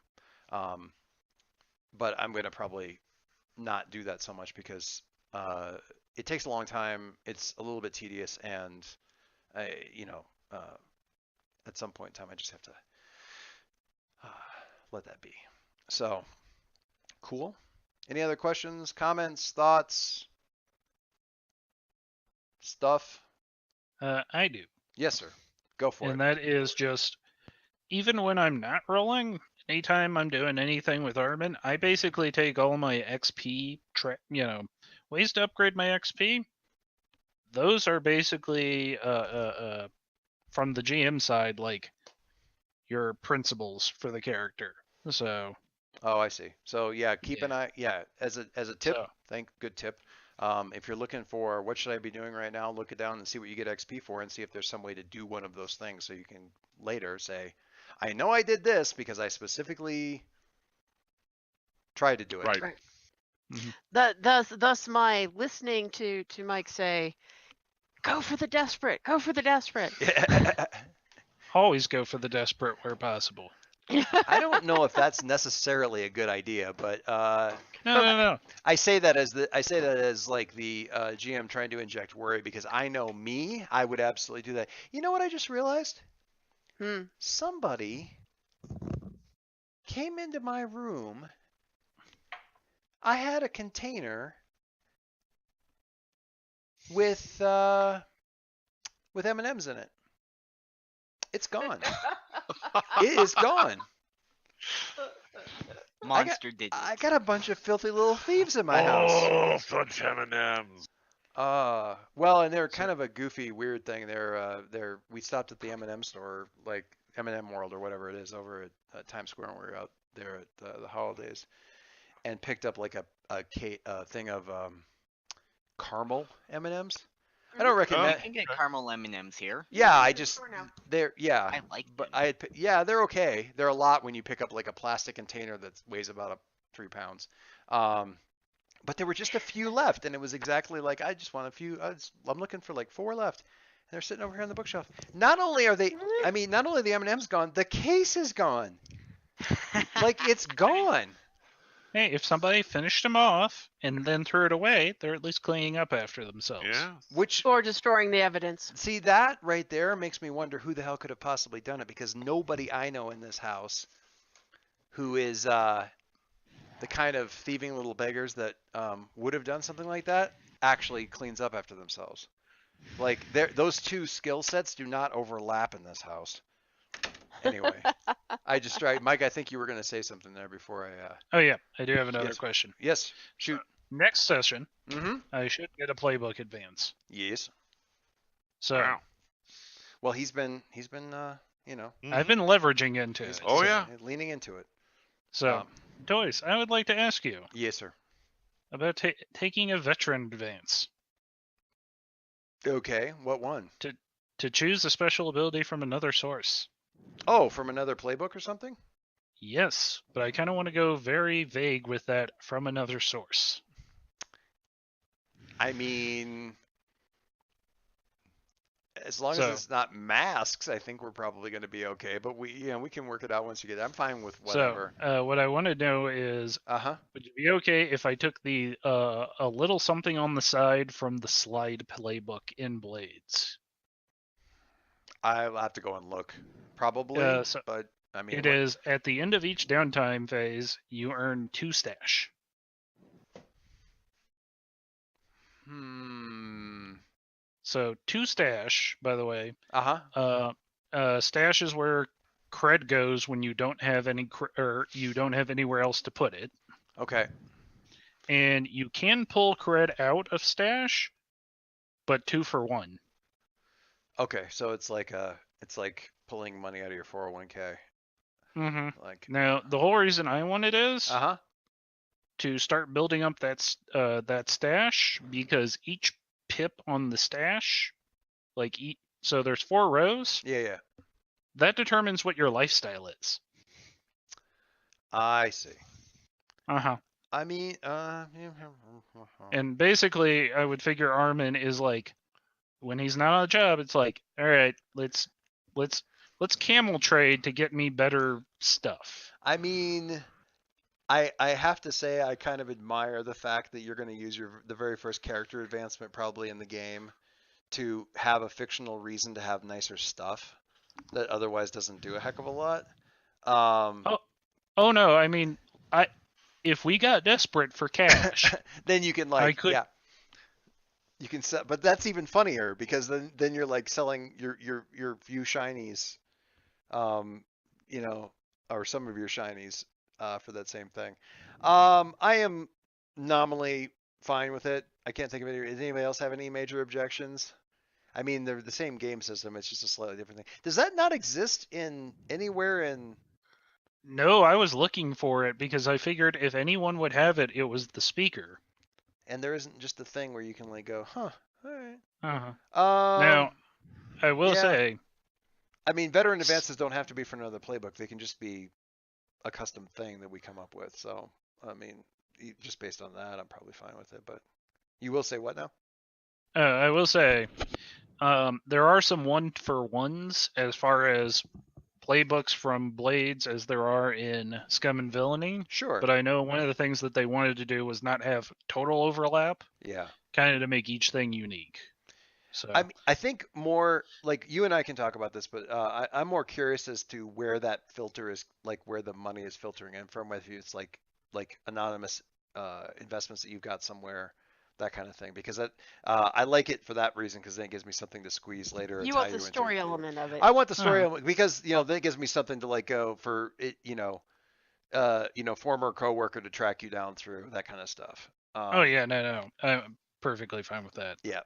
But I'm going to probably not do that so much because it takes a long time. It's a little bit tedious, and at some point in time, I just have to let that be. So, cool. Any other questions, comments, thoughts? stuff? I do. Yes, sir. Go for it. And that is just, even when I'm not rolling, anytime I'm doing anything with Armin, I basically take all my XP, ways to upgrade my XP. Those are basically from the GM side, like your principles for the character. So. Oh, I see. So yeah, keep an Yeah. eye. Yeah, as a tip. So. Good tip. If you're looking for what should I be doing right now, look it down and see what you get XP for, and see if there's some way to do one of those things, so you can later say, I know I did this because I specifically tried to do it. Right. Right. Mhm. Thus my listening to Mike say, go for the desperate, go for the desperate. Always go for the desperate where possible. I don't know if that's necessarily a good idea, but No. I say that as like the GM trying to inject worry, because I know me, I would absolutely do that. You know what I just realized? Somebody came into my room. I had a container with M&Ms in it. It's gone. It is gone. Monster did it. I got a bunch of filthy little thieves in my house. Oh, such M&Ms. Well, and they're kind of a goofy, weird thing. We stopped at the M&M store, like M&M World or whatever it is, over at Times Square when we were out there at the holidays, and picked up like a thing of caramel M&Ms. I don't recommend. You can get caramel M&Ms here. Yeah, I just they're I like but them. they're okay. They're a lot when you pick up like a plastic container that weighs about 3 pounds. But there were just a few left, and it was exactly like, I just want a few. I'm looking for like 4 left, and they're sitting over here on the bookshelf. Not only are the M&Ms gone, the case is gone. Like, it's gone. Hey, if somebody finished them off and then threw it away, they're at least cleaning up after themselves. Yeah. Which, Or destroying the evidence. see, that right there makes me wonder who the hell could have possibly done it, because nobody I know in this house who is the kind of thieving little beggars that would have done something like that actually cleans up after themselves. Like, those two skill sets do not overlap in this house. Anyway, Mike, I think you were going to say something there before I. Oh yeah, I do have another Yes. question. Yes, shoot. Next session, Mm-hmm. I should get a playbook advance. Yes. So Wow. Well, he's been Mm-hmm. I've been leveraging into he's it. Oh, yeah. leaning into it. So, Doyce, I would like to ask you Yes, sir. about taking a veteran advance Okay, what one? to choose a special ability from another source. Oh, from another playbook or something? Yes, but I kind of want to go very vague with that, from another source. I mean, as long as So- it's not masks, I think we're probably going to be okay. But we can work it out once you get it. I'm fine with whatever. So, what I want to know is, Uh-huh. would you be okay if I took the a little something on the side from the slide playbook in Blades? I'll have to go and look. Probably, So but I mean, it is at the end of each downtime phase, you earn 2 stash. So 2 stash, by the way. Uh-huh. Stash is where cred goes when you don't have you don't have anywhere else to put it. Okay. And you can pull cred out of stash, but 2 for 1. Okay, so it's like pulling money out of your 401k. Mm-hmm. Like, Now, the whole reason I want it is uh-huh. to start building up that stash, because each pip on the stash, so there's 4 rows. Yeah. That determines what your lifestyle is. I see. Uh-huh. I mean, And basically, I would figure Armin is like, when he's not on a job, it's like, all right, let's camel trade to get me better stuff. I mean, I have to say I kind of admire the fact that you're going to use the very first character advancement probably in the game to have a fictional reason to have nicer stuff that otherwise doesn't do a heck of a lot. Oh no, I mean, if we got desperate for cash, then you can I could- yeah. You can sell, but that's even funnier because then you're like selling your few shinies, you know, or some of your shinies for that same thing. I am nominally fine with it. I can't think of any. Does anybody else have any major objections? I mean, they're the same game system. It's just a slightly different thing. Does that not exist in anywhere in? No, I was looking for it because I figured if anyone would have it, it was the speaker. And there isn't just a thing where you can like go, huh? All right. Uh-huh. Um, Now, I will yeah. say, I mean, veteran advances don't have to be for another playbook. They can just be a custom thing that we come up with. So, I mean, just based on that, I'm probably fine with it. But you will say what now? I will say, there are some one-for-ones as far as playbooks from Blades as there are in Scum and Villainy. Sure. But I know one of the things that they wanted to do was not have total overlap, Yeah. kind of to make each thing unique. So I think more like you and I can talk about this, but I'm more curious as to where that filter is, like where the money is filtering in from, whether it's like anonymous investments that you've got somewhere, that kind of thing. Because I like it for that reason, because then it gives me something to squeeze later. Or You tie want the you story into. element of it. I want the story element because then it gives me something to like go for it, former coworker to track you down through that kind of stuff. oh yeah, no, I'm perfectly fine with that. Yeah.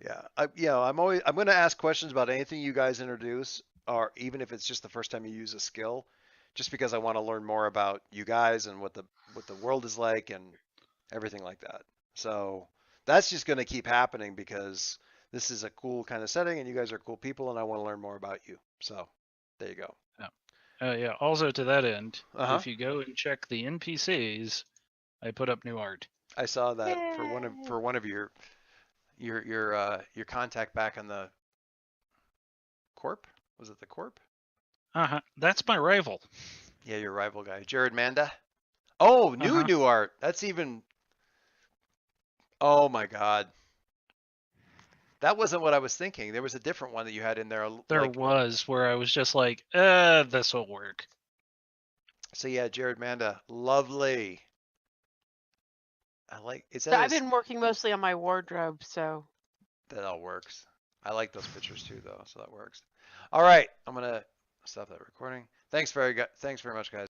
Yeah. I'm going to ask questions about anything you guys introduce, or even if it's just the first time you use a skill, just because I want to learn more about you guys and what the world is like and everything like that. So that's just going to keep happening because this is a cool kind of setting and you guys are cool people and I want to learn more about you. So there you go. Yeah. Also to that end, Uh-huh. if you go and check the NPCs, I put up new art. I saw that for Yay. one of your contact back on the Corp. Was it the Corp? That's my rival. Yeah, your rival guy, Jared Manda. Oh, new art. That's even. Oh my God. That wasn't what I was thinking. There was a different one that you had in there. There was where I was just like, this will work. So yeah, Jared Manda, lovely. I like. Is So that? I've been working mostly on my wardrobe, so That all works. I like those pictures too, though, so that works. All right, I'm gonna stop that recording. Thanks very much, guys.